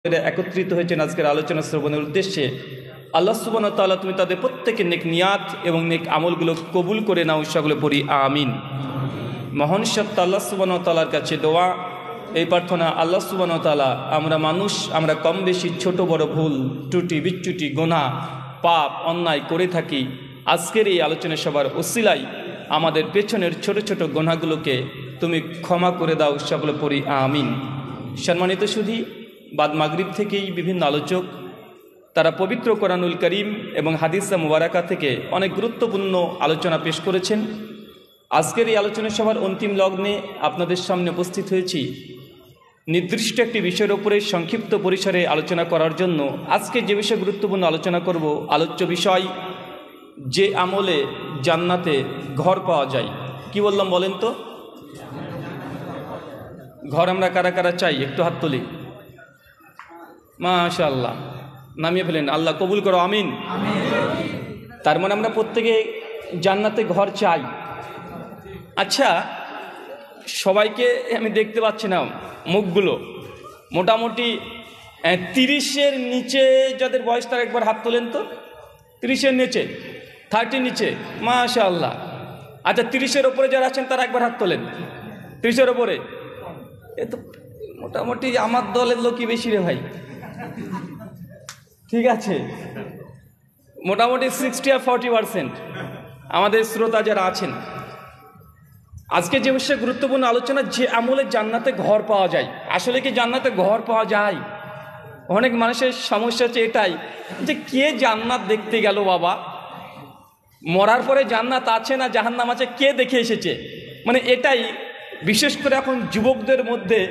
একত্রিত হয়েছেন আজকের আলোচনা শ্রবণের উদ্দেশ্যে। আল্লাহ সুবহানাহু ওয়া তাআলা তুমি তাদের প্রত্যেকের নেক নিয়াত এবং নেক আমলগুলো কবুল করে নাও, সকলে পড়ি আমিন। মহান সত্তা আল্লাহ সুবহানাহু ওয়া তাআলার কাছে দোয়া, এই প্রার্থনা, আল্লাহ সুবহানাহু ওয়া তাআলা আমরা মানুষ, আমরা কম বেশি ছোট বড় ভুল ত্রুটি বিচ্যুতি গুনাহ পাপ অন্যায় করে থাকি। আজকের এই আলোচনা সবার ওসিলায় আমাদের পেছনের ছোট ছোট গুনাহগুলোকে তুমি ক্ষমা করে দাও, সকলে পড়ি আমিন। সম্মানিত সুধী, বাদ মাগরিব থেকেই বিভিন্ন আলোচক তারা পবিত্র কোরআনুল করিম এবং হাদিসা মুবারাকা থেকে অনেক গুরুত্বপূর্ণ আলোচনা পেশ করেছেন। আজকের এই আলোচনা সভার অন্তিম লগ্নে আপনাদের সামনে উপস্থিত হয়েছি নির্দিষ্ট একটি বিষয়ের উপরে সংক্ষিপ্ত পরিসরে আলোচনা করার জন্য। আজকে যে বিষয়ে গুরুত্বপূর্ণ আলোচনা করব, আলোচ্য বিষয় যে আমলে জান্নাতে ঘর পাওয়া যায়। কি বললাম বলেন তো? ঘর আমরা কারা কারা চাই? একটু হাত তুলি। মাশাআল্লাহ, নামিয়ে ফেলেন। আল্লাহ কবুল করো, আমিন। তার মানে আমরা প্রত্যেকে জান্নাতে ঘর চাই। আচ্ছা, সবাইকে আমি দেখতে পাচ্ছি না মুখগুলো, মোটামুটি 30-এর নিচে যাদের বয়স তার একবার হাত তোলেন তো। 30-এর নিচে, 30 নিচে, মাশাআল্লাহ। আচ্ছা, 30-এর ওপরে যারা আছেন তারা একবার হাত তোলেন। 30-এর ওপরে এ তো মোটামুটি আমার দলের লোকই বেশি রে ভাই। ঠিক আছে, মোটামুটি 60 আর 40% আমাদের শ্রোতা যারা আছেন। আজকে যে বিষয়ে গুরুত্বপূর্ণ আলোচনা, যে আমলে জান্নাতে ঘর পাওয়া যায়। আসলে কি জান্নাতে ঘর পাওয়া যায়? অনেক মানুষের সমস্যা হচ্ছে এটাই যে কে জান্নাত দেখতে গেল বাবা, মরার পরে জান্নাত আছে না জাহান্নাম আছে কে দেখে এসেছে? মানে এটাই বিশেষ করে এখন যুবকদের মধ্যে,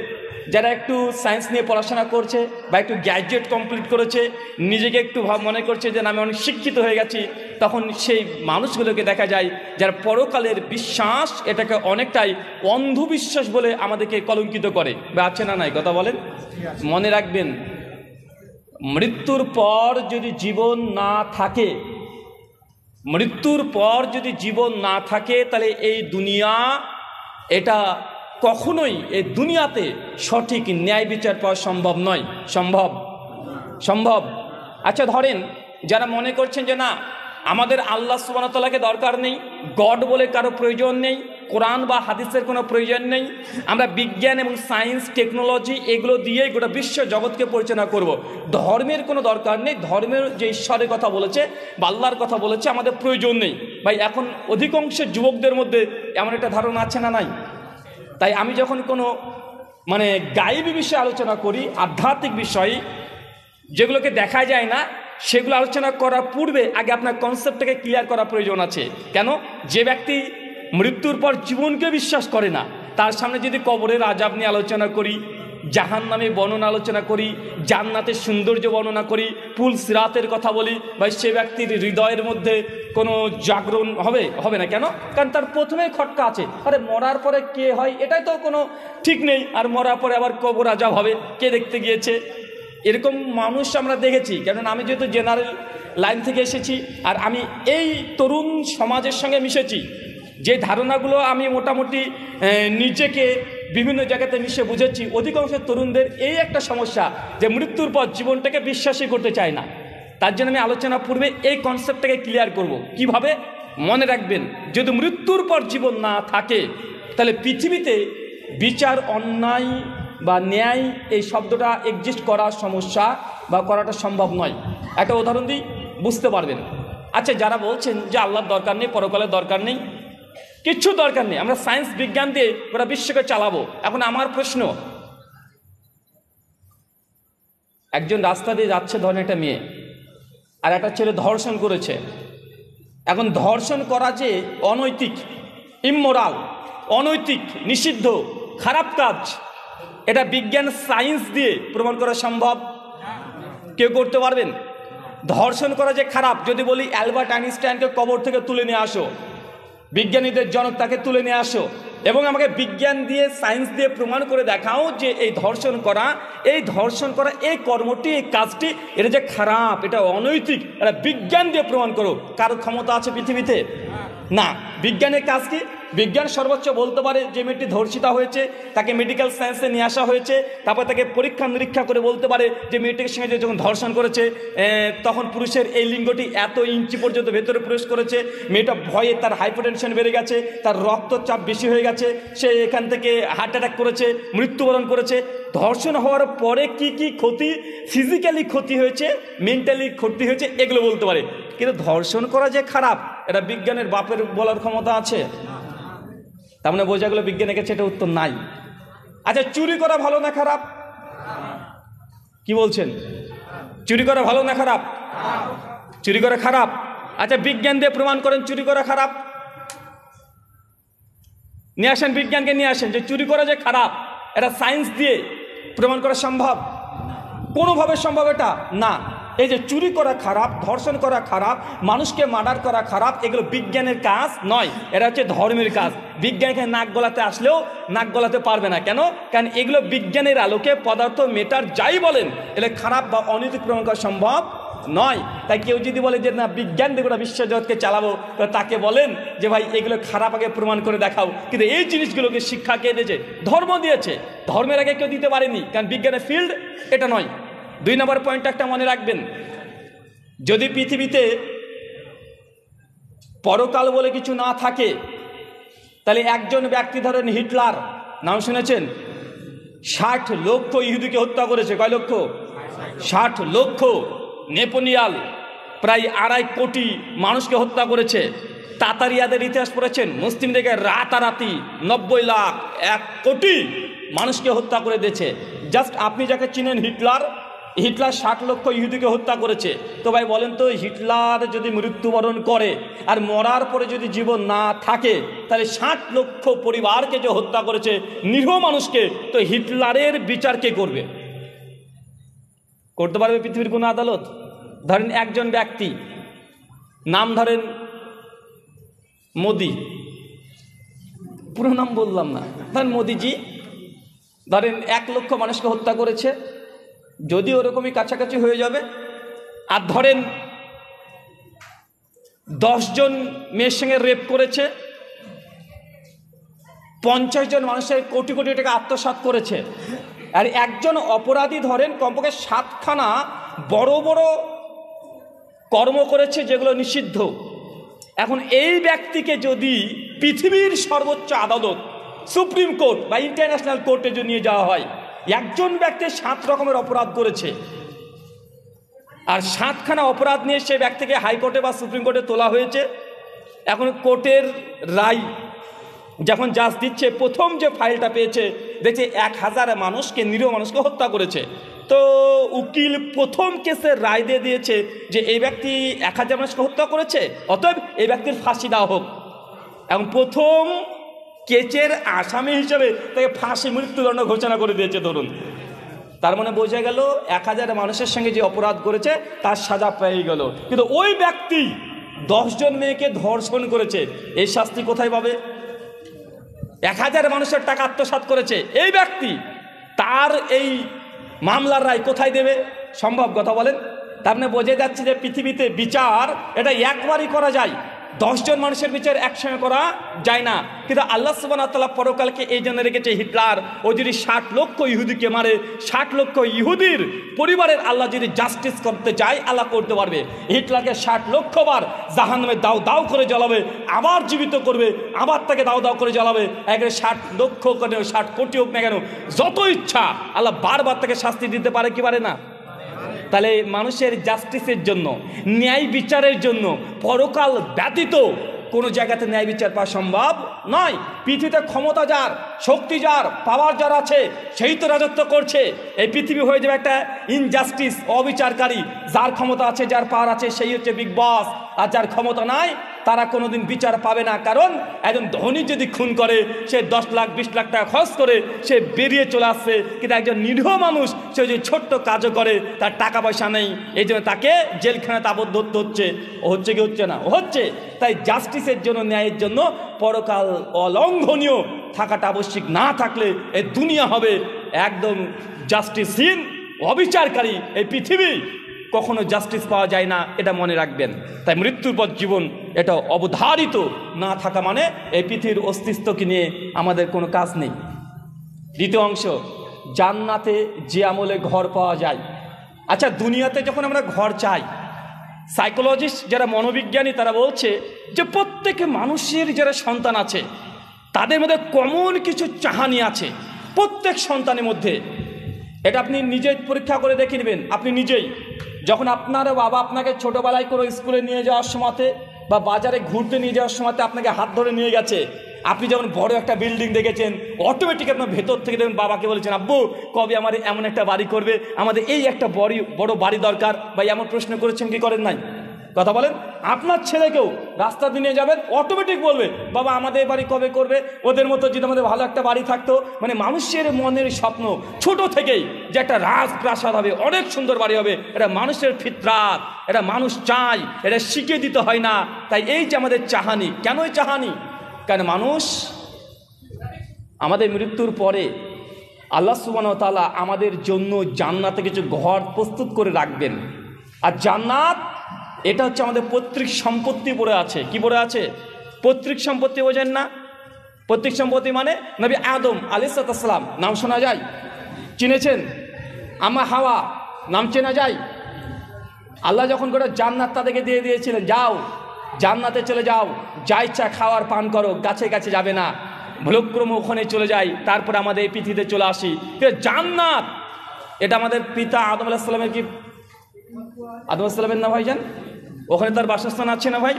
যারা একটু সায়েন্স নিয়ে পড়াশোনা করছে বা একটু গ্র্যাজুয়েট কমপ্লিট করেছে, নিজেকে একটু মনে করছে যে আমি অনেক শিক্ষিত হয়ে গেছি, তখন সেই মানুষগুলোকে দেখা যায় যারা পরকালের বিশ্বাস এটাকে অনেকটাই অন্ধবিশ্বাস বলে আমাদেরকে কলঙ্কিত করে। বা আছে না নাই? কথা বলেন। মনে রাখবেন, মৃত্যুর পর যদি জীবন না থাকে, মৃত্যুর পর যদি জীবন না থাকে, তাহলে এই দুনিয়া, এটা কখনোই এই দুনিয়াতে সঠিক ন্যায় বিচার পাওয়া সম্ভব নয়। সম্ভব। আচ্ছা ধরেন, যারা মনে করছেন যে না আমাদের আল্লাহ সুবহানাহু ওয়া তাআলাকে দরকার নেই, গড বলে কারো প্রয়োজন নেই, কোরআন বা হাদিসের কোনো প্রয়োজন নেই, আমরা বিজ্ঞান এবং সায়েন্স টেকনোলজি এগুলো দিয়েই গোটা বিশ্ব জগৎকে পরিচালনা করব, ধর্মের কোনো দরকার নেই, ধর্মের যে ঈশ্বরের কথা বলেছে বা আল্লাহর কথা বলেছে আমাদের প্রয়োজন নেই। ভাই, এখন অধিকাংশ যুবকদের মধ্যে এমন একটা ধারণা আছে না নাই? তাই আমি যখন কোনো গায়েবী বিষয়ে আলোচনা করি, আধ্যাত্মিক বিষয় যেগুলোকে দেখা যায় না, সেগুলো আলোচনা করার পূর্বে আগে আপনার কনসেপ্টটাকে ক্লিয়ার করা প্রয়োজন আছে। কেন? যে ব্যক্তি মৃত্যুর পর জীবনকে বিশ্বাস করে না, তার সামনে যদি কবরের আযাব নিয়ে আলোচনা করি, জাহান্নামের বর্ণনা আলোচনা করি, জান্নাতের সৌন্দর্য বর্ণনা করি, পুল সিরাতের কথা বলি, বা সে ব্যক্তির হৃদয়ের মধ্যে কোনো জাগরণ হবে না। কেন? কারণ তার প্রথমেই খটকা আছে, আরে মরার পরে কে হয় এটাই তো কোনো ঠিক নেই, আর মরার পরে আবার কবর আযাব হবে, কে দেখতে গিয়েছে? এরকম মানুষ আমরা দেখেছি। কারণ আমি যেহেতু জেনারেল লাইন থেকে এসেছি, আর আমি এই তরুণ সমাজের সঙ্গে মিশেছি, যে ধারণাগুলো আমি মোটামুটি নিজেকে বিভিন্ন জায়গাতে মিশে বুঝেছি, অধিকাংশ তরুণদের এই একটা সমস্যা যে মৃত্যুর পর জীবনটাকে বিশ্বাসই করতে চায় না। তার জন্য আমি আলোচনা পূর্বে এই কনসেপ্টটাকে ক্লিয়ার করব। কিভাবে? মনে রাখবেন, যদি মৃত্যুর পর জীবন না থাকে, তাহলে পৃথিবীতে বিচার, অন্যায় বা ন্যায় এই শব্দটা এক্সিস্ট করার সমস্যা বা করাটা সম্ভব নয়। একটা উদাহরণ দিই, বুঝতে পারবেন। আচ্ছা, যারা বলছেন যে আল্লাহর দরকার নেই, পরকালের দরকার নেই, কিচ্ছু দরকার নেই, আমরা সায়েন্স বিজ্ঞান দিয়ে গোটা বিশ্বকে চালাবো। এখন আমার প্রশ্ন, একজন রাস্তা দিয়ে যাচ্ছে, ধরেন একটা মেয়ে আর একটা ছেলে ধর্ষণ করেছে। এখন ধর্ষণ করা যে অনৈতিক, ইমোরাল, অনৈতিক, নিষিদ্ধ, খারাপ কাজ, এটা বিজ্ঞান সায়েন্স দিয়ে প্রমাণ করা সম্ভব? কেউ করতে পারবেন? ধর্ষণ করা যে খারাপ, যদি বলি অ্যালবার্ট আইনস্টাইনকে কবর থেকে তুলে নিয়ে আসো, বিজ্ঞানীদের জনক তাকে তুলে নিয়ে আসো, এবং আমাকে বিজ্ঞান দিয়ে সায়েন্স দিয়ে প্রমাণ করে দেখাও যে এই ধর্ষণ করা, এই কর্মটি, এই কাজটি, এটা যে খারাপ, এটা অনৈতিক, এটা বিজ্ঞান দিয়ে প্রমাণ করো। কারো ক্ষমতা আছে পৃথিবীতে? না। বিজ্ঞানের কাজ কি? বিজ্ঞান সর্বোচ্চ বলতে পারে যে মেয়েটি ধর্ষিতা হয়েছে তাকে মেডিকেল সায়েন্সে নিয়ে আসা হয়েছে, তারপর তাকে পরীক্ষা নিরীক্ষা করে বলতে পারে যে মেয়েটির সঙ্গে যখন ধর্ষণ করেছে তখন পুরুষের এই লিঙ্গটি এত ইঞ্চি পর্যন্ত ভেতরে প্রবেশ করেছে, মেয়েটা ভয়ে তার হাইপারটেনশন বেড়ে গেছে, তার রক্তচাপ বেশি হয়ে গেছে, সে এখান থেকে হার্ট অ্যাটাক করেছে, মৃত্যুবরণ করেছে। ধর্ষণ হওয়ার পরে কি কি ক্ষতি, ফিজিক্যালি ক্ষতি হয়েছে, মেন্টালি ক্ষতি হয়েছে, এগুলো বলতে পারে। কিন্তু ধর্ষণ করা যে খারাপ এটা বিজ্ঞানের বাপের বলার ক্ষমতা আছে? তার মানে বোঝা গেল বিজ্ঞানের কাছে এটা উত্তর নাই। আচ্ছা, চুরি করা ভালো না খারাপ? কি বলছেন? চুরি করা ভালো না খারাপ? চুরি করা খারাপ। আচ্ছা, বিজ্ঞান দিয়ে প্রমাণ করেন চুরি করা খারাপ। নিয়ে আসেন, বিজ্ঞানকে নিয়ে আসেন যে চুরি করা যে খারাপ, এটা সায়েন্স দিয়ে প্রমাণ করা সম্ভব? কোনোভাবে সম্ভব এটা না। এই যে চুরি করা খারাপ, ধর্ষণ করা খারাপ, মানুষকে মার্ডার করা খারাপ, এগুলো বিজ্ঞানের কাজ নয়, এটা হচ্ছে ধর্মের কাজ। বিজ্ঞান এখানে নাক গলাতে আসলেও নাক গলাতে পারবে না। কেন? কারণ এগুলো বিজ্ঞানের আলোকে পদার্থ, মেটার যাই বলেন, এগুলো খারাপ বা অনৈতিক প্রমাণ করা সম্ভব নয়। তাই কেউ যদি বলে যে না বিজ্ঞান দিয়ে গোটা বিশ্বজগৎকে চালাবো, তো তাকে বলেন যে ভাই এগুলো খারাপ আগে প্রমাণ করে দেখাও। কিন্তু এই জিনিসগুলোকে শিক্ষা কে দিয়েছে? ধর্ম দিয়েছে। ধর্মের আগে কেউ দিতে পারেনি, কারণ বিজ্ঞানের ফিল্ড এটা নয়। 2 নম্বর পয়েন্ট একটা মনে রাখবেন, যদি পৃথিবীতে পরকাল বলে কিছু না থাকে, তাহলে একজন ব্যক্তি ধরেন হিটলার, নাম শুনেছেন? 60 লক্ষ ইহুদিকে হত্যা করেছে। কয় লক্ষ? 60 লক্ষ। নেপোলিয়ান প্রায় 2.5 কোটি মানুষকে হত্যা করেছে। তাতারিয়াদের ইতিহাস পড়েছেন? মুসলিমদেরকে রাতারাতি 90 লাখ 1 কোটি মানুষকে হত্যা করে দিয়েছে। জাস্ট আপনি যাকে চিনেন হিটলার, হিটলার 60 লক্ষ ইহুদিকে হত্যা করেছে। তো ভাই বলেন তো, হিটলার যদি মৃত্যুবরণ করে আর মরার পরে যদি জীবন না থাকে, তাহলে 60 লক্ষ পরিবারকে যে হত্যা করেছে, নিরীহ মানুষকে, তো হিটলারের বিচার কে করবে? করতে পারবে পৃথিবীর কোনো আদালত? ধরেন একজন ব্যক্তি, নাম ধরেন মোদি, পুরো নাম বললাম না, ধরেন মোদিজি, ধরেন 1 লক্ষ মানুষকে হত্যা করেছে, যদি ওরকমই কাছাকাছি হয়ে যাবে। আর ধরেন 10 জন মেয়ের সঙ্গে রেপ করেছে, 50 জন মানুষের কোটি কোটি টাকা আত্মসাৎ করেছে, আর একজন অপরাধী ধরেন কমপক্ষে 7খানা বড় বড় কর্ম করেছে যেগুলো নিষিদ্ধ। এখন এই ব্যক্তিকে যদি পৃথিবীর সর্বোচ্চ আদালত, সুপ্রিম কোর্ট বা ইন্টারন্যাশনাল কোর্টে যদি নিয়ে যাওয়া হয়, একজন ব্যক্তি 7 রকমের অপরাধ করেছে, আর 7খানা অপরাধ নিয়ে সে ব্যক্তিকে হাইকোর্টে বা সুপ্রিম কোর্টে তোলা হয়েছে। এখন কোর্টের রায় যখন জাজ দিচ্ছে, প্রথম যে ফাইলটা পেয়েছে দেখছে 1000 মানুষকে, নিরীহ মানুষকে হত্যা করেছে। তো উকিল প্রথম কেসের রায় দিয়ে দিয়েছে যে এই ব্যক্তি 1000 মানুষকে হত্যা করেছে, অতএব এই ব্যক্তির ফাঁসি দেওয়া হোক। এখন প্রথম কেসের আসামি হিসেবে তাকে ফাঁসি, মৃত্যুদণ্ড ঘোষণা করে দিয়েছে ধরুন। তার মানে বোঝা গেল 1000 মানুষের সঙ্গে যে অপরাধ করেছে তার সাজা পেয়ে গেল। কিন্তু ওই ব্যক্তি 10 জন মেয়েকে ধর্ষণ করেছে, এই শাস্তি কোথায় পাবে? 1000 মানুষের টাকা আত্মসাৎ করেছে এই ব্যক্তি, তার এই মামলার রায় কোথায় দেবে? সম্ভব কথা বলেন? তার মানে বোঝা যাচ্ছে যে পৃথিবীতে বিচার এটা একবারই করা যায়, 10 জন মানুষের বিচার একসঙ্গে করা যায় না। কিন্তু আল্লাহ সুবহানাহু ওয়া তাআলা পরকালকে এই জন্য রেখেছে, হিটলার ও যদি 60 লক্ষ ইহুদিকে মারে, 60 লক্ষ ইহুদির পরিবারের আল্লাহ যদি জাস্টিস করতে চায়, আল্লাহ করতে পারবে। হিটলারকে 60 লক্ষ বার জাহান্নামে দাও দাও করে জ্বালাবে, আবার জীবিত করবে, আবার তাকে দাও দাও করে জ্বালাবে। একেবারে 60 লক্ষ কেন, 60 কোটি হোক না কেন, যত ইচ্ছা আল্লাহ বারবার তাকে শাস্তি দিতে পারে কি পারে না? তাহলে মানুষের জাস্টিসের জন্য, ন্যায় বিচারের জন্য পরকাল ব্যতীত কোনো জায়গাতে ন্যায় বিচার পাওয়া সম্ভব নয়। পৃথিবীতে ক্ষমতা যার, শক্তি যার, পাওয়ার যার আছে, সেই তো রাজত্ব করছে। এই পৃথিবী হয়ে যাবে একটা ইনজাস্টিস, অবিচারকারী। যার ক্ষমতা আছে, যার পাওয়ার আছে, সেই হচ্ছে বিগ বস। আর যার ক্ষমতা নাই তারা কোনোদিন বিচার পাবে না। কারণ একজন ধনী যদি খুন করে, সে 10 লাখ 20 লাখ টাকা খরচ করে সে বেরিয়ে চলে আসছে। কিন্তু একজন নিরীহ মানুষ, সে যদি ছোট্ট কাজও করে, তার টাকা পয়সা নেই, এই জন্য তাকে জেলখানাতে আবদ্ধ হচ্ছে। ও হচ্ছে কি হচ্ছে না? ও হচ্ছে। তাই জাস্টিসের জন্য, ন্যায়ের জন্য পরকাল অলঙ্ঘনীয় থাকাটা আবশ্যিক। না থাকলে এই দুনিয়া হবে একদম জাস্টিসহীন, অবিচারকারী এই পৃথিবী। কখনো জাস্টিস পাওয়া যায় না, এটা মনে রাখবেন। তাই মৃত্যুর পর জীবন এটা অবধারিত না থাকা মানে এই পৃথিবীর অস্তিত্বকে নিয়ে আমাদের কোনো কাজ নেই। দ্বিতীয় অংশ, জান্নাতে যে আমলে ঘর পাওয়া যায়। আচ্ছা, দুনিয়াতে যখন আমরা ঘর চাই, সাইকোলজিস্ট যারা মনোবিজ্ঞানী তারা বলছে যে প্রত্যেক মানুষের যারা সন্তান আছে তাদের মধ্যে কমন কিছু চাহানি আছে প্রত্যেক সন্তানের মধ্যে। এটা আপনি নিজে পরীক্ষা করে দেখে নেবেন। আপনি নিজেই যখন আপনার বাবা আপনাকে ছোটোবেলায় কোনো স্কুলে নিয়ে যাওয়ার সময়তে বা বাজারে ঘুরতে নিয়ে যাওয়ার সময়তে আপনাকে হাত ধরে নিয়ে গেছে, আপনি যখন বড় একটা বিল্ডিং দেখেছেন অটোমেটিক আপনার ভেতর থেকে দেখবেন বাবাকে বলেছেন, আব্বু কবে আমার এমন একটা বাড়ি করবে, আমাদের এই একটা বড় বাড়ি দরকার, বা এমন প্রশ্ন করেছেন কি করেন নাই? কথা বলেন। আপনার ছেলেকেও রাস্তা দিয়ে নিয়ে যাবেন, অটোমেটিক বলবে বাবা আমাদের বাড়ি কবে করবে, ওদের মতো যদি আমাদের ভালো একটা বাড়ি থাকতো। মানে মানুষের মনের স্বপ্ন ছোট থেকেই যে একটা রাজপ্রাসাদ হবে, অনেক সুন্দর বাড়ি হবে, এটা মানুষের ফিতরাত, এটা মানুষ চায়, এটা শিখিয়ে দিতে হয় না। তাই এই যে আমাদের চাহানি, কেনই চাহানি? কারণ মানুষ আমাদের মৃত্যুর পরে আল্লাহ সুবহানাহু ওয়া তাআলা আমাদের জন্য জান্নাতে কিছু ঘর প্রস্তুত করে রাখবেন। আর জান্নাত এটা হচ্ছে আমাদের পৈতৃক সম্পত্তি পড়ে আছে। কি পড়ে আছে? পৈতৃক সম্পত্তি, বোঝেন না? পৈতৃক সম্পত্তি মানে নবী আদম আলাইহিস সালাম নাম শোনা যায়, চিনেছেন? আম্মা হাওয়া নাম চেনা যায়। আল্লাহ যখন করে জান্নাত তাদেরকে দিয়ে দিয়েছিলেন, যাও জান্নাতে চলে যাও, যা ইচ্ছা খাওয়ার পান করো, গাছে গাছে যাবে না, ভুলক্রমে ওখানে চলে যাই, তারপরে আমাদের এই পৃথিবীতে চলে আসি। জান্নাত এটা আমাদের পিতা আদম আলাইহিস সালামের, কি আদম আলাইহিস সালামের না ভাইজান? ওখানে তার বাসস্থান আছে না ভাই?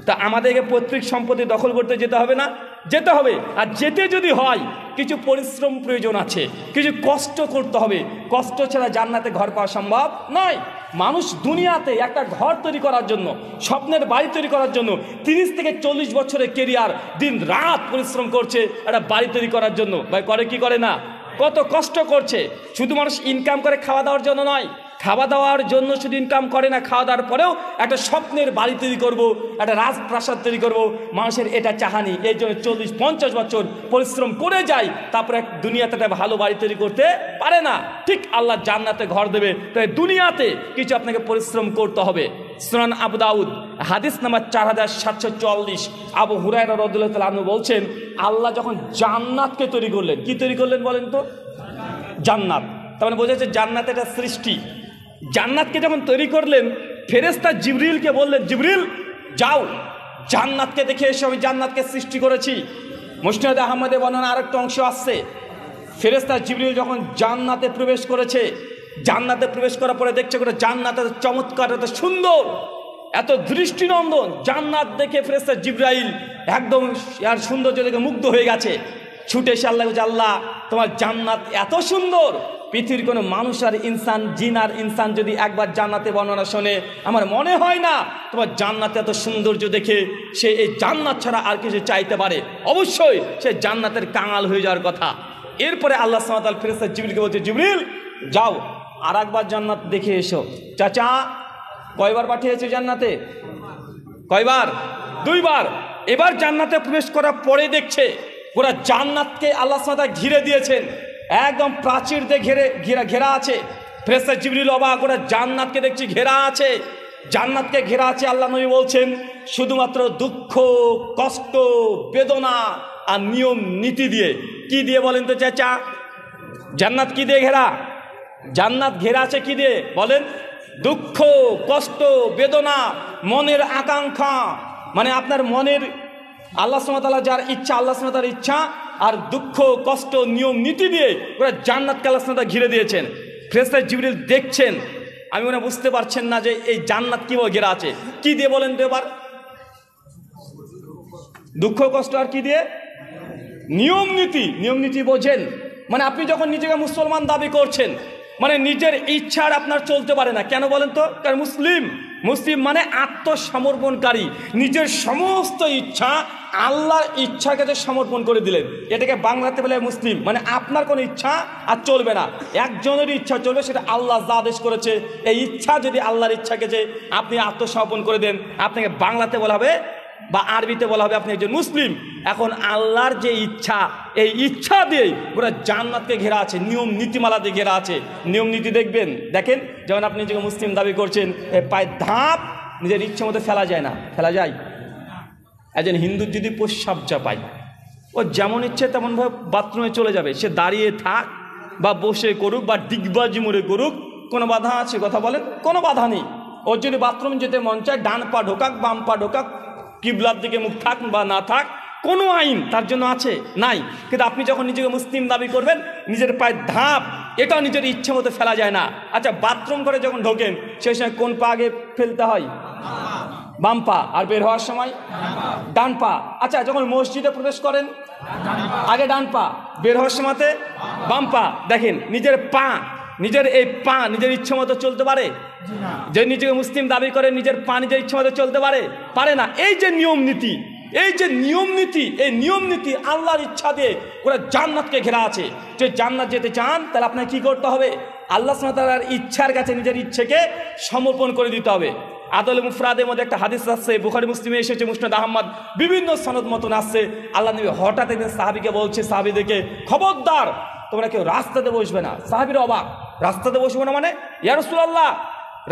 তা আমাদেরকে পৈতৃক সম্পত্তি দখল করতে যেতে হবে না? যেতে হবে। আর যেতে যদি হয় কিছু পরিশ্রম প্রয়োজন আছে, কিছু কষ্ট করতে হবে। কষ্ট ছাড়া জান্নাতে ঘর পাওয়া সম্ভব নয়। মানুষ দুনিয়াতে একটা ঘর তৈরি করার জন্য, স্বপ্নের বাড়ি তৈরি করার জন্য 30 থেকে 40 বছরের কেরিয়ার, দিন রাত পরিশ্রম করছে একটা বাড়ি তৈরি করার জন্য। ভাই করে কি করে না? কত কষ্ট করছে। শুধু মানুষ ইনকাম করে খাওয়া দাওয়ার জন্য নয়, খাওয়া দাওয়ার জন্য শুধু ইনকাম করে না, খাওয়া দাওয়ার পরেও একটা স্বপ্নের বাড়ি তৈরি করব, একটা রাজপ্রাসাদ তৈরি করব। মানুষের এটা চাহানি, এই জন্য 40-50 বছর পরিশ্রম করে যায়, তারপরে দুনিয়াতে একটা ভালো বাড়ি তৈরি করতে পারে না। ঠিক আল্লাহ জান্নাতে ঘর দেবে, তাই দুনিয়াতে কিছু আপনাকে পরিশ্রম করতে হবে। সুনান আবু দাউদ হাদিস নাম্বার 4744, আবু হুরায়রা রাদিয়াল্লাহু তাআলা আনহু বলছেন, আল্লাহ যখন জান্নাতকে তৈরি করলেন, কি তৈরি করলেন বলেন তো? জান্নাত। তার মানে বোঝা যাচ্ছে জান্নাত এটা সৃষ্টি। জান্নাতকে যখন তৈরি করলেন, ফেরেশতা জিবরিলকে বললেন, জিবরিল যাও জান্নাতকে দেখে এসে, আমি জান্নাতকে সৃষ্টি করেছি। মুসনাদে আহমদে বর্ণনা আরেকটা অংশ আসছে, ফেরেশতা জিবরিল যখন জান্নাতে প্রবেশ করেছে, জান্নাতে প্রবেশ করার পরে দেখছে করে জান্নাত এত চমৎকার, এত সুন্দর, এত দৃষ্টিনন্দন। জান্নাত দেখে ফেরেশতা জিবরাইল একদম আর সৌন্দর্য দেখে মুগ্ধ হয়ে গেছে। ছুটে এসে আল্লাহ বলছে, আল্লাহ তোমার জান্নাত এত সুন্দর, পৃথিবীর কোনো মানুষ আর ইনসান, জিন আর ইনসান যদি একবার জান্নাতে বর্ণনা শোনে, আমার মনে হয় না তোমার জান্নাতে এত সৌন্দর্য দেখে সে এই জান্নাত ছাড়া আর কিছু চাইতে পারে। অবশ্যই সে জান্নাতের কাঙাল হয়ে যাওয়ার কথা। এরপরে আল্লাহ সুবহানাহু ওয়া তাআলা ফেরেশতা জিবরিলকে বলছে, জিবরিল যাও আর একবার জান্নাত দেখে এসো। চাচা কয়বার পাঠিয়েছে জান্নাতে? কয়বার? 2 বার। এবার জান্নাতে প্রবেশ করার পরে দেখছে পুরা জান্নাতকে আল্লাহ সুবহানাহু ওয়া তাআলা ঘিরে দিয়েছেন, একদম প্রাচীর দিয়ে ঘেরা আছে। ফেরেশতা জিবরিল অবাক করে জান্নাতকে দেখছি ঘেরা আছে, জান্নাতকে ঘেরা আছে। আল্লাহ নবী বলছেন শুধুমাত্র দুঃখ, কষ্ট, বেদনা আর নিয়ম নীতি দিয়ে। কি দিয়ে বলেন তো চাচা? জান্নাত কি দিয়ে ঘেরা? জান্নাত ঘেরা আছে কি দিয়ে বলেন? দুঃখ, কষ্ট, বেদনা, মনের আকাঙ্ক্ষা, মানে আপনার মনের আল্লাহ সুবহানাহু ওয়া তাআলা যার ইচ্ছা, আল্লাহ সুবহানাহু ওয়া তাআলার ইচ্ছা আর দুঃখ, কষ্ট, নিয়ম নীতি দিয়ে ওরা জান্নাতকে আল্লাহ সুবহানাহু ওয়া তাআলা ঘিরে দিয়েছেন। ফেরেশতা জিবরিল দেখছেন, আমি ওরা বুঝতে পারছেন না যে এই জান্নাত কিভাবে ঘেরা আছে। কি দিয়ে বলেন তো এবার? দুঃখ, কষ্ট আর কি দিয়ে? নিয়ম নীতি। নিয়ম নীতি বোঝেন? মানে আপনি যখন নিজেকে মুসলমান দাবি করছেন, মানে নিজের ইচ্ছার আপনার চলতে পারে না। কেন বলেন তো? কারণ মুসলিম মানে আত্মসমর্পণকারী, নিজের সমস্ত ইচ্ছা আল্লাহর ইচ্ছার কাছে সমর্পণ করে দিলেন। এটাকে বাংলাতে বলে মুসলিম। মানে আপনার কোনো ইচ্ছা আর চলবে না, একজনেরই ইচ্ছা চলবে, সেটা আল্লাহ যা আদেশ করেছে এই ইচ্ছা যদি আল্লাহর ইচ্ছাকে যে আপনি আত্মসমর্পণ করে দেন, আপনাকে বাংলাতে বলা হবে বা আরবিতে বলা হবে আপনি একজন মুসলিম। এখন আল্লাহর যে ইচ্ছা, এই ইচ্ছা দিয়েই পুরো জান্নাতকে ঘেরা আছে, নিয়ম নীতিমালা দিয়ে ঘেরা আছে। নিয়ম নীতি দেখবেন, দেখেন যেমন আপনি নিজেকে মুসলিম দাবি করছেন, পায়ে ধাপ নিজের ইচ্ছে মতো ফেলা যায় না, ফেলা যায়? একজন হিন্দুর যদি প্রস্রাব চাপায়, ও যেমন ইচ্ছে তেমনভাবে বাথরুমে চলে যাবে, সে দাঁড়িয়ে থাক বা বসে করুক বা ডিগবাজি মরে করুক, কোনো বাধা আছে? কথা বলেন, কোনো বাধা নেই। ওর যদি বাথরুম যেতে মন চায়, ডান পা ঢোকাক বাম পা ঢোকাক, কিবলার দিকে মুখ থাক বা না থাক, কোনো আইন তার জন্য আছে? নাই। কিন্তু আপনি যখন নিজেকে মুসলিম দাবি করবেন, নিজের পায়ে ধাপ এটাও নিজের ইচ্ছে মতো ফেলা যায় না। আচ্ছা, বাথরুম করে যখন ঢোকেন সেই সময় কোন পা আগে ফেলতে হয়? বাম পা। আর বের হওয়ার সময় ডান পা। আচ্ছা, যখন মসজিদে প্রবেশ করেন আগে ডান পা, বের হওয়ার সময়তে বাম পা। দেখেন নিজের পা, নিজের এই পা নিজের ইচ্ছে মতো চলতে পারে? যে নিজেকে মুসলিম দাবি করে নিজের পা নিজের ইচ্ছে মতো চলতে পারে? পারে না। এই যে নিয়ম নীতি, এই যে নিয়ম নীতি, এই নিয়ম নীতি আল্লাহর ইচ্ছা দিয়ে পুরো জান্নাতকে ঘেরা আছে। যে জান্নাত যেতে চান তাহলে আপনাকে কি করতে হবে? আল্লাহ সুবহানাহু ওয়া তাআলার ইচ্ছার কাছে নিজের ইচ্ছেকে সমর্পণ করে দিতে হবে। আদল মুফরাদের মধ্যে একটা হাদিস আসছে, বুখারী মুসলিমে এসেছে, মুসনাদ আহমদ, বিভিন্ন সনদ মতন আসছে। আল্লাহ নবী হঠাৎ একদিন সাহাবীকে বলছে, সাহাবীদেরকে, খবরদার তোমরা কেউ রাস্তাতে বসবে না। সাহাবীরা অবাক, রাস্তাতে বসবো না মানে? ইয়া রাসূলুল্লাহ,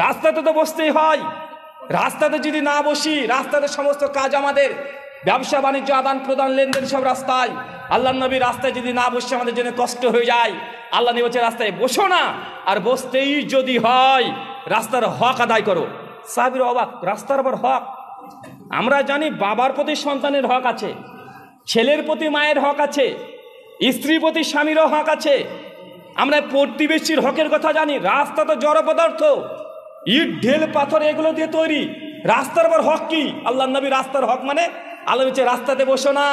রাস্তাতে তো বসতেই হয়। রাস্তাতে যদি না বসি, রাস্তাতে সমস্ত কাজ আমাদের, ব্যবসা বাণিজ্য আদান প্রদান লেনদেন সব রাস্তায়। আল্লাহ নবী রাস্তায় যদি না বসে আমাদের জন্য কষ্ট হয়ে যায়, আল্লাহ নবী বলছে রাস্তায় বসো না, আর বসতেই যদি হয় রাস্তার হক আদায় করো। সাহাবীরা অবাক, রাস্তার আবার হক? আমরা জানি বাবার প্রতি সন্তানের হক আছে, ছেলের প্রতি মায়ের হক আছে, স্ত্রীর প্রতি স্বামীরও হক আছে, আমরা প্রতিবেশীর হকের কথা জানি। রাস্তা তো জড় পদার্থ, ইট ঢেল পাথর এগুলো দিয়ে তৈরি। রাস্তার আবার হক কি? আল্লাহ নবী রাস্তার হক মানে আল্লাহ বলছে রাস্তাতে বসো না,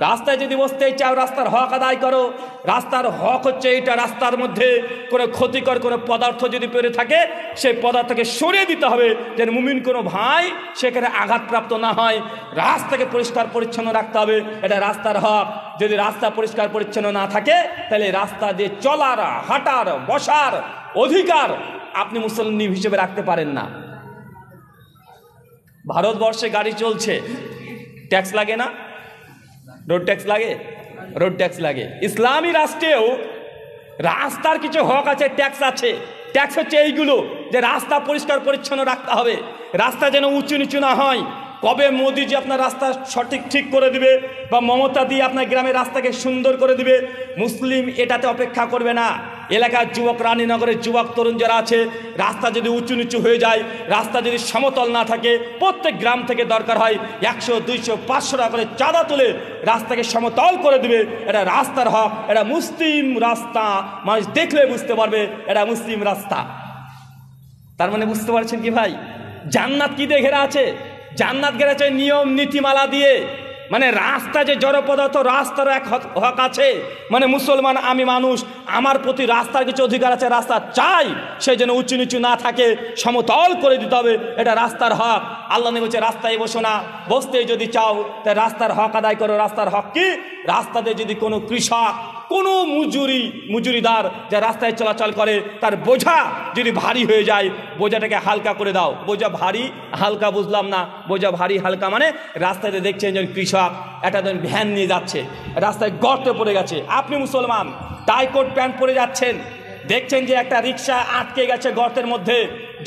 রাস্তায় যদি বসতে চাও রাস্তার হক আদায় করো। রাস্তার হক হচ্ছে এইটা, রাস্তার মধ্যে কোনো ক্ষতিকর কোনো পদার্থ যদি পড়ে থাকে সেই পদার্থকে সরিয়ে দিতে হবে, যেন মুমিন কোনো ভাই সেখানে আঘাতপ্রাপ্ত না হয়। রাস্তাকে পরিষ্কার পরিচ্ছন্ন রাখতে হবে, এটা রাস্তার হক। যদি রাস্তা পরিষ্কার পরিচ্ছন্ন না থাকে তাহলে রাস্তা দিয়ে চলার, হাঁটার, বসার অধিকার আপনি মুসলিম হিসেবে রাখতে পারেন না। ভারতবর্ষে গাড়ি চলছে, ট্যাক্স লাগে না? রোড ট্যাক্স লাগে? রোড ট্যাক্স লাগে। ইসলামী রাষ্ট্রেও রাস্তার কিছু হক আছে, ট্যাক্স আছে। ট্যাক্স হচ্ছে এইগুলো যে রাস্তা পরিষ্কার পরিচ্ছন্ন রাখতে হবে, রাস্তা যেন উঁচু নিচু না হয়। কবে মোদিজি আপনার রাস্তা সঠিক ঠিক করে দিবে বা মমতা দিয়ে আপনার গ্রামের রাস্তাকে সুন্দর করে দিবে, মুসলিম এটাতে অপেক্ষা করবে না। এলাকার যুবক, রানীনগরের যুবক তরুণ যারা আছে, রাস্তা যদি উঁচু নিচু হয়ে যায়, রাস্তা যদি সমতল না থাকে, প্রত্যেক গ্রাম থেকে দরকার হয় 100, 200, 500 টাকা করে চাঁদা তুলে রাস্তাকে সমতল করে দিবে। এটা রাস্তার হক, এটা মুসলিম রাস্তা। মানুষ দেখলে বুঝতে পারবে এটা মুসলিম রাস্তা। তার মানে বুঝতে পারছেন কি ভাই, জান্নাত কি দিয়ে ঘেরা আছে? জান্নাত ঘেরা আছে নিয়ম নীতিমালা দিয়ে। মানে রাস্তা যে জড় পদার্থ, রাস্তার এক হক আছে। মানে মুসলমান আমি মানুষ, আমার প্রতি রাস্তার কিছু অধিকার আছে, রাস্তা চাই সেই জন্য উঁচু নিচু না থাকে, সমতল করে দিতে হবে, এটা রাস্তার হক। আল্লাহ নবী বলছে রাস্তায় বসো না, বসতে যদি চাও তাই রাস্তার হক আদায় করো। রাস্তার হক কি? রাস্তাতে যদি কোনো কৃষক, কোনো মজুরিদার যা রাস্তায় চলাচল করে, তার বোঝা যদি ভারী হয়ে যায়, বোঝাটাকে হালকা করে দাও। বোঝা ভারী হালকা বুঝলাম না, বোঝা ভারী হালকা মানে রাস্তাতে দেখছেন যে কৃষক একটা ভ্যান নিয়ে যাচ্ছে, রাস্তায় গর্তে পড়ে গেছে, আপনি মুসলমান টাই কোট প্যান্ট পরে যাচ্ছেন, দেখছেন যে একটা রিক্সা আটকে গেছে গর্তের মধ্যে,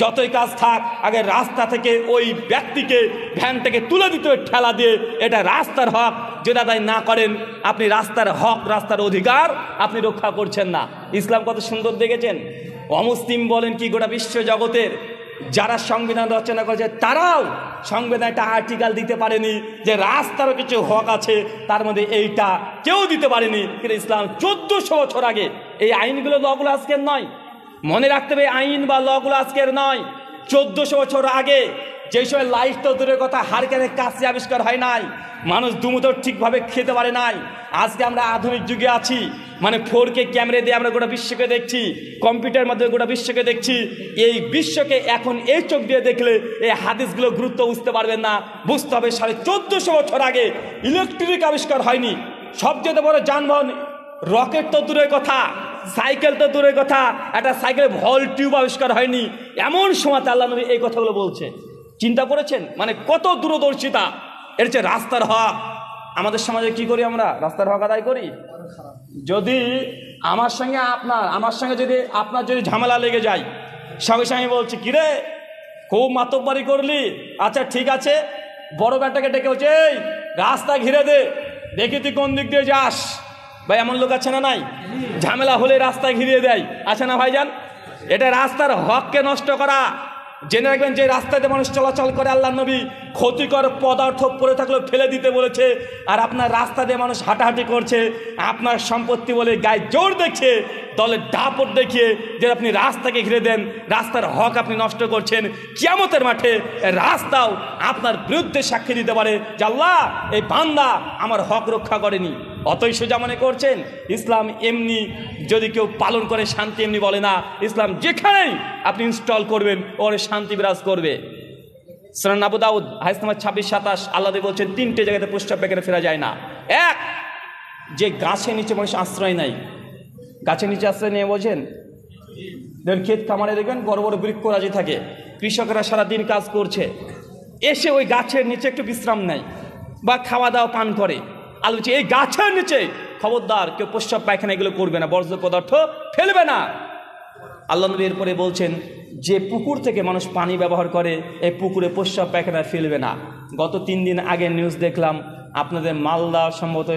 যতই কাজ থাক আগে রাস্তা থেকে ওই ব্যক্তিকে ভ্যানটাকে তুলে দিতে ঠেলা দিয়ে, এটা রাস্তার হক। যদি আদায় না করেন আপনি রাস্তার হক, রাস্তার অধিকার আপনি রক্ষা করছেন না। ইসলাম কত সুন্দর দেখেছেন। অমুসলিম বলেন কি গোটা বিশ্ব জগতের যারা সংবিধান রচনা করেছে তারাও সংবিধানে একটা আর্টিকেল দিতে পারেনি যে রাস্তারও কিছু হক আছে, তার মধ্যে এইটা কেউ দিতে পারেনি। কিন্তু ইসলাম 1400 বছর আগে, এই আইনগুলো লগুলো আজকের নয়, মনে রাখতে হবে, আইন বা লগুলো আজকের নয়। 1400 বছর আগে যে সময় লাইট তো দূরের কথা, হারিকেনের কাছে আবিষ্কার হয় নাই, মানুষ দুমুঠো ঠিকভাবে খেতে পারে নাই। আজকে আমরা আধুনিক যুগে আছি, মানে 4K ক্যামেরা দিয়ে আমরা গোটা বিশ্বকে দেখছি, কম্পিউটারের মাধ্যমে গোটা বিশ্বকে দেখছি। এই বিশ্বকে এখন এই চোখ দিয়ে দেখলে এই হাদিসগুলো গুরুত্ব বুঝতে পারবেন না। বুঝতে হবে 1450 বছর আগে ইলেকট্রিক আবিষ্কার হয়নি। সবচেয়ে বড় যানবাহন রকেট তো দূরের কথা, সাইকেল তো দূরের কথা, একটা সাইকেলে ভল টিউব আবিষ্কার হয়নি। এমন সময় আল্লাহ নবী এই কথাগুলো বলছে, চিন্তা করেছেন? মানে কত দূরদর্শিতা। এর হচ্ছে রাস্তার হক। আমাদের সমাজে কি করি আমরা? রাস্তার হক আদায় করি। যদি আমার সঙ্গে যদি আপনার যদি ঝামেলা লেগে যায়, সঙ্গে সঙ্গে বলছি কিরে খুব মাতব্বরি করলি, আচ্ছা ঠিক আছে, বড় ব্যাটাকে ডেকে বলছে এই রাস্তা ঘিরে দে, দেখি তুই কোন দিক দিয়ে যাস। ভাই এমন লোক আছে না নাই? ঝামেলা হলে রাস্তা ঘিরিয়ে দেয়, আছে না ভাইজান? এটা রাস্তার হককে নষ্ট করা। জেনে রাখবেন যে রাস্তাতে মানুষ চলাচল করে, আল্লাহ নবী ক্ষতিকর পদার্থ পড়ে থাকলেও ফেলে দিতে বলেছে। আর আপনার রাস্তা দিয়ে মানুষ হাঁটাহাঁটি করছে, আপনার সম্পত্তি বলে গায়ে জোর দেখিয়ে, দলের দাপট দেখিয়ে যে আপনি রাস্তাকে ঘিরে দেন, রাস্তার হক আপনি নষ্ট করছেন। কিয়ামতের মাঠে রাস্তাও আপনার বিরুদ্ধে সাক্ষী দিতে পারে যে আল্লাহ এই বান্দা আমার হক রক্ষা করেনি। অতই সোজা মনে করছেন ইসলাম এমনি যদি কেউ পালন করে শান্তি এমনি বলে না। ইসলাম যেখানেই আপনি ইনস্টল করবেন ওর শান্তি বিরাজ করবে। সুনান আবু দাউদ হাদিস নাম্বার 26-27 আল্লাহ বলছেন 3টে জায়গাতে প্রস্রাব পায়খানা ফেরা যায় না। এক, যে গাছের নিচে মানুষ আশ্রয় নাই। গাছের নিচে আশ্রয় নিয়ে বোঝেন, দেখবেন ক্ষেত খামারে দেখবেন বড় বড় বৃক্ষরাজি থাকে, কৃষকরা সারাদিন কাজ করছে, এসে ওই গাছের নিচে একটু বিশ্রাম নেয় বা খাওয়া দাওয়া পান করে। আল্লাহ বলছে এই গাছের নিচে খবরদার কেউ প্রস্রাব পায়খানা এগুলো করবে না, বর্জ্য পদার্থ ফেলবে না। আল্লাহ নবী এরপরে বলছেন যে পুকুর থেকে মানুষ পানি ব্যবহার করে এই পুকুরে প্রস্রাব পায়খানা ফেলবে না। গত 3 দিন আগে নিউজ দেখলাম আপনাদের মালদা সম্ভবত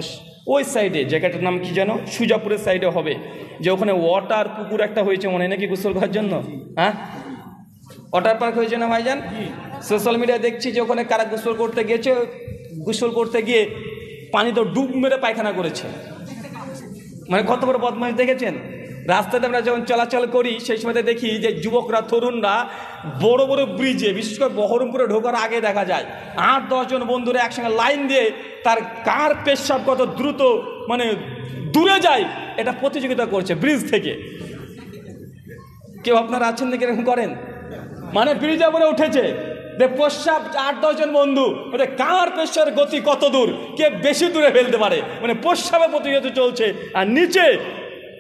ওই সাইডে, জায়গাটার নাম কি যেন, সুজাপুরের সাইডে হবে, যে ওখানে ওয়াটার পুকুর একটা হয়েছে মনে হয় নাকি গোসল করার জন্য। হ্যাঁ, ওয়াটার পার্ক হয়েছে না ভাইজান? সোশ্যাল মিডিয়ায় দেখছি যে ওখানে কারা গোসল করতে গিয়েছে, গোসল করতে গিয়ে পানি তো ডুব মেরে পায়খানা করেছে। মানে কত বড় বদমাইশ দেখেছেন? রাস্তাতে আমরা যখন চলাচল করি সেই সময় দেখি যে যুবকরা, তরুণরা বড় বড় ব্রিজে, বিশেষ করে বহরমপুরে ঢোকার আগে দেখা যায় 8-10 জন বন্ধুরা একসঙ্গে লাইন দিয়ে তার কার পেশাব কত দ্রুত মানে দূরে যায় এটা প্রতিযোগিতা করছে ব্রিজ থেকে। কেউ আপনারা আছেন নাকি এরকম করেন? মানে ব্রিজে পরে উঠেছে, প্রস্রাব 8-10 জন বন্ধু, মানে কার পেশার গতি কত দূর, কে বেশি দূরে ফেলতে পারে, মানে প্রস্রাবে প্রতিযোগিতা চলছে। আর নিচে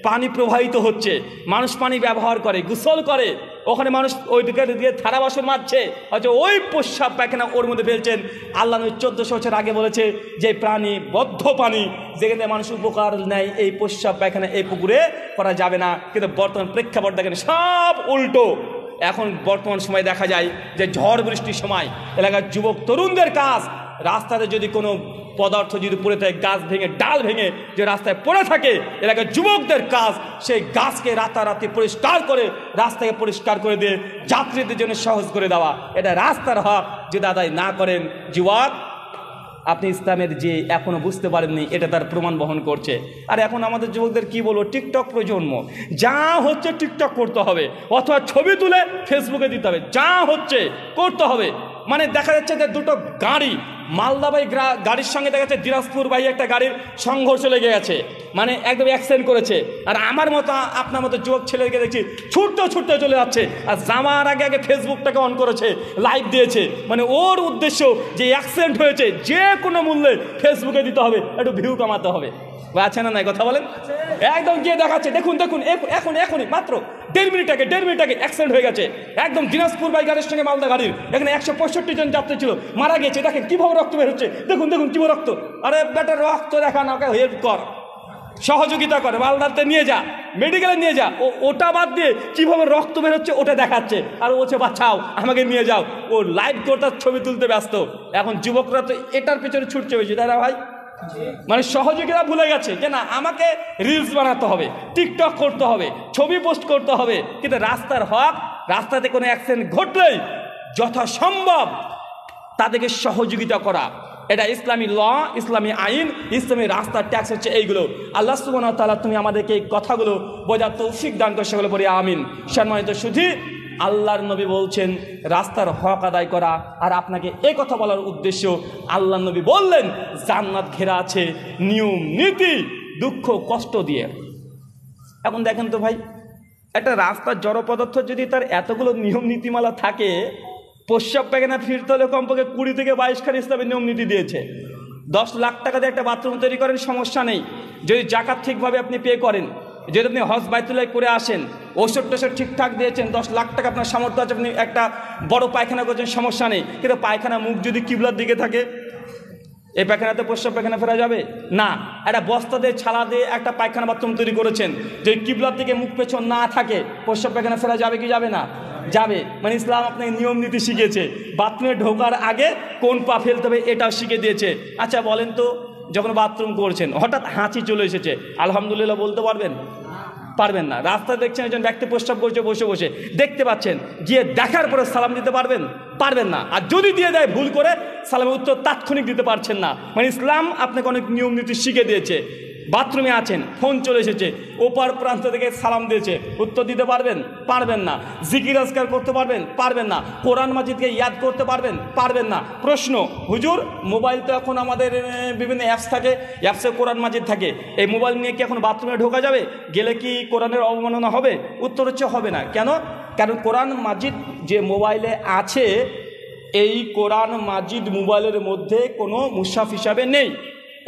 পানি প্রবাহিত হচ্ছে, মানুষ পানি ব্যবহার করে, গোসল করে, ওখানে মানুষ ওই দিকে থালা বাসন মাজছে, হয়তো ওই প্রস্রাব পায়খানা ওর মধ্যে ফেলছেন। আল্লাহ নবী 1400 বছর আগে বলেছে যে প্রাণী বদ্ধ পানি যেখানে মানুষ উপকার নেয় এই প্রস্রাব পায়খানা এই পুকুরে করা যাবে না। কিন্তু বর্তমান প্রেক্ষাপট দেখেন সব উল্টো। এখন বর্তমান সময় দেখা যায় যে ঝড় বৃষ্টির সময় এলাকার যুবক তরুণদের কাজ, রাস্তাতে যদি কোনো পদার্থ যদি পড়ে থাকে, গাছ ভেঙে ডাল ভেঙে যে রাস্তায় পড়ে থাকে, এলাকার যুবকদের কাজ সেই গাছকে রাতারাতি পরিষ্কার করে রাস্তাকে পরিষ্কার করে দিয়ে যাত্রীদের জন্য সহজ করে দেওয়া। এটা রাস্তার হক যদি আদায় না করেন যুবক, আপনি ইসলামের যে এখনো বুঝতে পারেননি এটা তার প্রমাণ বহন করছে। আর এখন আমাদের যুবকদের কি বলবো, টিকটক প্রজন্ম, যা হচ্ছে টিকটক করতে হবে অথবা ছবি তুলে ফেসবুকে দিতে হবে, যা হচ্ছে করতে হবে। মানে দেখা যাচ্ছে যে দুটো গাড়ি, মালদা বাই গাড়ির সঙ্গে দেখা যাচ্ছে দিনাজপুর বাই একটা গাড়ির সংঘর্ষ লেগে গেছে, মানে একদম অ্যাক্সিডেন্ট করেছে। আর আমার মতো আপনার মতো যুবক ছেলেকে দেখছি ছুটতে ছুটতে চলে যাচ্ছে, আর যাওয়ার আগে আগে ফেসবুকটাকে অন করেছে, লাইভ দিয়েছে। মানে ওর উদ্দেশ্য যে অ্যাক্সিডেন্ট হয়েছে যে কোনো মূল্যে ফেসবুকে দিতে হবে, একটু ভিউ কামাতে হবে। আছে না নাই কথা বলেন? একদম গিয়ে দেখাচ্ছে, দেখুন দেখুন এখনই মাত্র 1.5 মিনিট আগে অ্যাক্সিডেন্ট হয়ে গেছে, একদম দিনাজপুর বাই গাড়ির সঙ্গে মালদা গাড়ির, এখানে 165 জন যাত্রী ছিল, মারা গেছে। দেখেন কিভাবে রক্ত বের হচ্ছে, দেখুন দেখুন কিভাবে রক্ত। আরে বেটার রক্ত দেখান, ওকে হেল্প কর, সহযোগিতা করে, মালদাতে নিয়ে যা, মেডিকেলে নিয়ে যা। ওটা বাদ দিয়ে কিভাবে রক্ত বের হচ্ছে ওটা দেখাচ্ছে, আর ওছে বাঁচাও, আমাকে নিয়ে যাও। ও লাইভ করতে ছবি তুলতে ব্যস্ত। এখন যুবকরা তো এটার পেছনে ছুটছে বেশি, তাই না ভাই? মানে সহযোগিতা ভুলে গেছে যে না আমাকে রিলস বানাতে হবে, টিকটক করতে হবে, ছবি পোস্ট করতে হবে। কিন্তু রাস্তার হক, রাস্তাতে কোনো অ্যাক্সিডেন্ট ঘটলেই যথাসম্ভব তাদেরকে সহযোগিতা করা, এটা ইসলামী ল, ইসলামী আইন, ইসলামী রাস্তার ট্যাক্স হচ্ছে এইগুলো। আল্লাহ সুবহানাহু ওয়া তাআলা তুমি আমাদেরকে এই কথাগুলো বোঝার তৌফিক দান করে, সেগুলো বলি আমিন। সম্মানিত শুধু আল্লাহর নবী বলছেন রাস্তার হক আদায় করা। আর আপনাকে এই কথা বলার উদ্দেশ্য, আল্লাহর নবী বললেন জান্নাত ঘেরা আছে নিয়ম নীতি দুঃখ কষ্ট দিয়ে। এখন দেখেন তো ভাই, একটা রাস্তার জড় পদার্থ যদি তার এতগুলো নিয়ম নীতিমালা থাকে, প্রস্রাব পায়খানা ফিরতে হলে কমপক্ষে 20 থেকে 22 খান ইসলামের নিয়ম নীতি দিয়েছে। 10 লাখ টাকা দিয়ে একটা বাথরুম তৈরি করেন, সমস্যা নেই, যদি জাকাত ঠিকভাবে আপনি পে করেন। যদি আপনি হজ বাইতুল্লাহ করে আসেন, ওষুধ টোষুধ ঠিকঠাক দিয়েছেন, 10 লাখ টাকা আপনার সামর্থ্য আছে, আপনি একটা বড় পায়খানা করছেন, সমস্যা নেই। কিন্তু পায়খানা মুখ যদি কিবলার দিকে থাকে, এই পায়খানাতে প্রস্রাব পায়খানা ফেরা যাবে না। একটা বস্তা দিয়ে ছালা দিয়ে একটা পায়খানা বাথরুম তৈরি করেছেন, যে কিবলার দিকে মুখ পেছন না থাকে, প্রস্রাব পায়খানা ফেরা যাবে কি যাবে না? যাবে। মানে ইসলাম আপনাকে নিয়ম নীতি শিখিয়েছে, বাথরুমে ঢোকার আগে কোন পা ফেলতে হবে এটাও শিখে দিয়েছে। আচ্ছা বলেন তো, যখন বাথরুম করছেন হঠাৎ হাঁচি চলে এসেছে, আলহামদুলিল্লাহ বলতে পারবেন? পারবেন না। রাস্তায় দেখছেন একজন ব্যক্তি প্রস্রাব করছে বসে বসে, দেখতে পাচ্ছেন, গিয়ে দেখার পরে সালাম দিতে পারবেন? পারবেন না। আর যদি দিয়ে দেয় ভুল করে, সালামের উত্তর তাৎক্ষণিক দিতে পারছেন না। মানে ইসলাম আপনাকে অনেক নিয়ম নীতি শিখে দিয়েছে। বাথরুমে আছেন, ফোন চলে এসেছে, ওপার প্রান্ত থেকে সালাম দিয়েছে, উত্তর দিতে পারবেন? পারবেন না। জিকির আজকার করতে পারবেন? পারবেন না। কোরআন মাজিদকে ইয়াদ করতে পারবেন? পারবেন না। প্রশ্ন, হুজুর মোবাইল তো এখন আমাদের বিভিন্ন অ্যাপস থাকে, অ্যাপসে কোরআন মাজিদ থাকে, এই মোবাইল নিয়ে কি এখন বাথরুমে ঢোকা যাবে? গেলে কি কোরআনের অবমাননা হবে? উত্তর হচ্ছে হবে না। কেন? কারণ কোরআন মাজিদ যে মোবাইলে আছে, এই কোরআন মাজিদ মোবাইলের মধ্যে কোনো মুশাফ হিসাবে নেই।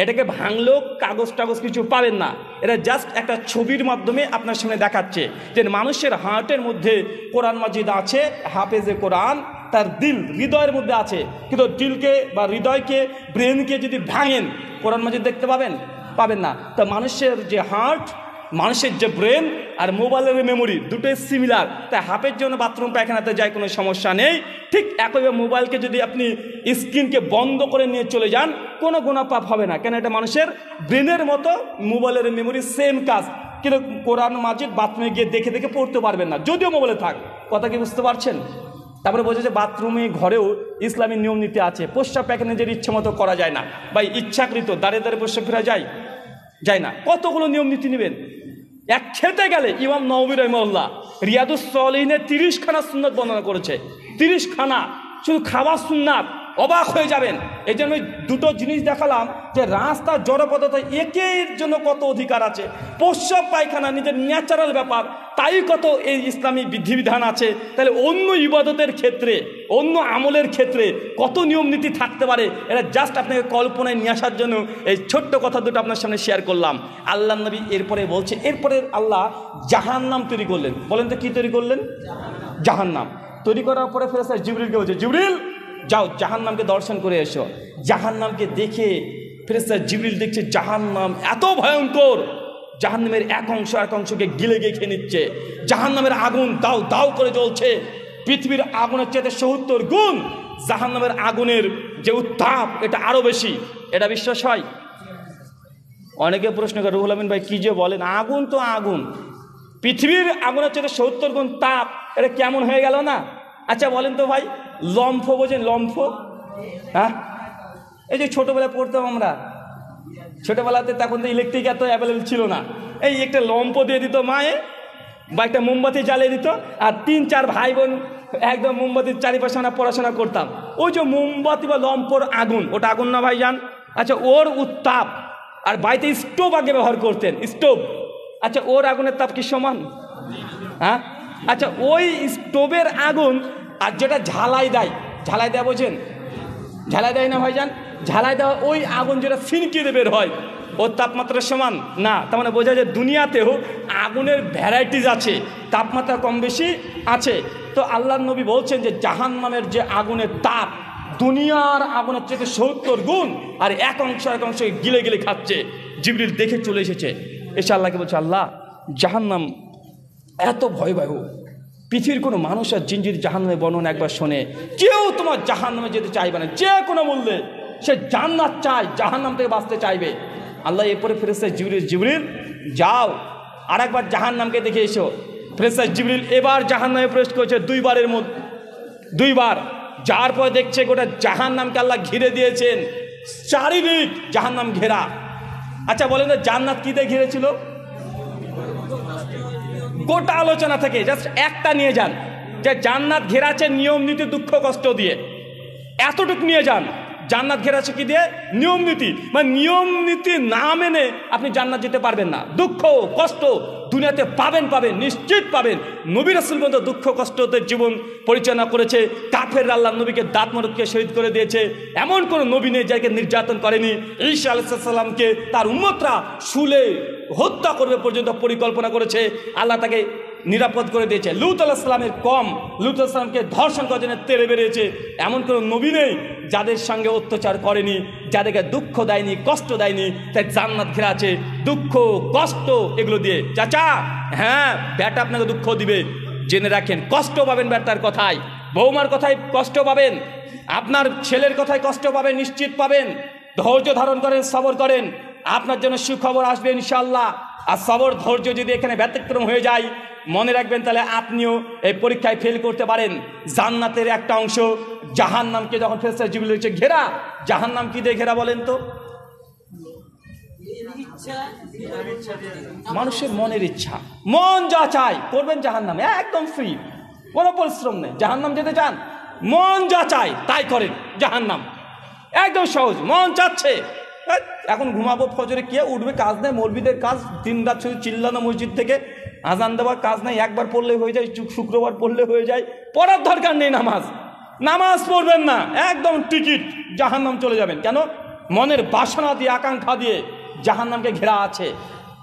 এটাকে ভাঙলেও কাগজ টাগজ কিছু পাবেন না। এটা জাস্ট একটা ছবির মাধ্যমে আপনার সামনে দেখাচ্ছে যে মানুষের হার্টের মধ্যে কোরআন মাজিদ আছে, হাফেজে কোরআন তার দিল হৃদয়ের মধ্যে আছে। কিন্তু দিলকে বা হৃদয়কে, ব্রেনকে যদি ভাঙেন, কোরআন মাজিদ দেখতে পাবেন? পাবেন না। তো মানুষের যে হার্ট, মানুষের যে ব্রেন আর মোবাইলের মেমোরি দুটোই সিমিলার, তাই হাফের জন্য বাথরুম পায়খানাতে যায় কোনো সমস্যা নেই। ঠিক একইভাবে মোবাইলকে যদি আপনি স্ক্রিনকে বন্ধ করে নিয়ে চলে যান, কোনো গুনাহ পাপ হবে না। কেন? এটা মানুষের ব্রেনের মতো, মোবাইলের মেমোরি সেম কাজ। কিন্তু কোরআন মাজিদ বাথরুমে গিয়ে দেখে দেখে পড়তে পারবেন না, যদিও মোবাইলে থাক। কথা কি বুঝতে পারছেন? তারপরে বোঝা যে বাথরুমে ঘরেও ইসলামী নিয়ম নীতি আছে। প্রস্রাব পায়খানা যে ইচ্ছে মতো করা যায় না, বা ইচ্ছাকৃত দাঁড়িয়ে দাঁড়িয়ে প্রস্রাব ফেরা যায়? যায় না। কতগুলো নিয়ম নীতি নেবেন? এক খেতে গেলে ইমাম নওয়ী রাহিমাহুল্লাহ রিয়াদুস সলিহিনে 30খানা সুন্নাত বর্ণনা করেছে। 30খানা শুধু খাবার সুন্নাত, অবাক হয়ে যাবেন। এই জন্য দুটো জিনিস দেখালাম যে রাস্তার জড় পদার্থ একের জন্য কত অধিকার আছে। প্রস্রাব পায়খানা নিজের ন্যাচারাল ব্যাপার, তাই কত এই ইসলামী বিধিবিধান আছে। তাহলে অন্য ইবাদতের ক্ষেত্রে, অন্য আমলের ক্ষেত্রে কত নিয়ম নীতি থাকতে পারে, এটা জাস্ট আপনাকে কল্পনায় নিয়ে আসার জন্য এই ছোট্ট কথা দুটো আপনার সামনে শেয়ার করলাম। আল্লাহ নবী এরপরে বলছে, এরপরে আল্লাহ জাহান্নাম তৈরি করলেন। বলেন তো কি তৈরি করলেন? জাহান্নাম তৈরি করার পরে ফেরেশতা জিবরিলকে বলছে, জিবরিল যাও জাহান্নামকে দর্শন করে এসো। জাহান্নামকে দেখে ফেরেশতা জিবরিল দেখছে জাহান্নাম এত ভয়ঙ্কর, জাহান্নামের এক অংশকে গিলে গিয়ে খেয়ে নিচ্ছে। জাহান্নামের আগুন দাউ দাউ করে জ্বলছে, পৃথিবীর আগুনের চেয়ে ৭০ গুণ জাহান্নামের আগুনের যে উত্তাপ, এটা আরো বেশি। এটা বিশ্বাস হয়? অনেকে প্রশ্ন করে, রুহুল আমিন ভাই কি যে বলেন, আগুন তো আগুন, পৃথিবীর আগুনের চেয়ে ৭০ গুণ তাপ, এটা কেমন হয়ে গেল না? আচ্ছা বলেন তো ভাই, লম্ফ বোঝেন? লম্ফ, হ্যাঁ, এই যে ছোটবেলায় পড়তাম আমরা, ছোটবেলাতে তখন তো ইলেকট্রিক এত অ্যাভেলেবল ছিল না। এই একটা লম্ফ দিয়ে দিত মায়ে, বা একটা মোমবাতি জ্বালিয়ে দিত, আর ৩-৪ ভাই বোন একদম মোমবাতির চারিপাশে আমরা পড়াশোনা করতাম। ওই যে মোমবাতি বা লম্পর আগুন, ওটা আগুন না ভাইজান? আচ্ছা ওর উত্তাপ, আর বাড়িতে স্টোভ আগে ব্যবহার করতেন, স্টোভ। আচ্ছা ওর আগুনের তাপ কি সমান? হ্যাঁ। আচ্ছা ওই স্টোভের আগুন আর যেটা ঝালাই দেয়, ঝালাই দেয় বোঝেন? ঝালাই দেয় না ভাইজান? ঝালাই দেওয়া ওই আগুন যেটা ফিনকিতে বের হয়, ওর তাপমাত্রা সমান না। তার মানে বোঝা যায় দুনিয়াতেও আগুনের ভ্যারাইটিস আছে, তাপমাত্রা কম বেশি আছে। তো আল্লাহর নবী বলছেন যে জাহান্নামের যে আগুনের তাপ দুনিয়ার আগুনের চেয়ে ৭০ গুণ, আর এক অংশ গিলে গিলে খাচ্ছে। জিবরিল দেখে চলে এসেছে, এসে আল্লাহকে বলছে, আল্লাহ জাহান্নাম এত ভয়াবহ, পৃথিবীর কোনো মানুষ আর জিন যদি জাহান্নামের বর্ণনা একবার শোনে, কেউ তোমার জাহান্নামে যেতে চাইবে না, যে কোনো মূল্যে। সে জান্নাত চায়, জাহান্নাম থেকে বাঁচতে চাইবে। আল্লাহ এরপরে ফেরেশতা জিবরিল যাও আর একবার জাহান্নামকে দেখে এসো। ফেরেশতা জিবরিল এবার জাহান্নামে প্রবেশ করেছে 2বারের মধ্যে, 2বার। যার পর দেখছে গোটা জাহান্নামকে আল্লাহ ঘিরে দিয়েছেন, চারিদিক জাহান্নাম ঘেরা। আচ্ছা বলেন তো জান্নাত কি দিয়ে ঘিরেছিল? গোটা আলোচনা থেকে জাস্ট একটা নিয়ে যান, যে জান্নাত ঘেরাছে নিয়ম নীতি দুঃখ কষ্ট দিয়ে, এতটুকু নিয়ে যান। জান্নাত ঘেরাছে কি দিয়ে? নিয়ম নীতি। মানে নিয়ম নীতি না মেনে আপনি জান্নাত যেতে পারবেন না। দুঃখ কষ্ট দুনিয়াতে পাবেন, নিশ্চিত পাবেন। নবী রাসূল পর্যন্ত দুঃখ কষ্টতে জীবন পরিচালনা করেছে। কাফের আল্লাহ নবীকে দাঁত মরদকে শহীদ করে দিয়েছে। এমন কোনো নবী নেই যাকে নির্যাতন করেনি। ঈসা আলাইহিস সালামকে তার উম্মতরা শুলে হত্যা করবে পর্যন্ত পরিকল্পনা করেছে, আল্লাহ তাকে নিরাপদ করে দিয়েছে। লূত আলাইহিস সালামের কম, লূত আলাইহিস সালামকে ধর্ষণ করার জন্য তেড়ে বেরিয়েছে। এমন কোনো নবী নেই যাদের সঙ্গে অত্যাচার করেনি, যাদেরকে দুঃখ দেয়নি, কষ্ট দেয়নি, তাই জান্নাত ঘেরা আছে দুঃখ কষ্ট এগুলো দিয়ে। চাচা হ্যাঁ, বেটা আপনাকে দুঃখ দিবে, জেনে রাখেন, কষ্ট পাবেন বেটার কথায়, বৌমার কথায় কষ্ট পাবেন, আপনার ছেলের কথায় কষ্ট পাবেন, নিশ্চিত পাবেন। ধৈর্য ধারণ করেন, সবর করেন, আপনার জন্য সুখবর আসবে ইনশাআল্লাহ। আর সবর ধৈর্য যদি এখানে ব্যতিক্রম হয়ে যায়, মনে রাখবেন তাহলে আপনিও এই পরীক্ষায় ফেল করতে পারেন। জান্নাতের একটা অংশ জাহান্নামকে যখন ফেরেশতা জিবরিল হচ্ছে ঘেরা, জাহান্নাম কি দিয়ে ঘেরা বলেন তো? মানুষের মনের ইচ্ছা, মন যা চায় করবেন জাহান্নামে, একদম ফ্রি, কোনো পরিশ্রম নেই। জাহান্নাম যেতে চান, মন যা চায় তাই করেন, জাহান্নাম একদম সহজ। মন চাচ্ছে এখন ঘুমাবো, ফজরে কে উঠবে, কাজ নেই, মৌলবীদের কাজ দিন রাত শুধু চিল্লানো মসজিদ থেকে, আজান দেওয়ার কাজ নাই, একবার পড়লে হয়ে যায়, শুক্রবার পড়লে হয়ে যায়, পড়ার দরকার নেই, নামাজ পড়বেন না, একদম টিকিট, জাহান্নাম চলে যাবেন। কেন? মনের বাসনা দিয়ে, আকাঙ্ক্ষা দিয়ে জাহান্নামকে ঘেরা আছে।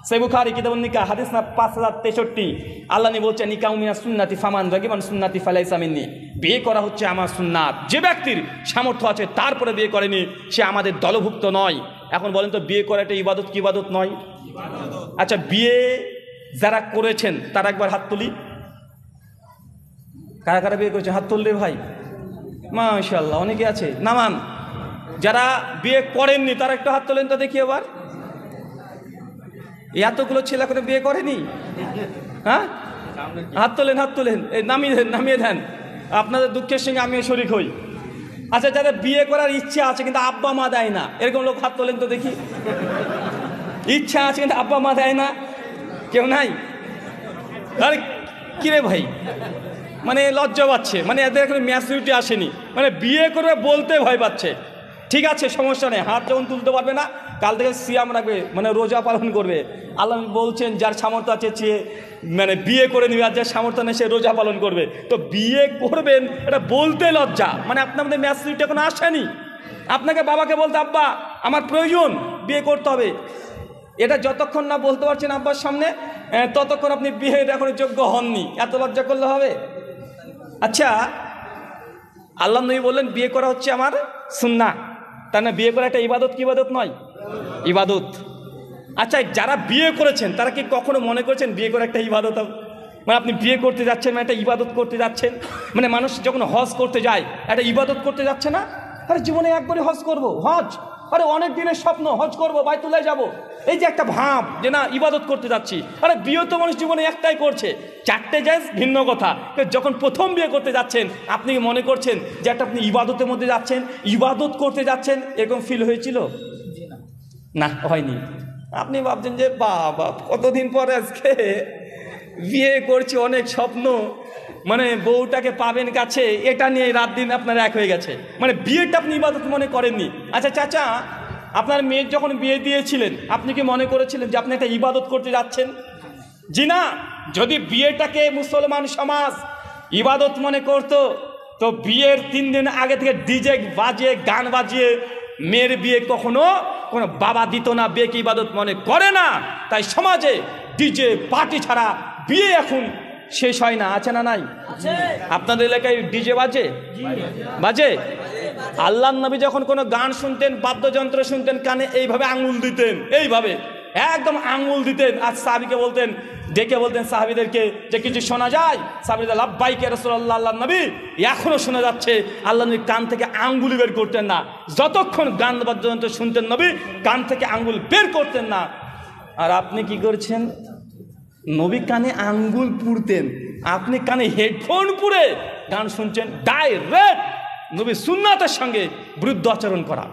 সহিহ বুখারী কিতাবুন নিকাহ হাদিস না 5063, আল্লাহ নি বলছেন নিকাহু মিনাস সুন্নতি ফামান রাগিবান সুন্নতি ফালাইসা মিন্নি, বিয়ে করা হচ্ছে আমার সুন্নাত। যে ব্যক্তির সামর্থ্য আছে তারপরে বিয়ে করেনি, সে আমাদের দলভুক্ত নয়। এখন বলেন তো, বিয়ে করা একটা ইবাদত কি ইবাদত নয়? আচ্ছা, বিয়ে যারা করেছেন তারা একবার হাত তুলি। কারা কারা বিয়ে করেছেন হাত তুললে ভাই, মাশাআল্লাহ, অনেকে আছে। নামান যারা বিয়ে করেননি তারা একটু হাত তোলেন তো দেখি এবার। এতগুলো ছেলে করে বিয়ে করেনি, হ্যাঁ? হাত তোলেন, হাত তোলেন, এই নামিয়ে দেন। আপনাদের দুঃখের সঙ্গে আমিও শরিক হই। আচ্ছা, যাদের বিয়ে করার ইচ্ছা আছে কিন্তু আব্বা মা দেয় না, এরকম লোক হাত তোলেন তো দেখি। ইচ্ছা আছে কিন্তু আব্বা মা দেয় না, কেউ নাই? আরে কিরে ভাই, মানে লজ্জা পাচ্ছে, মানে এদের এখন ম্যাচুরিটি আসেনি, মানে বিয়ে করবে বলতে ভয় পাচ্ছে। ঠিক আছে, সমস্যা নেই, হাত যখন তুলতে পারবে না, কাল থেকে সিয়াম রাখবে, মানে রোজা পালন করবে। আল্লাহ বলছেন যার সামর্থ্য আছে সে মানে বিয়ে করে নিবে, আর যার সামর্থ্য নেই সে রোজা পালন করবে। তো বিয়ে করবেন এটা বলতে লজ্জা, মানে আপনার মধ্যে ম্যাচুরিটি এখন আসেনি। আপনাকে বাবাকে বলতে আব্বা আমার প্রয়োজন, বিয়ে করতে হবে, এটা যতক্ষণ না বলতে পারছেন আব্বার সামনে, ততক্ষণ আপনি বিয়ের এখন যোগ্য হননি। এত লজ্জা করলে হবে? আচ্ছা, আল্লাহ নবী বললেন বিয়ে করা হচ্ছে আমার সুন্নাহ, তার না বিয়ে করা একটা ইবাদত কি ইবাদত নয়? ইবাদত। আচ্ছা, যারা বিয়ে করেছেন তারা কি কখনো মনে করেছেন বিয়ে করা একটা ইবাদত? মানে আপনি বিয়ে করতে যাচ্ছেন মানে একটা ইবাদত করতে যাচ্ছেন। মানে মানুষ যখন হজ করতে যায় একটা ইবাদত করতে যাচ্ছে না? আরে জীবনে একবারই হজ করব, হজ, আরে অনেক দিনের স্বপ্ন, হজ করব, বাইতুল্লাহ যাব, এই যে একটা ভাব যে না ইবাদত করতে যাচ্ছি। আরে বিয়ে তো মানুষ জীবনে একটাই করছে, চারটে জায়েজ ভিন্ন কথা, যখন প্রথম বিয়ে করতে যাচ্ছেন আপনি মনে করছেন যে একটা আপনি ইবাদতের মধ্যে যাচ্ছেন, ইবাদত করতে যাচ্ছেন, এরকম ফিল হয়েছিল? না, হয়নি। আপনি ভাবছেন যে বাবা কতদিন পরে আজকে বিয়ে করছি, অনেক স্বপ্ন, মানে বউটাকে পাবেন কাছে, এটা নিয়ে রাত দিন আপনার এক হয়ে গেছে, মানে বিয়েটা আপনি ইবাদত মনে করেননি। আচ্ছা চাচা, আপনার মেয়ের যখন বিয়ে দিয়েছিলেন আপনি কি মনে করেছিলেন যে আপনি একটা ইবাদত করতে যাচ্ছেন? জি না। যদি বিয়েটাকে মুসলমান সমাজ ইবাদত মনে করতো তো বিয়ের 3 দিন আগে থেকে ডিজে বাজিয়ে গান বাজিয়ে মেয়ের বিয়ে কখনো কোনো বাবা দিত না, বিয়েকে ইবাদত মনে করে না। তাই সমাজে ডিজে পার্টি ছাড়া বিয়ে এখন শেষ হয় না, আছে না নাই? আপনাদের এলাকায় ডিজে বাজে? বাজে। আল্লাহর নবী যখন কোনো গান শুনতেন, বাদ্যযন্ত্র শুনতেন, কানে এইভাবে আঙুল দিতেন, এইভাবে একদম আঙুল দিতেন। আর সাহাবীকে বলতেন, ডেকে বলতেন সাহাবীদেরকে যে কিছু শোনা যায়? সাহাবীরা লাব্বাইকে রাসূলুল্লাহ, আল্লাহর নবী এখনো শোনা যাচ্ছে। আল্লাহর নবী কান থেকে আঙ্গুল বের করতেন না, যতক্ষণ গান বাদ্যযন্ত্র শুনতেন নবী কান থেকে আঙ্গুল বের করতেন না। আর আপনি কি করছেন? নবী কানে আঙ্গুল পুড়তেন, আপনি কানে হেডফোন পুড়ে গান শুনছেন। ডাইরেক্ট নবী সুন্নাতের সঙ্গে বিরুদ্ধ আচরণ করা।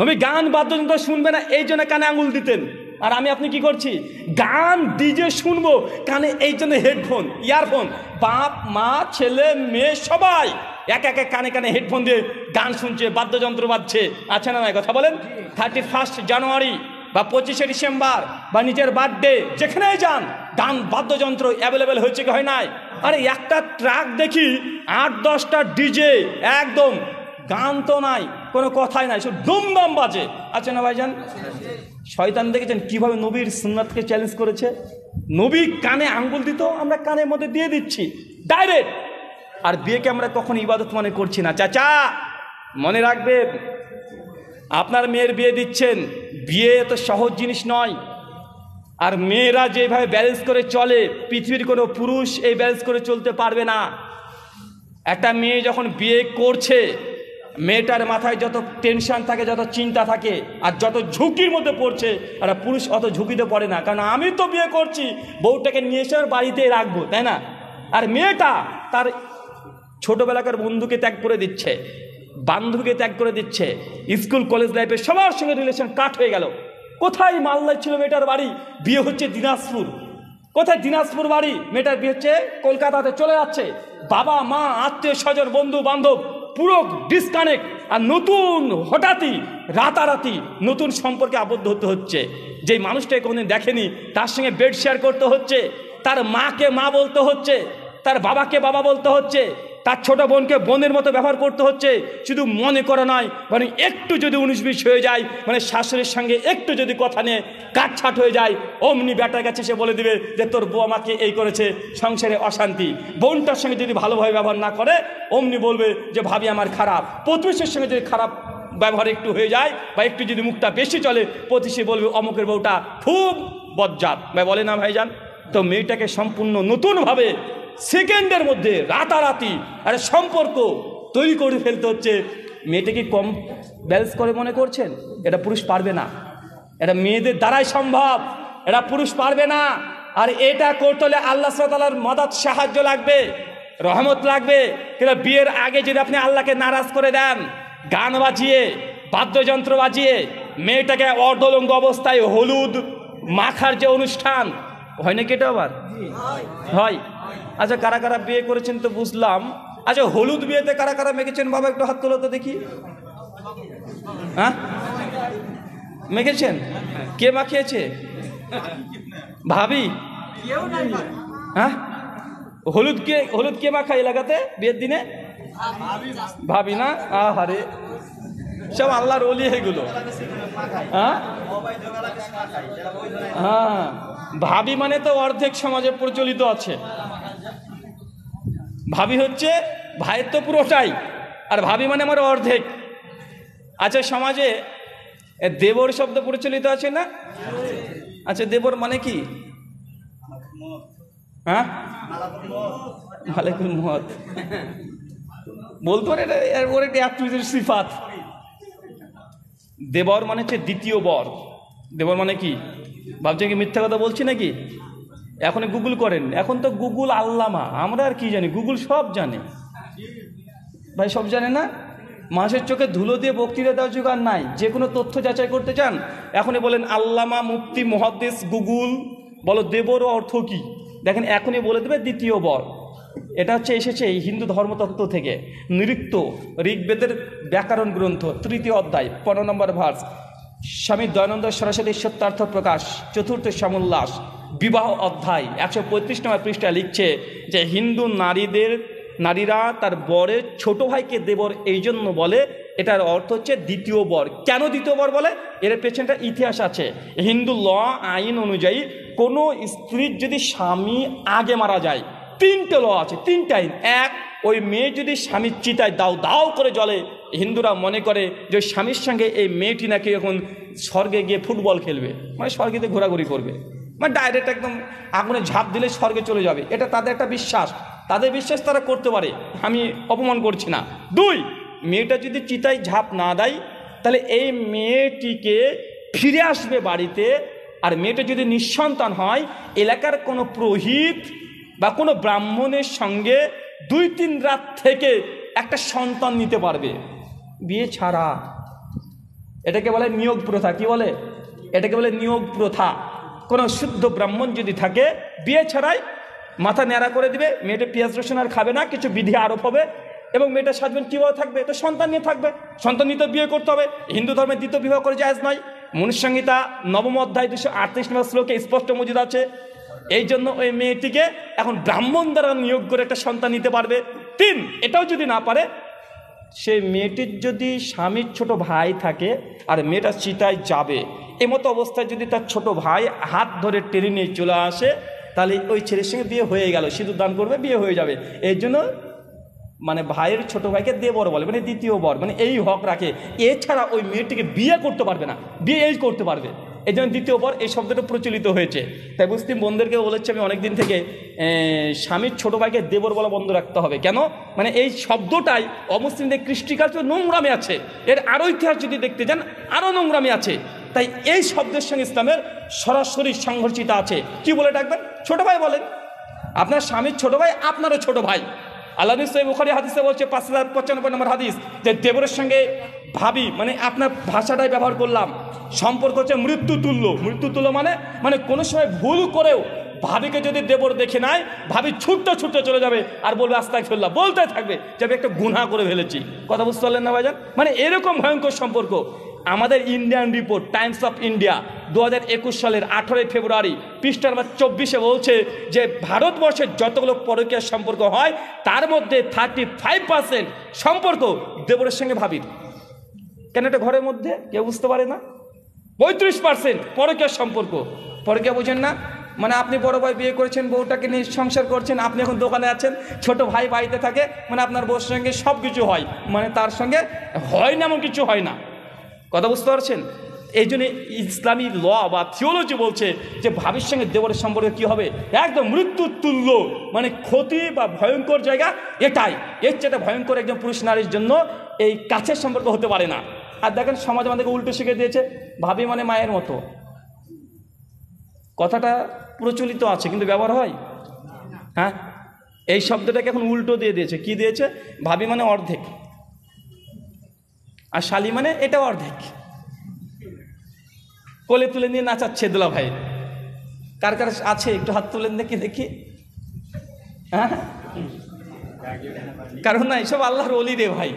নবী গান বাদ্যযন্ত্র শুনবে না এই জন্য কানে আঙ্গুল দিতেন, আর আমি আপনি কি করছি? গান ডিজে শুনবো, কানে এই জন্য হেডফোন, ইয়ারফোন, বাপ মা ছেলে মেয়ে সবাই এক এক কানে কানে হেডফোন দিয়ে গান শুনছে, বাদ্যযন্ত্র বাজছে, আছে না নাই? কথা বলেন। 31 জানুয়ারি বা 25শে ডিসেম্বর বা নিজের বার্থডে যেখানেই যান গান বাদ্যযন্ত্র অ্যাভেলেবেল হয়েছে কি হয় নাই? আরে একটা ট্রাক দেখি 8-10টা ডিজে, একদম গান তো নাই, কোনো কথাই নাই, সব দুমদাম বাজে, আছে না ভাইজান? শয়তান দেখেছেন কিভাবে নবীর সুন্নাতকে চ্যালেঞ্জ করেছে? নবী কানে আঙ্গুল দিত, আমরা কানের মধ্যে দিয়ে দিচ্ছি ডাইরেক্ট। আর বিয়েকে আমরা কখন ইবাদত মনে করছি না। চাচা মনে রাখবেন, আপনার মেয়ের বিয়ে দিচ্ছেন, বিয়ে তো সহজ জিনিস নয়। আর মেয়েরা যেভাবে ব্যালেন্স করে চলে, পৃথিবীর কোনো পুরুষ এই ব্যালেন্স করে চলতে পারবে না। একটা মেয়ে যখন বিয়ে করছে, মেয়েটার মাথায় যত টেনশন থাকে, যত চিন্তা থাকে, আর যত ঝুঁকির মধ্যে পড়ছে, আর পুরুষ অত ঝুঁকিতে পড়ে না। কারণ আমি তো বিয়ে করছি, বউটাকে নিয়ে এসে বাড়িতে রাখবো, তাই না? আর মেয়েটা তার ছোটবেলাকার বন্ধুকে ত্যাগ করে দিচ্ছে, বান্ধবীকে ত্যাগ করে দিচ্ছে, স্কুল কলেজ লাইফে সবার সঙ্গে রিলেশন কাট হয়ে গেল। কোথায় মালদায় ছিল মেয়েটার বাড়ি, বিয়ে হচ্ছে দিনাজপুর। কোথায় দিনাজপুর বাড়ি, মেয়েটার বিয়ে হচ্ছে কলকাতাতে চলে যাচ্ছে। বাবা মা আত্মীয় স্বজন বন্ধু বান্ধব পুরো ডিসকানেক্ট। আর নতুন হঠাৎই রাতারাতি নতুন সম্পর্কে আবদ্ধ হতে হচ্ছে। যেই মানুষটাকে কোনোদিন দেখেনি তার সঙ্গে বেড শেয়ার করতে হচ্ছে, তার মাকে মা বলতে হচ্ছে, তার বাবাকে বাবা বলতে হচ্ছে, তার ছোট বোনকে বোনের মতো ব্যবহার করতে হচ্ছে। শুধু মনে করা নয়, মানে একটু যদি 19-20 হয়ে যায়, মানে শাশুড়ির সঙ্গে একটু যদি কথা নিয়ে কাটছাট হয়ে যায়, অমনি ব্যাটার কাছে সে বলে দিবে যে তোর বউ আমাকে এই করেছে, সংসারে অশান্তি। বোনটার সঙ্গে যদি ভালোভাবে ব্যবহার না করে, অমনি বলবে যে ভাবি আমার খারাপ। প্রতিবেশীর সঙ্গে যদি খারাপ ব্যবহার একটু হয়ে যায়, বা একটু যদি মুখটা বেশি চলে, প্রতিবেশী বলবে অমুকের বউটা খুব বজ্জাত, ভাই বলে না ভাইজান? তো মেয়েটাকে সম্পূর্ণ নতুনভাবে সেকেন্ডের মধ্যে রাতারাতি একটা সম্পর্ক তৈরি করে ফেলতে হচ্ছে। মেয়েটাকে কম ব্যালেন্স করে মনে করছেন? এটা পুরুষ পারবে না, এটা মেয়েদের দ্বারাই সম্ভব, এটা পুরুষ পারবে না। আর এটা করতে হলে আল্লাহ সুবহানাহু ওয়া তাআলার মদদ, সাহায্য লাগবে, রহমত লাগবে। কিন্তু বিয়ের আগে যদি আপনি আল্লাহকে নারাজ করে দেন, গান বাজিয়ে বাদ্যযন্ত্র বাজিয়ে মেয়েটাকে অর্ধলঙ্গ অবস্থায় হলুদ মাখার যে অনুষ্ঠান হয় নাকি, এটা আবার হয়? আচ্ছা, কারা কারা বিয়ে করেছেন তো বুঝলাম। আচ্ছা, হলুদ বিয়েতে কারা কারা মেখেছেন বাবা, একটু হাত তোলো তো দেখি। হ্যাঁ, মেখেছেন? কে মাখিয়েছে? ভাবি? হ্যাঁ, হলুদ কে মাখায় এলাকাতে বিয়ের দিনে? ভাবি না? আহারে, সব আল্লাহর ওলি এগুলো। হ্যাঁ হ্যাঁ, ভাবি মানে তো অর্ধেক সমাজে প্রচলিত আছে। ভাবি হচ্ছে ভাইয়ের তো পুরোটাই, আর ভাবি মানে আমার অর্ধেক। আচ্ছা, সমাজে দেবর শব্দ প্রচলিত আছে না? আচ্ছা, দেবর মানে কি? হ্যাঁ, মালাকুল মউত বলতো এটা, ওর একটা অ্যাক্টিভিটির সিফাত। দেবর মানে হচ্ছে দ্বিতীয় বর। দেবর মানে কি? ভাবছেন কি মিথ্যা কথা বলছি নাকি? এখন গুগল করেন, এখন তো গুগল আল্লামা, আমরা আর কি জানি, গুগল সব জানে ভাই, সব জানে না। মানুষের চোখে ধুলো দিয়ে বক্তৃতা দেওয়ার যুগ আর নাই। যে কোনো তথ্য যাচাই করতে চান, এখনই বলেন আল্লামা, মুফতি, মুহাদ্দিস, গুগল, বলো দেবর অর্থ কি, দেখেন এখনই বলে দেবে দ্বিতীয় বর। এটা হচ্ছে এসেছে এই হিন্দু ধর্মতত্ত্ব থেকে, নৃত্য, ঋগ্বেদের ব্যাকরণ গ্রন্থ 3য় অধ্যায় 15 নম্বর ভার্স, স্বামী দয়ানন্দ সরস্বতী সত্যার্থ প্রকাশ 4th সমোল্লাস বিবাহ অধ্যায় 135 নম্বর পৃষ্ঠায় লিখছে যে হিন্দু নারীরা তার বরের ছোট ভাইকে দেবর এই জন্য বলে, এটার অর্থ হচ্ছে দ্বিতীয় বর। কেন দ্বিতীয় বর বলে? এর পেছনটা ইতিহাস আছে। হিন্দু ল আইন অনুযায়ী কোনো স্ত্রীর যদি স্বামী আগে মারা যায়, 3টে ল আছে, 3টে আইন। এক, ওই মেয়ে যদি স্বামীর চিতায় দাও দাও করে জ্বলে, হিন্দুরা মনে করে যে স্বামীর সঙ্গে এই মেয়েটি নাকি এখন স্বর্গে গিয়ে ফুটবল খেলবে, মানে স্বর্গেতে ঘোরাঘুরি করবে, মানে ডাইরেক্ট একদম আগুনে ঝাঁপ দিলে স্বর্গে চলে যাবে। এটা তাদের একটা বিশ্বাস, তাদের বিশ্বাস তারা করতে পারে, আমি অপমান করছি না। 2, মেয়েটা যদি চিতায় ঝাঁপ না দেয়, তাহলে এই মেয়েটিকে ফিরে আসবে বাড়িতে। আর মেয়েটা যদি নিঃসন্তান হয়, এলাকার কোনো পুরোহিত বা কোনো ব্রাহ্মণের সঙ্গে 2-3 রাত থেকে একটা সন্তান নিতে পারবে বিয়ে ছাড়া। এটাকে বলে নিয়োগ প্রথা। কি বলে? এটাকে বলে নিয়োগ প্রথা। কোনো শুদ্ধ ব্রাহ্মণ যদি থাকে, বিয়ে ছাড়াই মাথা ন্যাড়া করে দিবে, মেয়েটা পেঁয়াজ রসুন আর খাবে না, কিছু বিধি আরোপ হবে, এবং মেয়েটা সাজবেন কীভাবে থাকবে, তো সন্তান নিয়ে থাকবে। সন্তান নিতে বিয়ে করতে হবে। হিন্দু ধর্মে দ্বিতীয় বিবাহ করে জায়েজ নয়। মনুসংহিতা 9ম অধ্যায় 238 নম্বর শ্লোকে স্পষ্ট মজুদ আছে। এই জন্য ওই মেয়েটিকে এখন ব্রাহ্মণ দ্বারা নিয়োগ করে একটা সন্তান নিতে পারবে। 3, এটাও যদি না পারে, সেই মেয়েটির যদি স্বামীর ছোট ভাই থাকে আর মেয়েটা চিতায় যাবে, এমতো অবস্থায় যদি তার ছোট ভাই হাত ধরে টেনে নিয়ে চলে আসে, তাহলে ওই ছেলের সঙ্গে বিয়ে হয়ে গেল, সিঁদুর দান করবে, বিয়ে হয়ে যাবে। এই জন্য মানে ভাইয়ের ছোট ভাইকে দেবর বলে, মানে দ্বিতীয় বর, মানে এই হক রাখে। এছাড়া ওই মেয়েটিকে বিয়ে করতে পারবে না, বিয়ে এই করতে পারবে, এই জন্য দ্বিতীয় বর এই শব্দটা প্রচলিত হয়েছে। তাই মুসলিম বোনদেরকে বলেছি আমি অনেক দিন থেকে, স্বামীর ছোট ভাইকে দেবর বলা বন্ধ রাখতে হবে। কেন? মানে এই শব্দটাই অমুসলিমদের কৃষ্টি কালচার নোংরামে আছে, এর আরও ইতিহাস যদি দেখতে যান আরও নোংরামে আছে। তাই এই শব্দের সঙ্গে ইসলামের সরাসরি সংঘর্ষিত আছে। কি বলে ডাকবেন? ছোট ভাই বলেন। আপনার স্বামীর ছোট ভাই আপনারও ছোট ভাই। আল্লাহ নবী বুখারী হাদিসে বলছে 5095 নম্বর হাদিস, যে দেবরের সঙ্গে ভাবি, মানে আপনার ভাষাটাই ব্যবহার করলাম, সম্পর্ক হচ্ছে মৃত্যু তুল্য। মৃত্যু তুল্য মানে কোনো সময় ভুল করেও ভাবিকে যদি দেবর দেখে নেয়, ভাবি ছুটতে ছুটতে চলে যাবে আর বলবে আস্তাগফিরুল্লাহ, বলতে থাকবে যে আমি একটা গুনাহ করে ফেলেছি। কথা বুঝতে পারলেন না ভাইজান? মানে এরকম ভয়ঙ্কর সম্পর্ক। আমাদের Indian report Times of India 2021 সালের 18 ফেব্রুয়ারি পৃষ্ঠা নম্বর 24 বলছে যে ভারতবর্ষের যতগুলো পরকীয়া সম্পর্ক হয় তার মধ্যে 35% সম্পর্ক দেবরের সঙ্গে ভাবির। কেন? এটা ঘরের মধ্যে কেউ বুঝতে পারে না। 35% পরকীয়া সম্পর্ক। পরকীয়া বুঝেন না? মানে আপনি বড় ভাই বিয়ে করেছেন, বউটাকে নিয়ে সংসার করছেন, আপনি এখন দোকানে আছেন, ছোট ভাই বাড়িতে থাকে, মানে আপনার বউর সঙ্গে সব কিছু হয়, মানে তার সঙ্গে হয় না এমন কিছু হয় না। কথা বুঝতে পারছেন? এই জন্য ইসলামী ল বা থিওলজি বলছে যে ভাবির সঙ্গে দেবরের সম্পর্ক কী হবে? একদম মৃত্যুর তুল্য, মানে ক্ষতি বা ভয়ঙ্কর জায়গা এটাই। এর চেয়ে ভয়ঙ্কর একজন পুরুষ নারীর জন্য এই কাছের সম্পর্ক হতে পারে না। আর দেখেন সমাজ আমাদেরকে উল্টো শিখে দিয়েছে, ভাবি মানে মায়ের মতো। কথাটা প্রচলিত আছে কিন্তু ব্যবহার হয়? হ্যাঁ, এই শব্দটাকে এখন উল্টো দিয়ে দিয়েছে। কি দিয়েছে? ভাবি মানে অর্ধেক, আর শালি মানে এটা অর্ধেক। কোলে তুলে নিয়ে নাচাচ্ছে দুলা ভাই। কার কার আছে একটু হাত তুলেন দেখি দেখি। হ্যাঁ, কারণ না, এইসব আল্লাহর ওলি রে ভাই।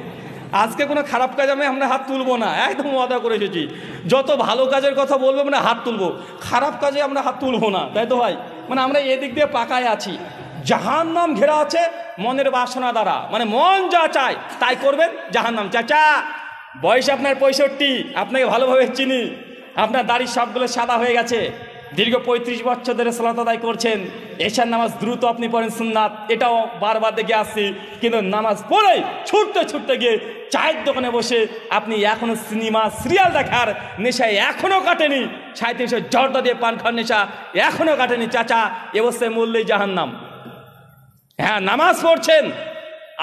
আজকে কোনো খারাপ কাজ আমরা হাত তুলবো না, একদম ওয়াদা করে এসেছি। যত ভালো কাজের কথা বলবো মানে হাত তুলবো, খারাপ কাজে আমরা হাত তুলবো না, তাই তো ভাই? মানে আমরা এদিক দিয়ে পাকায় আছি। জাহান্নাম ঘেরা আছে মনের বাসনা দ্বারা, মানে মন যা চায় তাই করবেন, জাহান্নাম। চাচা বয়স আপনার 65, আপনাকে ভালোভাবে চিনি, আপনার দাড়ি সবগুলো সাদা হয়ে গেছে, দীর্ঘ 35 বছর ধরে সালাত আদায় করছেন, এশার নামাজ দ্রুত আপনি পড়েন সুন্নাত, এটাও বারবার দেখে আসছি, কিন্তু নামাজ পড়ে ছুটতে ছুটতে গিয়ে চায়ের দোকানে বসে আপনি এখনো সিনেমা সিরিয়াল দেখার নেশায় এখনও কাটেনি, 3700 জর্দা দিয়ে পান খাওয়ার নেশা এখনও কাটেনি। চাচা এ অবস্থায় মরলেই জাহান্নাম। হ্যাঁ, নামাজ পড়ছেন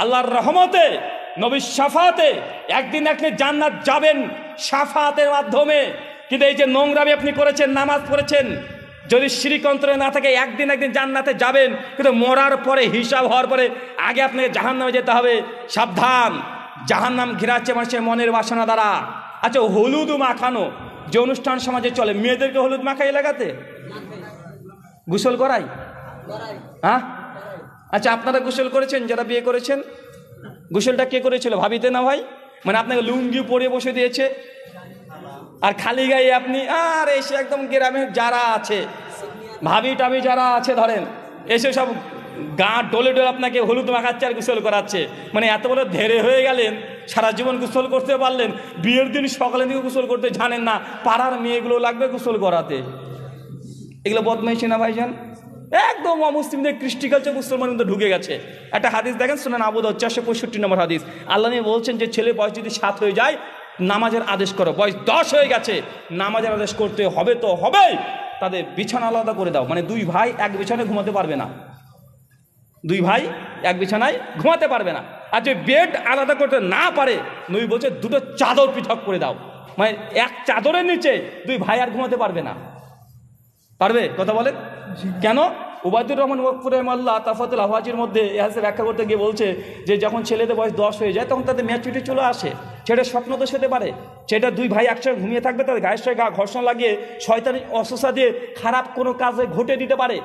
আল্লাহর রহমতে, নবীর শাফাতে, একদিন আপনি জান্নাত যাবেন শাফাতের মাধ্যমে। কিন্তু এই যে নোংরামি আপনি করেছেন, নামাজ পড়েছেন, যদি শিরক অন্তরে না থাকে একদিন জান্নাতে যাবেন, কিন্তু মরার পরে হিসাব হওয়ার পরে আগে আপনাকে জাহান্নামে যেতে হবে। সাবধান, জাহান্নাম ঘিরাচ্ছে মানুষের মনের বাসনা দ্বারা। আচ্ছা, হলুদ মাখানো যে অনুষ্ঠান সমাজে চলে, মেয়েদেরকে হলুদ মাখাই এলাকাতে গোসল করাই? হ্যাঁ, আচ্ছা আপনারা গোসল করেছেন? যারা বিয়ে করেছেন, গোসলটা কে করেছিল? ভাবিতে না ভাই? মানে আপনাকে লুঙ্গি পরে বসে দিয়েছে আর খালি গায়ে আপনি আর এসে একদম গ্রামের যারা আছে ভাবি টাবি যারা আছে ধরেন, এসে সব গা ডলে ডলে আপনাকে হলুদ মাখাচ্ছে আর গোসল করাচ্ছে। মানে এত বড় ধেরে হয়ে গেলেন, সারা জীবন গোসল করতে পারলেন, বিয়ের দিন সকালের দিকে গোসল করতে জানেন না, পাড়ার মেয়েগুলো লাগবে গোসল করাতে। এগুলো বদমাইশি না ভাইজান? একদম অমুসলিমদের কৃষ্টি কালচার মুসলমানের মধ্যে ঢুকে গেছে। একটা হাদিস দেখেন, সুনান আবু দাউদ 465 নম্বর হাদিস। আল্লাহ নবী বলছেন যে ছেলে বয়স যদি 7 হয়ে যায় নামাজের আদেশ করো, বয়স 10 হয়ে গেছে নামাজের আদেশ করতে হবে, তো হবেই। তাদের বিছানা আলাদা করে দাও, মানে 2 ভাই এক বিছানায় ঘুমাতে পারবে না, 2 ভাই এক বিছানায় ঘুমাতে পারবে না। আর যে বেড আলাদা করতে না পারে, নবী বলছে 2টো চাদর পৃথক করে দাও, মানে এক চাদরের নিচে 2 ভাই আর ঘুমাতে পারবে না। পারবে? কথা বলেন কেন? উবায়দুর রহমান ওয়াকফুর রহমাল্লাহ তাফাতুল আহওয়াজির মধ্যে এহাসে ব্যাখ্যা করতে গিয়ে বলছে যে যখন ছেলেদের বয়স 10 হয়ে যায় তখন তাদের ম্যাচুরিটি চলে আসে, ছেলে স্বপ্ন তো সেতে পারে, সেটা 2 ভাই একসাথে ঘুমিয়ে থাকবে, তাদের গায়ের সঙ্গে গা ঘর্ষণ লাগিয়ে শয়তানি অসুস্থা দিয়ে খারাপ কোনো কাজে ঘটে দিতে পারে।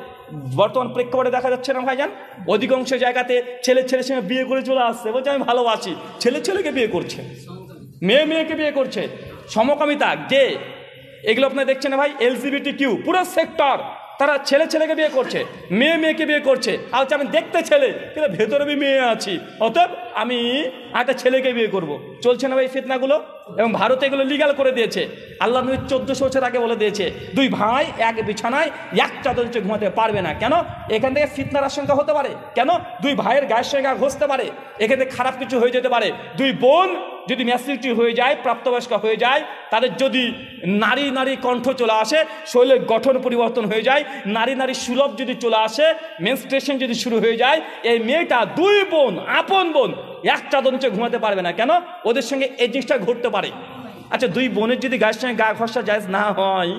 বর্তমান প্রেক্ষাপটে দেখা যাচ্ছে না ভাইজান, অধিকাংশ জায়গাতে ছেলের সঙ্গে বিয়ে করে চলে আসছে, বলছে আমি ভালোবাসি, ছেলেকে বিয়ে করছে, মেয়েকে বিয়ে করছে, সমকামিতা গে এগুলো আপনারা দেখছেন না ভাই? LGBTQ পুরো সেক্টর, তারা ছেলেকে বিয়ে করছে, মেয়েকে বিয়ে করছে। আচ্ছা আমি দেখতে ছেলে কিন্তু ভেতরে আমি মেয়ে আছি, অতএব আমি একটা ছেলেকে বিয়ে করব। চলছে না ভাই ফিতনাগুলো? এবং ভারতে এগুলো লিগ্যাল করে দিয়েছে। আল্লাহ নবী 1400 বছর আগে বলে দিয়েছে, দুই ভাই এক বিছানায় এক চাদর নিচে ঘুমাতে পারবে না। কেন? এখান থেকে ফিতনার আশঙ্কা হতে পারে। কেন? দুই ভাইয়ের গায়ের সঙ্গে গা ঘষতে পারে, এখান থেকে খারাপ কিছু হয়ে যেতে পারে। দুই বোন যদি ম্যাচুরিটি হয়ে যায়, প্রাপ্তবয়স্ক হয়ে যায়, তাদের যদি নারী নারী কণ্ঠ চলে আসে, শরীরের গঠন পরিবর্তন হয়ে যায়, নারী নারী সুলভ যদি চলে আসে, মেনস্ট্রুয়েশন যদি শুরু হয়ে যায়, এই মেয়েটা দুই বোন আপন বোন এক চাদর নিচে ঘুমাতে পারবে না। কেন? ওদের সঙ্গে এই জিনিসটা ঘটতে পারে। আচ্ছা, দুই বোনের যদি গায়ের সঙ্গে গা ঘষা জায়েজ না হয়,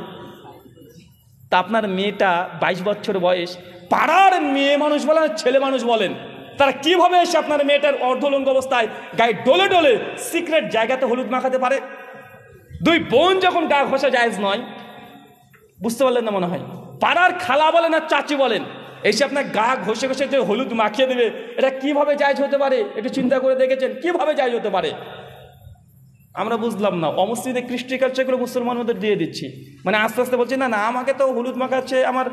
তা আপনার মেয়েটা 22 বছর বয়স, পাড়ার মেয়ে মানুষ বলেন ছেলে মানুষ বলেন, তারা কিভাবে এসে আপনার মেয়েটার অর্ধলঙ্গ অবস্থায় গায়ে ডলে ডলে সিক্রেট জায়গাতে হলুদ মাখাতে পারে? দুই বোন যখন গা ঘষা জায়েজ নয়, বুঝতে পারলেন না মনে হয়? পাড়ার খালা বলেন আর চাচি বলেন, এসে আপনার গা ঘষে ঘষে যে হলুদ মাখিয়ে দেবে, এটা কিভাবে জায়েজ হতে পারে? একটু চিন্তা করে দেখেছেন কিভাবে জায়েজ হতে পারে? আমরা বুঝলাম না। অমুসলিমদের কৃষ্টি কালচারগুলো মুসলমানদের দিয়ে দিচ্ছি, মানে আস্তে আস্তে বলছি না না আমাকে তো হলুদ মাখাচ্ছে আমার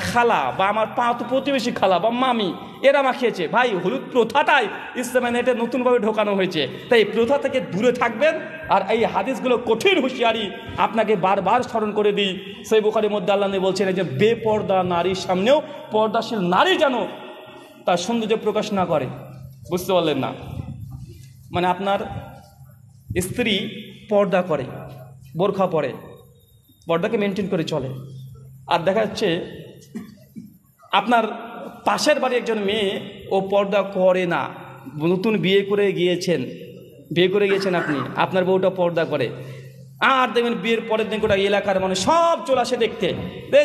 খালা বা আমার প্রতিবেশী খালা বা মামি, এরা মাখিয়েছে। ভাই, হলুদ প্রথাটাই ইসলামে এটা নতুনভাবে ঢোকানো হয়েছে, তাই এই প্রথা থেকে দূরে থাকবেন। আর এই হাদিসগুলো কঠিন হুঁশিয়ারি আপনাকে বারবার স্মরণ করে দিই। সহিহ বুখারীর মধ্যে আল্লাহ নবী বলছেন যে বেপর্দা নারীর সামনেও পর্দাশীল নারী যেন তার সৌন্দর্য প্রকাশ না করে। বুঝতে পারলেন না? মানে আপনার স্ত্রী পর্দা করে, বোরখা পরে, পর্দাকে মেনটেন করে চলে, আর দেখা যাচ্ছে আপনার পাশের বাড়ি একজন মেয়ে ও পর্দা করে না, নতুন বিয়ে করে গিয়েছেন আপনি, আপনার বউটা পর্দা করে, আর দেখবেন বিয়ের পরের দিন গোটা এলাকার মানে সব চলে আসে দেখতে,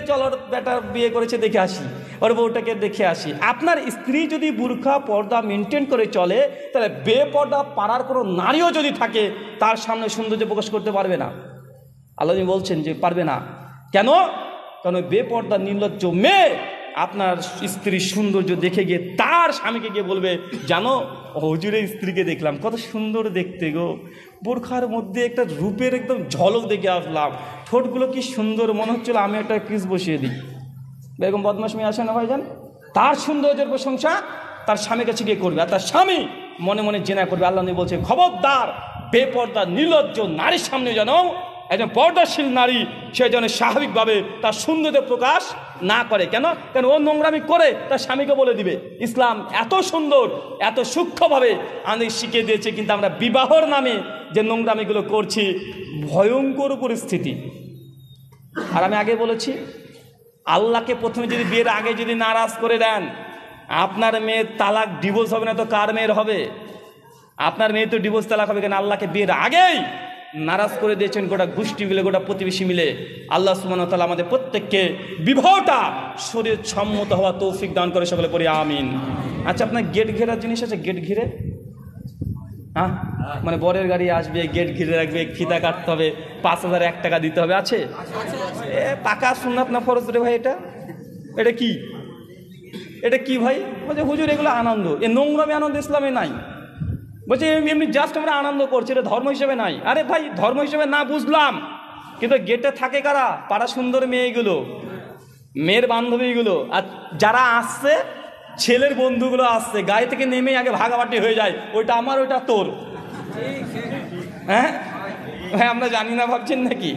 চল ওর বেটা বিয়ে করেছে দেখে আসি, ওর বউটাকে দেখে আসি। আপনার স্ত্রী যদি বুরখা পর্দা মেনটেন করে চলে, তাহলে বেপর্দা পাড়ার কোনো নারীও যদি থাকে, তার সামনে সৌন্দর্য প্রকাশ করতে পারবে না। আল্লাহ বলছেন যে পারবে না। কেন? কারণ বেপর্দা নির্লজ্জ মেয়ে আপনার স্ত্রীর সৌন্দর্য দেখে গিয়ে তার স্বামীকে গিয়ে বলবে, জানো হুজুরের স্ত্রীকে দেখলাম, কত সুন্দর দেখতে গো, বোরখার মধ্যে একটা রূপের একদম ঝলক দেখে আসলাম, ঠোঁটগুলো কি সুন্দর, মনে হচ্ছিল আমি একটা কিস বসিয়ে দিই। বেগম বদমাশ মেয়ে আসে না ভাইজান? তার সৌন্দর্যের প্রশংসা তার স্বামীর কাছে গিয়ে করবে, আর তার স্বামী মনে মনে জেনা করবে। আল্লাহ নবী বলছে, খবরদার বেপর্দা নির্লজ্জ নারীর সামনে যেন একজন পর্দাশীল নারী সে যেন স্বাভাবিকভাবে তার সৌন্দর্য প্রকাশ না করে। কেন? কারণ ও নোংরামি করে তার স্বামীকে বলে দিবে। ইসলাম এত সুন্দর, এত সূক্ষ্মভাবে আমাদের শিখিয়ে দিয়েছে, কিন্তু আমরা বিবাহর নামে যে নোংরামিগুলো করছি, ভয়ঙ্কর পরিস্থিতি। আর আমি আগে বলেছি, আল্লাহকে প্রথমে যদি বিয়ের আগে যদি নারাজ করে দেন, আপনার মেয়ের তালাক ডিভোর্স হবে না তো কার মেয়ের হবে? আপনার মেয়ে তো ডিভোর্স তালাক হবে। কেন? আল্লাহকে বিয়ের আগেই নারাজ করে দিয়েছেন গোটা গোষ্ঠী মিলে, গোটা প্রতিবেশী মিলে। আল্লাহ সুবহানাহু ওয়া তাআলা আমাদের প্রত্যেককে বিবাহটা শরীর সম্মত হওয়া তৌফিক দান করে, সকলে পড়ি আমিন। আচ্ছা, আপনার গেট ঘেরার জিনিস আছে? গেট ঘিরে, হ্যাঁ, মানে বরের গাড়ি আসবে, গেট ঘিরে রাখবে, ফিতা কাটতে হবে, 5001 টাকা দিতে হবে, আছে? পাকা সুন্নাত না ফরজ রে ভাই? এটা কি? এটা কি ভাই? বলছে হুজুর এগুলো আনন্দ, এ নোংরামি আনন্দ ইসলামে নাই। বলছে এমনি জাস্ট আমরা আনন্দ করছি, এটা ধর্ম হিসেবে নাই। আরে ভাই, ধর্ম হিসেবে না বুঝলাম, কিন্তু গেটে থাকে কারা? পাড়া সুন্দর মেয়েগুলো, মেয়ের বান্ধবীগুলো, আর যারা আসছে ছেলের বন্ধুগুলো আসছে, গায়ে থেকে নেমে আগে ভাগাভাগি হয়ে যায়, ওইটা আমার ওইটা তোর। হ্যাঁ ভাই, আমরা জানি না ভাবছেন নাকি?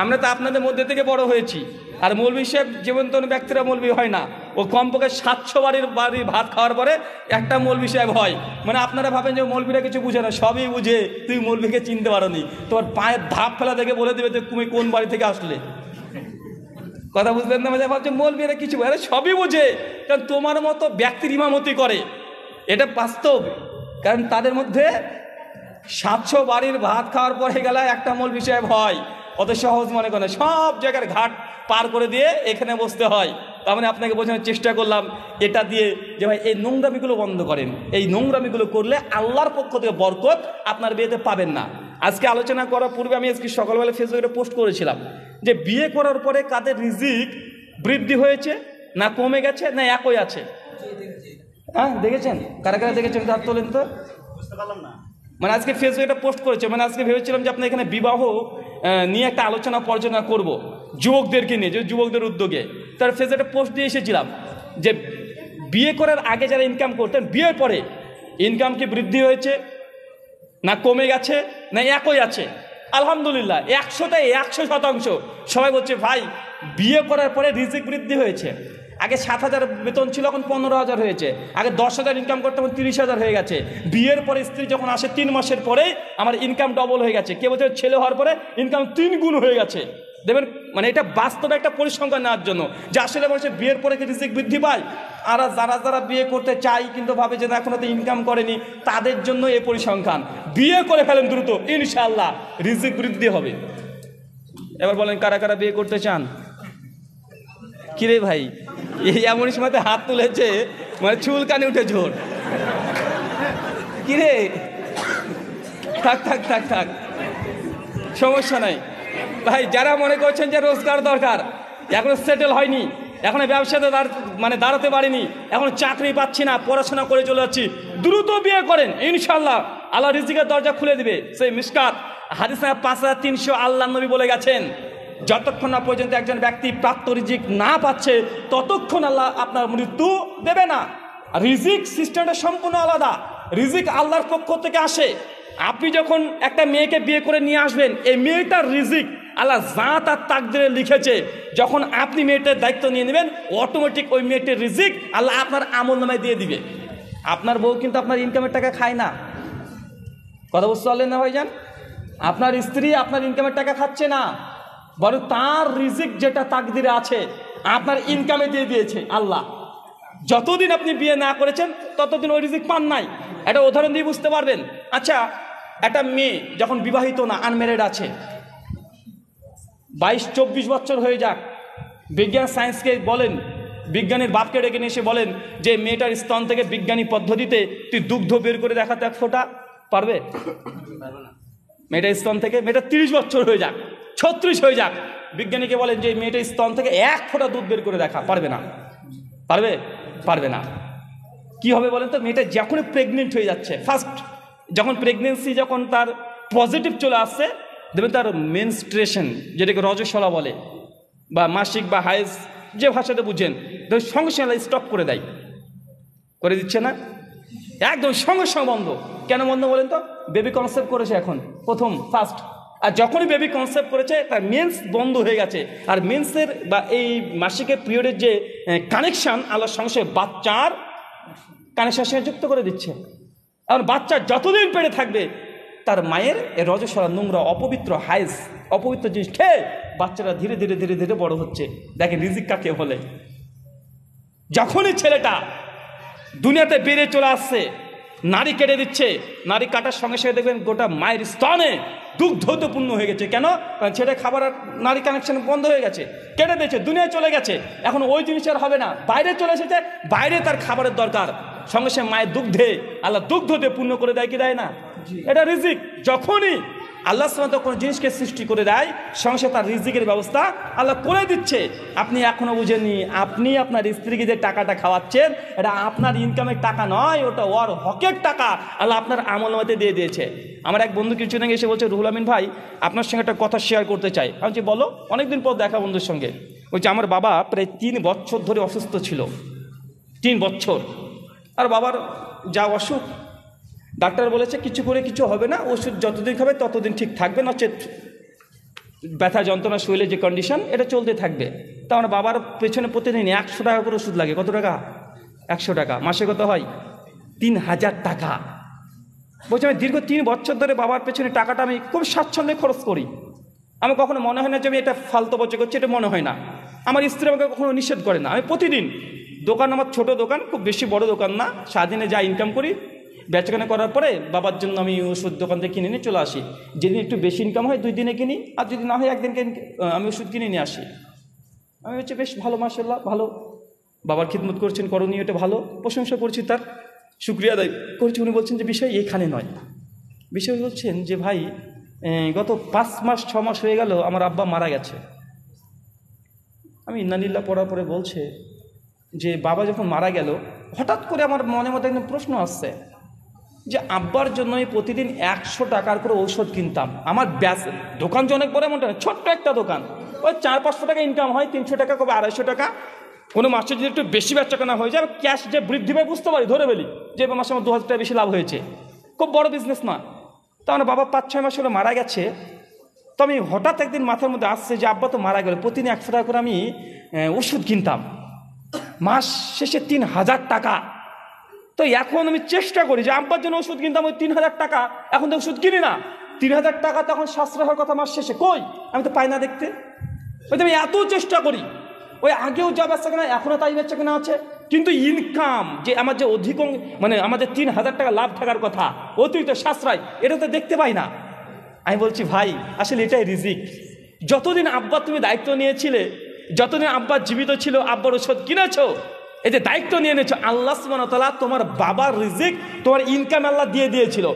আমরা তো আপনাদের মধ্যে থেকে বড় হয়েছি। আর মৌলভী সাহেব জীবন্তন ব্যক্তিরা মৌলভী হয় না, ও কমপক্ষে 700 বাড়ির ভাত খাওয়ার পরে একটা মৌলভী সাহেব হয়। মানে আপনারা ভাবেন যে মৌলভীরা কিছু বুঝে না, সবই বুঝে। তুই মৌলভীকে চিনতে পারো নি, তোমার পায়ের ধাপ ফেলা দেখে বলে দেবে যে তুমি কোন বাড়ি থেকে আসলে। কথা বুঝলেন না? মানে ভাবছে মৌলভীরা কিছু, আরে সবই বুঝে, কারণ তোমার মতো ব্যক্তির ইমামতি করে, এটা বাস্তব। কারণ তাদের মধ্যে 700 বাড়ির ভাত খাওয়ার পরে গেলে একটা মৌলভী সাহেব হয়। অত সহজ মনে করে, সব জায়গার ঘাট পার করে দিয়ে এখানে বসতে হয়। তার মানে আপনাকে বোঝানোর চেষ্টা করলাম এটা দিয়ে যে ভাই এই নোংরামিগুলো বন্ধ করেন। এই নোংরামিগুলো করলে আল্লাহর পক্ষ থেকে বরকত আপনার বিয়েতে পাবেন না। আজকে আলোচনা করার পূর্বে আমি আজকে সকালবেলা ফেসবুকে পোস্ট করেছিলাম যে বিয়ে করার পরে কাদের রিজিক বৃদ্ধি হয়েছে না কমে গেছে না একই আছে? হ্যাঁ, দেখেছেন? কারা কারা দেখেছেন হাত তোলেন তো। বুঝতে পারলাম না। মানে আজকে ফেসবুকে এটা পোস্ট করেছে, মানে আজকে ভেবেছিলাম যে আপনার এখানে বিবাহ নিয়ে একটা আলোচনা পর্যালোচনা করব, যুবকদেরকে নিয়ে, যে যুবকদের উদ্যোগে। তার ফেসবুকে একটা পোস্ট দিয়ে এসেছিলাম যে বিয়ে করার আগে যারা ইনকাম করতেন, বিয়ের পরে ইনকাম কি বৃদ্ধি হয়েছে না কমে গেছে না একই আছে? আলহামদুলিল্লাহ 100টায় 100%। সবাই বলছে ভাই বিয়ে করার পরে রিজিক বৃদ্ধি হয়েছে। আগে 7,000 বেতন ছিল, এখন 15,000 হয়েছে। আগে 10,000 ইনকাম করতে এখন 30,000 হয়ে গেছে। বিয়ের পরে স্ত্রী যখন আসে 3 মাসের পরেই আমার ইনকাম ডবল হয়ে গেছে। কে বলছে ছেলে হওয়ার পরে ইনকাম 3 গুণ হয়ে গেছে। দেখবেন মানে এটা বাস্তবে একটা পরিসংখ্যান নেওয়ার জন্য যে আসলে বলছে বিয়ের পরে কি রিজিক বৃদ্ধি পায়। আর যারা বিয়ে করতে চায় কিন্তু ভাবে যে এখনো তো ইনকাম করেনি, তাদের জন্য এই পরিসংখ্যান। বিয়ে করে ফেলেন দ্রুত, ইনশাআল্লাহ রিজিক বৃদ্ধি হবে। এবার বলেন কারা কারা বিয়ে করতে চান? কিরে ভাই এই এমন সময়তে হাত তুলেছে মানে চুলকানি উঠে ঝোর। কিরে থাক থাক থাক থাক, সমস্যা নাই ভাই। যারা মনে করছেন যে রোজগার দরকার, এখনো সেটেল হয়নি, এখনো ব্যবসাতে দাঁড়াতে পারিনি, এখনো চাকরি পাচ্ছি না, পড়াশোনা করে চলে যাচ্ছি, দ্রুত বিয়ে করেন, ইনশাল্লাহ আল্লাহ রিজিকের দরজা খুলে দিবে। সেই মিশকাত হাদিসে 5300 আল্লাহ নবী বলে গেছেন যতক্ষণ না পর্যন্ত একজন ব্যক্তি প্রাপ্ত রিজিক না পাচ্ছে ততক্ষণ আল্লাহ আপনার মৃত্যু দেবে না। রিজিক সিস্টেমটা সম্পূর্ণ আলাদা। রিজিক আল্লাহর পক্ষ থেকে আসে। আপনি যখন একটা মেয়েকে বিয়ে করে নিয়ে আসবেন, এই মেয়েটার রিজিক আল্লাহ যা তার তাকদিরে লিখেছে, যখন আপনি মেয়েটার দায়িত্ব নিয়ে নেবেন অটোমেটিক ওই মেয়েটার রিজিক আল্লাহ আপনার আমল নামায় দিয়ে দিবে। আপনার বউ কিন্তু আপনার ইনকামের টাকা খায় না, কথা বুঝতে পারলেন না ভাইজান? আপনার স্ত্রী আপনার ইনকামের টাকা খাচ্ছে না, বরং তার রিজিক যেটা তাকদিরে আছে আপনার ইনকামে দিয়ে দিয়েছে আল্লাহ। যতদিন আপনি বিয়ে না করেছেন ততদিন ওই রিজিক পান নাই। একটা উদাহরণ দিয়ে বুঝতে পারবেন। আচ্ছা, একটা মেয়ে যখন বিবাহিত না, আনম্যারিড আছে, 22-24 বছর হয়ে যাক, বিজ্ঞান সায়েন্সকে বলেন, বিজ্ঞানীর বাপকে ডেকে নিয়ে এসে বলেন যে মেয়েটার স্তন থেকে বিজ্ঞানী পদ্ধতিতে তুই দুগ্ধ বের করে দেখাতে এক ফোঁটা, পারবে? মেয়েটার স্তন থেকে, মেয়েটা 30 বছর হয়ে যাক, 36 হয়ে যাক, বিজ্ঞানীকে বলেন যে মেয়েটার স্তন থেকে এক ফোঁটা দুধ বের করে দেখা, পারবে না? পারবে? পারবে না। কি হবে বলেন তো? মেয়েটা যখনই প্রেগনেন্ট হয়ে যাচ্ছে, ফার্স্ট যখন প্রেগনেন্সি যখন তার পজিটিভ চলে আসছে, দেখবেন তার মেনস্ট্রেশন, যেটাকে রজস্বলা বলে, বা মাসিক বা হাইজ যে ভাষাতে বুঝেন, সঙ্গে সঙ্গে স্টপ করে দেয়, করে দিচ্ছে না, একদম সঙ্গে সঙ্গে বন্ধ। কেন বন্ধ বলেন তো? বেবি কনসেপ্ট করেছে এখন প্রথম ফার্স্ট, আর যখনই বেবি কনসেপ্ট করেছে তার মেন্স বন্ধ হয়ে গেছে। আর মেন্সের বা এই মাসিকের পিরিয়ডের যে কানেকশান আল্লাহর সঙ্গে বাচ্চার কানেকশানের সঙ্গে যুক্ত করে দিচ্ছে। আর বাচ্চা যতদিন পেটে থাকবে তার মায়ের রজস্বলা, নোংরা, অপবিত্র, হাইজ, অপবিত্র জিনিস খেয়ে বাচ্চারা ধীরে ধীরে ধীরে ধীরে বড় হচ্ছে। দেখেন রিজিক কাকে বলে। যখনই ছেলেটা দুনিয়াতে বেরিয়ে চলে আসছে, নারী কেটে দিচ্ছে, নারী কাটার সঙ্গে সঙ্গে দেখবেন গোটা মায়ের স্তনে দুগ্ধপূর্ণ হয়ে গেছে। কেন? কারণ ছেলে খাবার আর নারী কানেকশন বন্ধ হয়ে গেছে, কেটে দিয়েছে, দুনিয়ায় চলে গেছে। এখন ওই জিনিস আর হবে না, বাইরে চলে এসেছে, বাইরে তার খাবারের দরকার, সঙ্গে সঙ্গে মায়ের দুগ্ধে আল্লাহ দুগ্ধতে পূর্ণ করে দেয় কি দেয় না? এটা রিজিক। যখনই আল্লাহ সুবহানাহু ওয়া তাআলা কোনো জিনিসকে সৃষ্টি করে দেয়, সঙ্গে সঙ্গে তার রিজিকের ব্যবস্থা আল্লাহ করে দিচ্ছে। আপনি এখনো বুঝেননি, আপনি আপনার স্ত্রীকে যে টাকাটা খাওয়াচ্ছেন এটা আপনার ইনকামের টাকা নয়, ওটা ওর হকের টাকা আল্লাহ আপনার আমলনামাতে দিয়ে দিয়েছে। আমার এক বন্ধু কিছুদিন আগে এসে বলছে, রুহুল আমিন ভাই আপনার সঙ্গে একটা কথা শেয়ার করতে চাই। আমি বলছি বলো। অনেকদিন পর দেখা বন্ধুর সঙ্গে। বলছে আমার বাবা প্রায় 3 বছর ধরে অসুস্থ ছিল, 3 বছর। আর বাবার যা অসুখ, ডাক্তার বলেছে কিছু করে কিছু হবে না, ওষুধ যতদিন খাবে ততদিন ঠিক থাকবে, নচেত ব্যথা যন্ত্রণা শরীরের যে কন্ডিশন এটা চলতে থাকবে। তা আমার বাবার পেছনে প্রতিদিন 100 টাকা করে ওষুধ লাগে। কত টাকা? 100 টাকা। মাসে কত হয়? 3000 টাকা। বলছি আমি দীর্ঘ 3 বছর ধরে বাবার পেছনে টাকাটা আমি খুব স্বাচ্ছন্দ্যে খরচ করি। আমার কখনো মনে হয় না যে আমি এটা ফালতু বচ্চা করছি, এটা মনে হয় না। আমার স্ত্রী আমাকে কখনো নিষেধ করে না। আমি প্রতিদিন দোকান, আমার ছোট দোকান, খুব বেশি বড় দোকান না, সারাদিনে যা ইনকাম করি বেচাকেনা করার পরে বাবার জন্য আমি ওষুধ দোকান থেকে কিনে নিয়ে চলে আসি। যেদিন একটু বেশি ইনকাম হয় 2 দিনে কিনি, আর যদি না হয় একদিনকে আমি ওষুধ কিনে নিয়ে আসি। আমি হচ্ছে বেশ ভালো, মাশাআল্লাহ ভালো, বাবার খিদমত করছেন, করণীয়, এটা ভালো, প্রশংসা করছি, তার শুকরিয়া আদায় করছি। উনি বলছেন যে বিষয় এইখানে নয়, বিষয় বলছেন যে ভাই গত 5 মাস 6 মাস হয়ে গেল আমার আব্বা মারা গেছে। আমি ইন্নালিল্লাহ পড়ার পরে বলছে যে বাবা যখন মারা গেল হঠাৎ করে আমার মনের মধ্যে একদম প্রশ্ন আসছে যে আব্বার জন্য আমি প্রতিদিন 100 টাকার করে ঔষধ কিনতাম। আমার দোকান যে অনেক বড় এমনটা না, ছোট্ট একটা দোকান, ওই 400-500 টাকা ইনকাম হয়, 300 টাকা কবে 250 টাকা। কোনো মাসে যদি একটু বেশি বেচাকেনা হয়ে যায়, ক্যাশ যে বৃদ্ধি পায় বুঝতে পারি, ধরে ফেলি যে মাসে আমার 2000 টাকা বেশি লাভ হয়েছে, খুব বড় বিজনেস না। তো আমার বাবা 5-6 মাস হলে মারা গেছে। তো আমি হঠাৎ একদিন মাথার মধ্যে আসছে যে আব্বা তো মারা গেল, প্রতিদিন 100 টাকা করে আমি ওষুধ কিনতাম, মাস শেষে 3000 টাকা। তো এখন আমি চেষ্টা করি যে আব্বার জন্য ওষুধ কিনতাম ওই 3000 টাকা, এখন তো ওষুধ কিনি না। 3000 টাকা তখন সাশ্রয় হওয়ার কথা মাস শেষে, কই আমি তো পাই না দেখতে। ওই আমি এত চেষ্টা করি, ওই আগেও যা বেচা কেনা এখনও তাই বেচা কেনা আছে, কিন্তু ইনকাম যে আমার যে অধিক মানে আমাদের 3000 টাকা লাভ থাকার কথা, অতিরিক্ত সাশ্রয়, এটা তো দেখতে পাই না। আমি বলছি ভাই আসলে এটাই রিজিক। যতদিন আব্বা তুমি দায়িত্ব নিয়েছিলে, যতদিন আব্বা জীবিত ছিল, আব্বার ওষুধ কিনেছো, এই যে দায়িত্ব নিয়ে নিয়েছো, আল্লাহ সুবহানাহু ওয়া তাআলা তোমার বাবার রিজিক, তোমার ইনকাম আল্লাহ দিয়ে দিয়েছিল।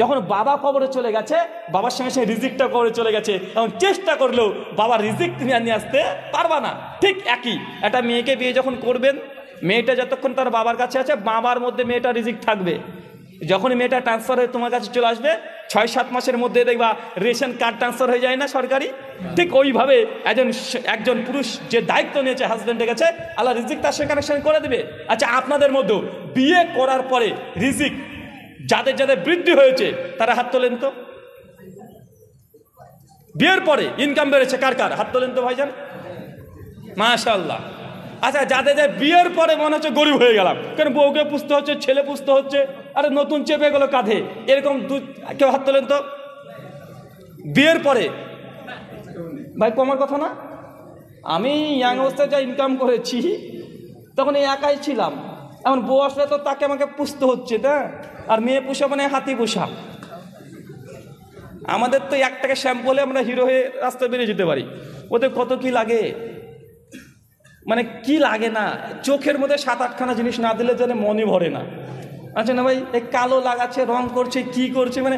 যখন বাবা কবরে চলে গেছে, বাবার সঙ্গে সঙ্গে রিজিকটা কবরে চলে গেছে, এবং চেষ্টা করলেও বাবার রিজিক তুমি আর নিয়ে আসতে পারবা না। ঠিক একই একটা মেয়েকে বিয়ে যখন করবেন, মেয়েটা যতক্ষণ তার বাবার কাছে আছে, বাবার মধ্যে মেয়েটা রিজিক থাকবে। যখনই মেয়েটা ট্রান্সফার হয়ে তোমার কাছে চলে আসবে, 6-7 মাসের মধ্যে দেখবা রেশন কার্ড ট্রান্সফার হয়ে যায় না সরকারি, ঠিক ওইভাবে একজন পুরুষ যে দায়িত্ব নিয়েছে হাজব্যান্ডের কাছে, আল্লাহ রিজিক তার সঙ্গে কানেকশন করে দেবে। আচ্ছা আপনাদের মধ্যে বিয়ে করার পরে রিজিক যাদের যাদের বৃদ্ধি হয়েছে তারা হাত তোলেন তো। বিয়ের পরে ইনকাম বেড়েছে কার কার, হাত তোলেন তো ভাইজান, মাশাআল্লাহ। আচ্ছা যাদের বিয়ের পরে মনে হচ্ছে গরিব হয়ে গেলাম, কারণ বউকে পুষতে হচ্ছে, ছেলে পুষতে হচ্ছে, আরে নতুন চেপে গেল কাঁধে, এরকম কেউ হাত তোলেন তো। বিয়ের পরে ভাই কমার কথা না, আমি ইয়াং অবস্থায় যা ইনকাম করেছি তখন এই একাই ছিলাম, এখন বউ আসলে তো তাকে আমাকে পুষতে হচ্ছে, তা আর মেয়ে পোষা মানে হাতি পোষা। আমাদের তো 1 টাকা শ্যাম্পু হলে আমরা হিরো হয়ে রাস্তায় বেরিয়ে যেতে পারি, ওদের কত কি লাগে, মানে কি লাগে না, চোখের মধ্যে 7-8খানা জিনিস না দিলে যেন মনই ভরে না। আচ্ছা না ভাই, এই কালো লাগাচ্ছে, রং করছে, কি করছে, মানে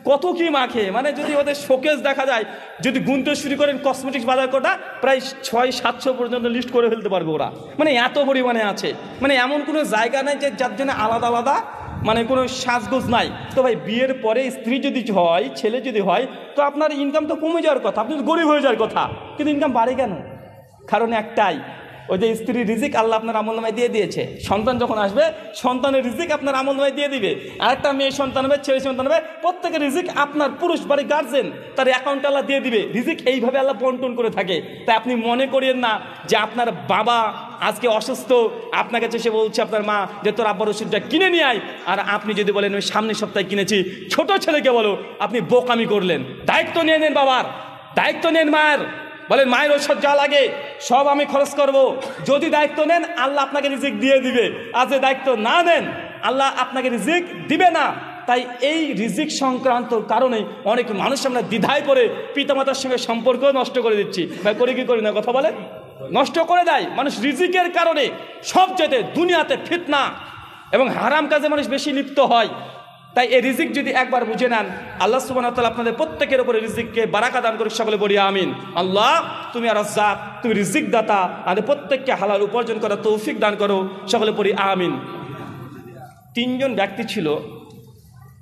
কত কি মাখে, মানে যদি ওদের শোকেস দেখা যায়, যদি গুনতে শুরু করেন কসমেটিক্স বাজার কোটা প্রায় 600-700 পর্যন্ত লিস্ট করে ফেলতে পারবে ওরা, মানে এত পরিমাণে আছে। মানে এমন কোনো জায়গা নাই যে যার জন্য আলাদা আলাদা মানে কোনো সাজগোজ নাই। তো ভাই বিয়ের পরে স্ত্রী যদি হয়, ছেলে যদি হয়, তো আপনার ইনকাম তো কমে যাওয়ার কথা, আপনি গরিব হয়ে যাওয়ার কথা, কিন্তু ইনকাম বাড়ে কেন? কারণ একটাই, ওই যে স্ত্রীর রিজিক আল্লাহ আপনার আমলনামায় দিয়ে দিয়েছে। সন্তান যখন আসবে, সন্তানের রিজিক আপনার আমলনামায় দিয়ে দিবে। আরেকটা মেয়ে সন্তান হবে, ছেলে সন্তান হবে, প্রত্যেকের রিজিক আপনার পুরুষ বাড়ি গার্জেন তার অ্যাকাউন্ট আল্লাহ দিয়ে দিবে। রিজিক এইভাবে আল্লাহ বন্টন করে থাকে। তাই আপনি মনে করিয়েন না যে আপনার বাবা আজকে অসুস্থ, আপনার কাছে সে বলছে আপনার মা যে তোর আব্বার ওষুধটা কিনে নিয়ে আয়, আর আপনি যদি বলেন ওই সামনের সপ্তাহে কিনেছি, ছোট ছেলেকে বলো আপনি বোকামি করলেন। দায়িত্ব নিয়ে নেন বাবার, দায়িত্ব নেন মায়ের, বলেন মায়ের ওষুধ যা লাগে সব আমি খরচ করব। যদি দায়িত্ব নেন আল্লাহ আপনাকে রিজিক দিয়ে দিবে, আর যে দায়িত্ব না নেন আল্লাহ আপনাকে রিজিক দিবে না। তাই এই রিজিক সংক্রান্ত কারণে অনেক মানুষ আমরা দ্বিধায় পড়ে পিতামাতার সঙ্গে সম্পর্ক নষ্ট করে দিচ্ছি। ভাই করি কি করি না, কথা বলে নষ্ট করে দেয় মানুষ রিজিকের কারণে। সবচেয়ে দুনিয়াতে ফিতনা এবং হারাম কাজে মানুষ বেশি লিপ্ত হয়। তাই এই রিজিক যদি একবার বুঝে নেন, আল্লাহ সুবহানাহু ওয়া তাআলা আপনাদের প্রত্যেকের উপরে রিজিককে বারাকা দান করে, সকলে বলি আমিন। আল্লাহ তুমি আর রাজ্জাক, তুমি রিজিক দাতা, আমাদের প্রত্যেককে হালাল উপার্জন করার তৌফিক দান করো, সকলে বলি আমিন। 3 জন ব্যক্তি ছিল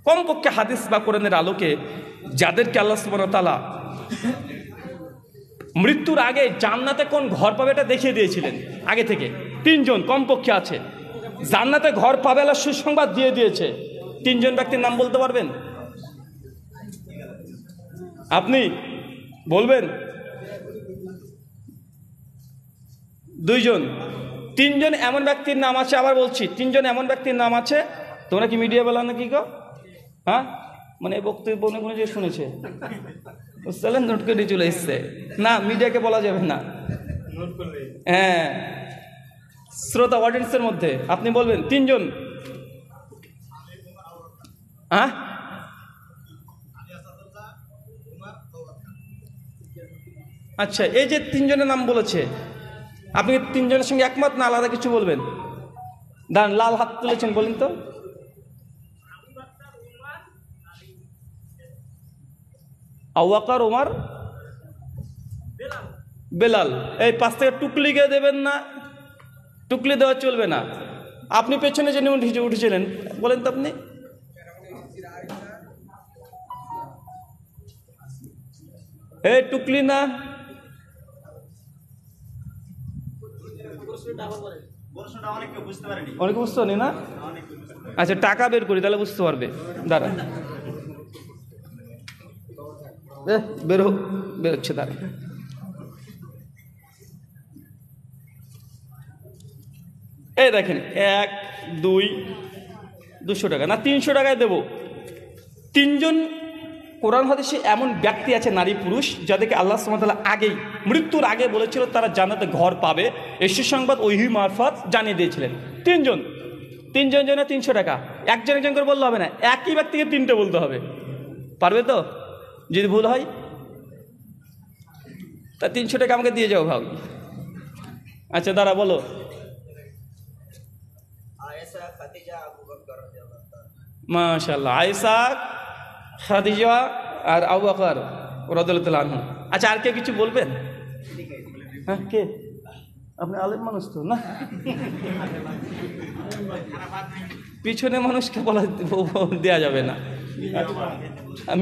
কমপক্ষে হাদিস বা কোরআনের আলোকে, যাদেরকে আল্লাহ সুবহানাহু ওয়া তাআলা মৃত্যুর আগে জান্নাতে কোন ঘর পাবে এটা দেখিয়ে দিয়েছিলেন আগে থেকে। 3 জন কমপক্ষে আছে, জান্নাতে ঘর পাবে আল্লাহ সুসংবাদ দিয়ে দিয়েছে। 3 জন ব্যক্তির নাম বলতে পারবেন? আপনি বলবেন? 2 জন। 3 জন এমন ব্যক্তির নাম আছে, আবার বলছি 3 জন এমন ব্যক্তির নাম আছে। তোমরা কি মিডিয়া বলা নাকি গো? হ্যাঁ, মানে বক্তব্য মনে যে শুনেছে বুঝলেন, নোট করে চলে এসছে না, মিডিয়াকে বলা যাবে না। হ্যাঁ, শ্রোতা অডিয়েন্সের মধ্যে আপনি বলবেন 3 জন। হ্যাঁ, আচ্ছা, এই যে 3 জনের নাম বলেছে, আপনি 3 জনের সঙ্গে একমত না আলাদা কিছু বলবেন? দাঁড়ান, লাল হাত তুলেছেন, বলেন তো। আবু বকর, ওমর, বেলাল। এই 5 থেকে টুকলি কে দেবেন না, টুকলি দেওয়া চলবে না। আপনি পেছনে জেনে উঠেছিলেন, বলেন তো আপনি। এই টুকলি না, অনেকে বুঝতে পারেনি না? আচ্ছা টাকা বের করি, তাহলে বুঝতে পারবে। দাঁড়া, বেরোচ্ছে, দাঁড়া। এই দেখেন 1 2 200 টাকা না 300 টাকায় দেবো। 3জন কোরআন হাদিসে এমন ব্যক্তি আছে, নারী পুরুষ, যাদেরকে আল্লাহ সুবহানাহু ওয়া তাআলা আগেই, মৃত্যুর আগে বলেছিল তারা জান্নাতে ঘর পাবে। এই সুসংবাদ ওহী মারফত জানিয়ে দিয়েছিলেন। 3জন জন্য 300 টাকা। একজন করে বললে হবে না, একই ব্যক্তিকে 3টে বলতে হবে। পারবে তো? যদি ভুল হয় তা 300 টাকা আমাকে দিয়ে যাও ভাই। আচ্ছা দাঁড়া, বলো। মাশাআল্লাহ, আয়েশা, খাদিজা আর আবু বকর রাদিয়াল্লাহু আনহু। আচ্ছা আর কে কিছু বলবেন? হ্যাঁ, কে? আপনি আলেম মানুষ তো না? পিছনে মানুষকে বলা দেওয়া যাবে না,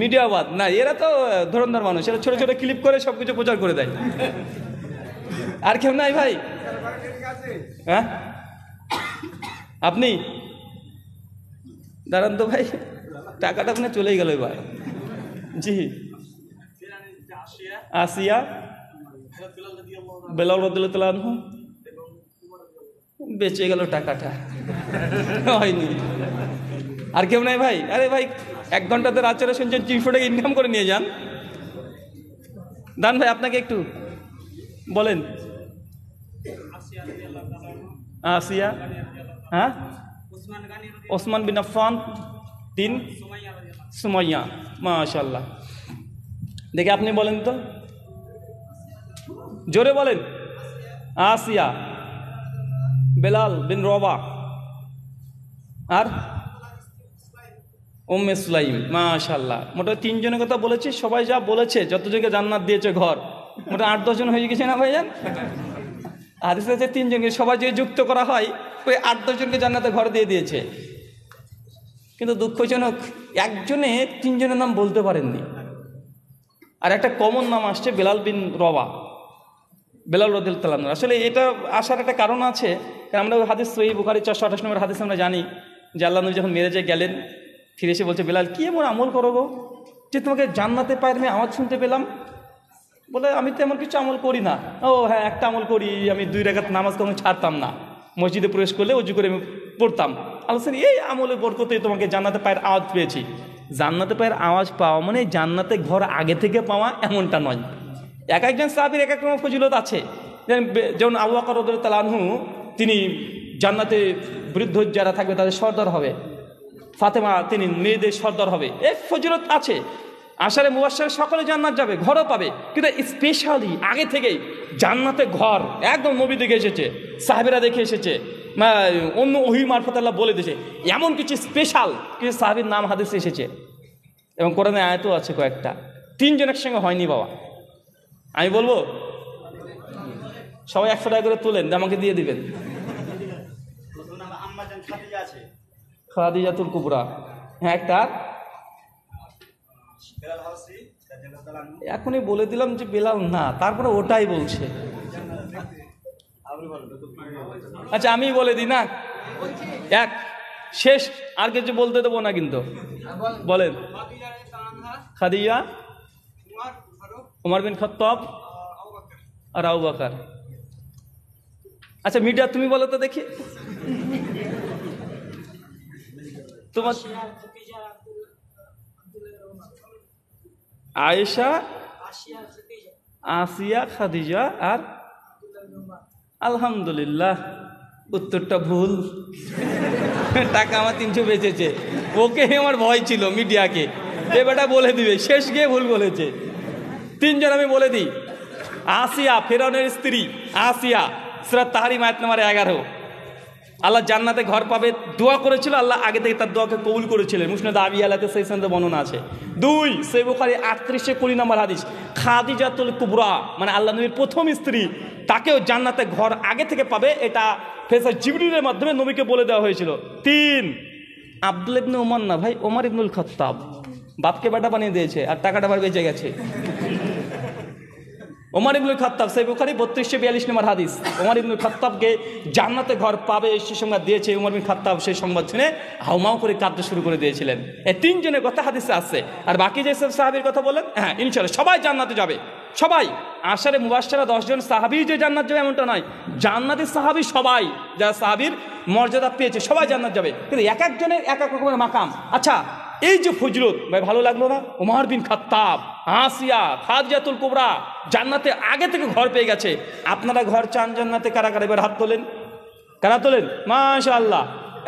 মিডিয়াবাদ না, এরা তো ধরনদার মানুষ, এরা ছোট ছোট ক্লিপ করে সবকিছু প্রচার করে দেয়। আর কেউ নাই ভাই? হ্যাঁ আপনি দাঁড়ান তো ভাই, টাকাটা আপনার চলেই গেল এবার। জি, আসিয়া, বেলাল রাদিয়াল্লাহু আনহু, বেঁচে গেল টাকাটা, হয়নি। আর কেউ নাই ভাই? আরে ভাই 1 ঘন্টাতে আচরে শুনছেন, 300 টাকা ইনকাম করে নিয়ে যান। দান ভাই, আপনাকে একটু বলেন। আসিয়া, হ্যাঁ, ওসমান বিন আফফান, 3 সুমাইয়া। মাশাআল্লাহ, দেখে আপনি বলেন তো, জোরে বলেন। আসিয়া, বেলাল বিন রবা, আর উম্মে সুলাইম। মাশাআল্লাহ, মোটা 3 জনের কথা বলেছি। সবাই যা বলেছে, যতজনকে জান্নাত দিয়েছে ঘর, মোটা 8-10 জন হয়ে গেছে না ভাইজান? হাদিসে আছে 3 জনকে, সবাই যদি যুক্ত করা হয় ওই 8-10 জনকে জান্নাতে ঘর দিয়ে দিয়েছে। কিন্তু দুঃখজনক, একজনে 3 জনের নাম বলতে পারেননি। আর একটা কমন নাম আসছে, বেলাল বিন রবা, বেলাল রাদিয়াল্লাহু আনহু। আসলে এটা আসার একটা কারণ আছে, কারণ আমরা হাদিস সহিহ বুখারী 428 নম্বর হাদিস আমরা জানি যে আল্লাহ নবী যখন মেরেজে গেলেন, ফিরে এসে বলছে, বেলাল কি এমন আমল করো গো যে তোমাকে জান্নাতে পায়ের আমি আওয়াজ শুনতে পেলাম? বলে, আমি তো এমন কিছু আমল করি না। ও হ্যাঁ, একটা আমল করি, আমি 2 রাকাত নামাজ কখনো ছাড়তাম না, মসজিদে প্রবেশ করলে ওযু করে আমি পড়তাম। আল্লাহ এই আমলের বরকতে তোমাকে জান্নাতে পায়ের আওয়াজ পেয়েছি। জান্নাতে পায়ের আওয়াজ পাওয়া মানে জান্নাতে ঘর আগে থেকে পাওয়া এমনটা নয়। এক একজন সাহাবীর এক এক রকম ফজিলত আছে। যেমন আবু বকর রাদিয়াল্লাহু আনহু, তিনি জান্নাতে বৃদ্ধ যারা থাকবে তাদের সর্দার হবে। ফাতেমা, তিনি মেয়েদের সর্দার হবে। এই ফজিলত আছে। আশারে মুবাশশারে সকলে জান্নাত যাবে, ঘরও পাবে। কিন্তু স্পেশালি আগে থেকেই জান্নাতে ঘর একদম নবী দেখে এসেছে, সাহাবীরা দেখে এসেছে, অন্য ওহী মারফত আল্লাহ বলে দিয়েছে। এমন কিছু স্পেশাল কিছু সাহাবীর নাম হাদিসে এসেছে, এবং কোরআনে আয়াতও আছে কয়েকটা। 3 জনের সঙ্গে হয়নি বাবা। আমি বলবো, সবাই 100 টাকা করে তোলেন, আমাকে দিয়ে দিবেন। খাদিজাতুল কুবরা, হ্যাঁ একটা। এখনই বলে দিলাম যে বেলাল না, তারপরে ওটাই বলছে। আচ্ছা আমি বলে দিই না, এক শেষ, আর কিছু বলতে দেবো না কিন্তু। বলেন। খাদিজা, উমর বিন খাত্তাব আর আবু বকর। আচ্ছা মিডিয়া তুমি বলো তো দেখি, তোমার আয়েশা, আসিয়া, খাদিজা আর আলহামদুলিল্লাহ। উত্তরটা ভুল। টাকা আমার 300 বেঁচেছে। ওকে আমার ভয় ছিল মিডিয়াকে, যে বেটা বলে দিবে, শেষ গিয়ে ভুল বলেছে। 3 জন আমি বলে দিই। আসিয়া, ফেরাউনের স্ত্রী আসিয়া, সূরা তাহরিম আয়াত নম্বর 11। আল্লাহ জান্নাতে ঘর পাবে দোয়া করেছিল, আল্লাহ আগে থেকে তার দোয়াকে কবুল করেছিলেন। মুসনাদ আবি আলাতে সেই সন্দেহ বর্ণনা আছে। 2 সহিহ বুখারী 38-20 নম্বর হাদিস, খাদিজাতুল কুবরা মানে আল্লাহ নবীর প্রথম স্ত্রী, তাকেও জান্নাতে ঘর আগে থেকে পাবে, এটা ফেরেশতা জিবরিলের মাধ্যমে নবীকে বলে দেওয়া হয়েছিল। 3 আব্দুল্লাহ ইবনে ওমর না ভাই, ওমর ইবনুল খাত্তাব, বাপকে বেটা বানিয়ে দিয়েছে আর টাকাটা আবার বেঁচে গেছে। ওমর ইবনুল খাত্তাব, সহিহ বুখারী 3242 নম্বর হাদিস, ওমর ইবনুল খাত্তাবকে জান্নাতে ঘর পাবে সে সংবাদ দিয়েছে। ওমর ইবনুল খাত্তাব সেই সংবাদ শুনে হাউমাউ করে কাঁদতে শুরু করে দিয়েছিলেন। এই তিনজনের কথা হাদিসে আছে। আর বাকি যেসব সাহাবীর কথা বলেন, হ্যাঁ ইনশাআল্লাহ সবাই জান্নাতে যাবে, সবাই। আশারে মুবাশশারা 10 জন সাহাবী যে জান্নাত যাবে এমনটা নয়, জান্নাতের সাহাবী সবাই, যারা সাহাবীর মর্যাদা পেয়েছে সবাই জান্নাত যাবে, কিন্তু এক একজনের এক এক রকমের মাকাম। আচ্ছা, এই যে ফজলত ভাই ভালো লাগলো না? ওমর বিন খাত্তাব, আসিয়া, খাদিজাতুল কুবরা জান্নাতে আগে থেকে ঘর পেয়ে গেছে। আপনারা ঘর চান জান্নাতে? কারা কারা এবার হাত তোলেন, কারা তোলেন? মাশাআল্লাহ,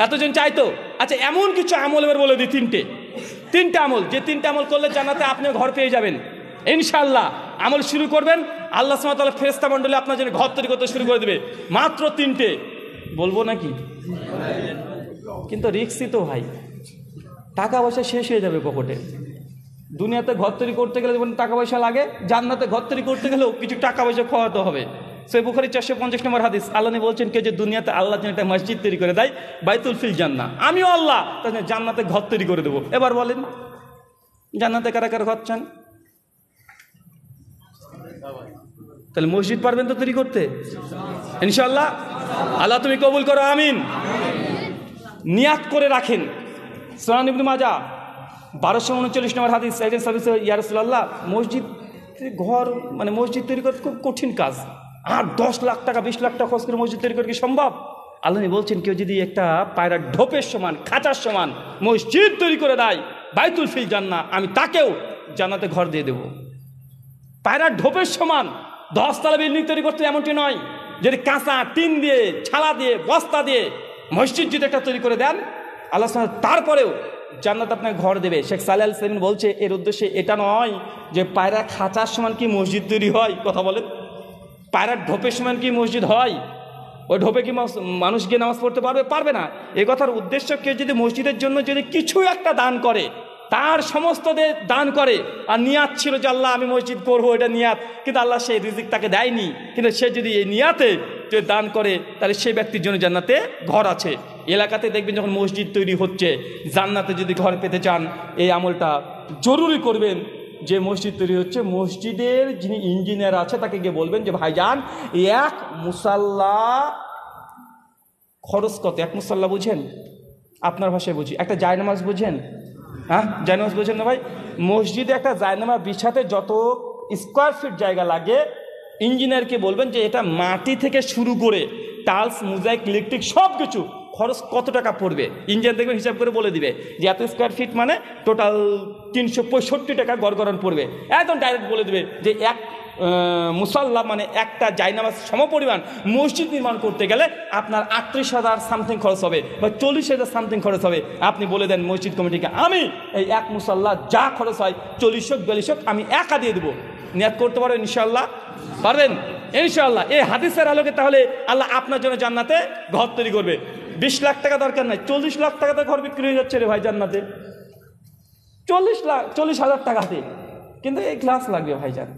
এতজন চাইতো। আচ্ছা, এমন কিছু আমল এবার বলে দিই, তিনটে আমল, যে তিনটে আমল করলে জান্নাতে আপনি ঘর পেয়ে যাবেন ইনশাআল্লাহ। আমল শুরু করবেন, আল্লাহ সুবহানাহু ওয়া তাআলা ফেরেশতা মণ্ডলী আপনার জন্য ঘর তৈরি করতে শুরু করে দেবে। মাত্র তিনটে বলবো নাকি? কিন্তু রিস্কই তো ভাই, টাকা পয়সা শেষ হয়ে যাবে পকেটে। দুনিয়াতে ঘর তৈরি করতে গেলে যেমন টাকা পয়সা লাগে, জান্নাতে ঘর তৈরি করতে গেলেও কিছু টাকা পয়সা খাওয়াতে হবে। সহিহ বুখারী 450 নম্বর হাদিস, আল্লাহ নবী বলছেন, কেউ যে দুনিয়াতে আল্লাহর জন্য একটা মসজিদ তৈরি করে দেয়, বাইতুল ফিল জান্নাহ, আমিও আল্লাহ তার জন্য জান্নাতে ঘর তৈরি করে দেবো। এবার বলেন জান্নাতে কারা কারা ঘর চান? তাহলে মসজিদ পারবেন তো তৈরি করতে ইনশাআল্লাহ? আল্লাহ তুমি কবুল করো, আমিন। নিয়াত করে রাখেন। সুনান ইবনে মাজাহ 1239 নম্বর হাদিস, একজন সাহাবী ইয়া রাসূলুল্লাহ, মসজিদ ঘর মানে মসজিদ তৈরি করা খুব কঠিন কাজ, আর 10 লাখ টাকা 20 লাখ টাকা খরচ করে মসজিদ তৈরি করা কি সম্ভব? আল্লাহ বলছেন, কেউ যদি একটা পায়রা ঢোপের সমান, খাঁচার সমান মসজিদ তৈরি করে দেয়, বাইতুল ফিল জান্নাহ, আমি তাকেও জান্নাতে ঘর দিয়ে দেবো। পায়রা ঢোপের সমান 10 তলা বিল্ডিং তৈরি করতে এমনটি নয়, যদি কাঁচা টিন দিয়ে, ছালা দিয়ে, বস্তা দিয়ে মসজিদ যদি একটা তৈরি করে দেন, আল্লাহ তারপরেও জান্নাত আপনাকে ঘর দেবে। শেখ সালেহ আল সালিম বলছে, এর উদ্দেশ্যে এটা নয় যে পায়রা খাঁচার সমান কি মসজিদ তৈরি হয়, কথা বলেন? পায়রার ঢোপের সমান কি মসজিদ হয়? ওই ঢোপে কি মানুষ গিয়ে নামাজ পড়তে পারবে? পারবে না। এই কথার উদ্দেশ্য, কেউ যদি মসজিদের জন্য যদি কিছু একটা দান করে, তার সমস্ত দান করে, আর নিয়াত ছিল যে আল্লাহ আমি মসজিদ করবো, এটা নিয়াত, কিন্তু আল্লাহ সেই রিজিক তাকে দেয়নি, কিন্তু সে যদি এই নিয়াতে যে দান করে, তাহলে সেই ব্যক্তির জন্য জান্নাতে ঘর আছে। এলাকাতে দেখবেন যখন মসজিদ তৈরি হচ্ছে, জান্নাতে যদি ঘর পেতে চান, এই আমলটা জরুরি করবেন। যে মসজিদ তৈরি হচ্ছে, মসজিদের যিনি ইঞ্জিনিয়ার আছে তাকে গিয়ে বলবেন যে ভাইজান, এক মুসাল্লা খরচ কত? এক মুসাল্লা বুঝেন? আপনার ভাষায় বুঝি। একটা জায়নামাজ বুঝেন? হ্যাঁ, জায়নামাজ বুঝেন না ভাই? মসজিদে একটা জায়নামাজ বিছাতে যত স্কোয়ার ফিট জায়গা লাগে, ইঞ্জিনিয়ারকে বলবেন যে এটা মাটি থেকে শুরু করে টাইলস, মোজাইক, ইলেকট্রিক সব কিছু খরচ কত টাকা পড়বে। ইঞ্জিনিয়ার দেখবেন হিসাব করে বলে দিবে যে এত স্কোয়ার ফিট মানে টোটাল 365 টাকা গড়গড়ন পড়বে। একদম ডাইরেক্ট বলে দেবে যে এক মুসাল্লা মানে একটা জায়নামাজ সমপরিমাণ মসজিদ নির্মাণ করতে গেলে আপনার 38,000 সামথিং খরচ হবে, বা 40,000 সামথিং খরচ হবে। আপনি বলে দেন মসজিদ কমিটিকে, আমি এই এক মুসাল্লা যা খরচ হয় 40 হোক 42 হোক আমি একা দিয়ে দেবো। নিয়াত করতে পারবেন ইনশাআল্লাহ? পারবেন ইনশাআল্লাহ। এই হাদিসের আলোকে তাহলে আল্লাহ আপনার জন্য জান্নাতে ঘর তৈরি করবে। 20 লাখ টাকা দরকার নাই, 40 লাখ টাকাতে ঘর বিক্রি হয়ে যাচ্ছে রে ভাই জান্নাতে, 40,000 টাকাতে। কিন্তু ইখলাস লাগবে ভাইজান,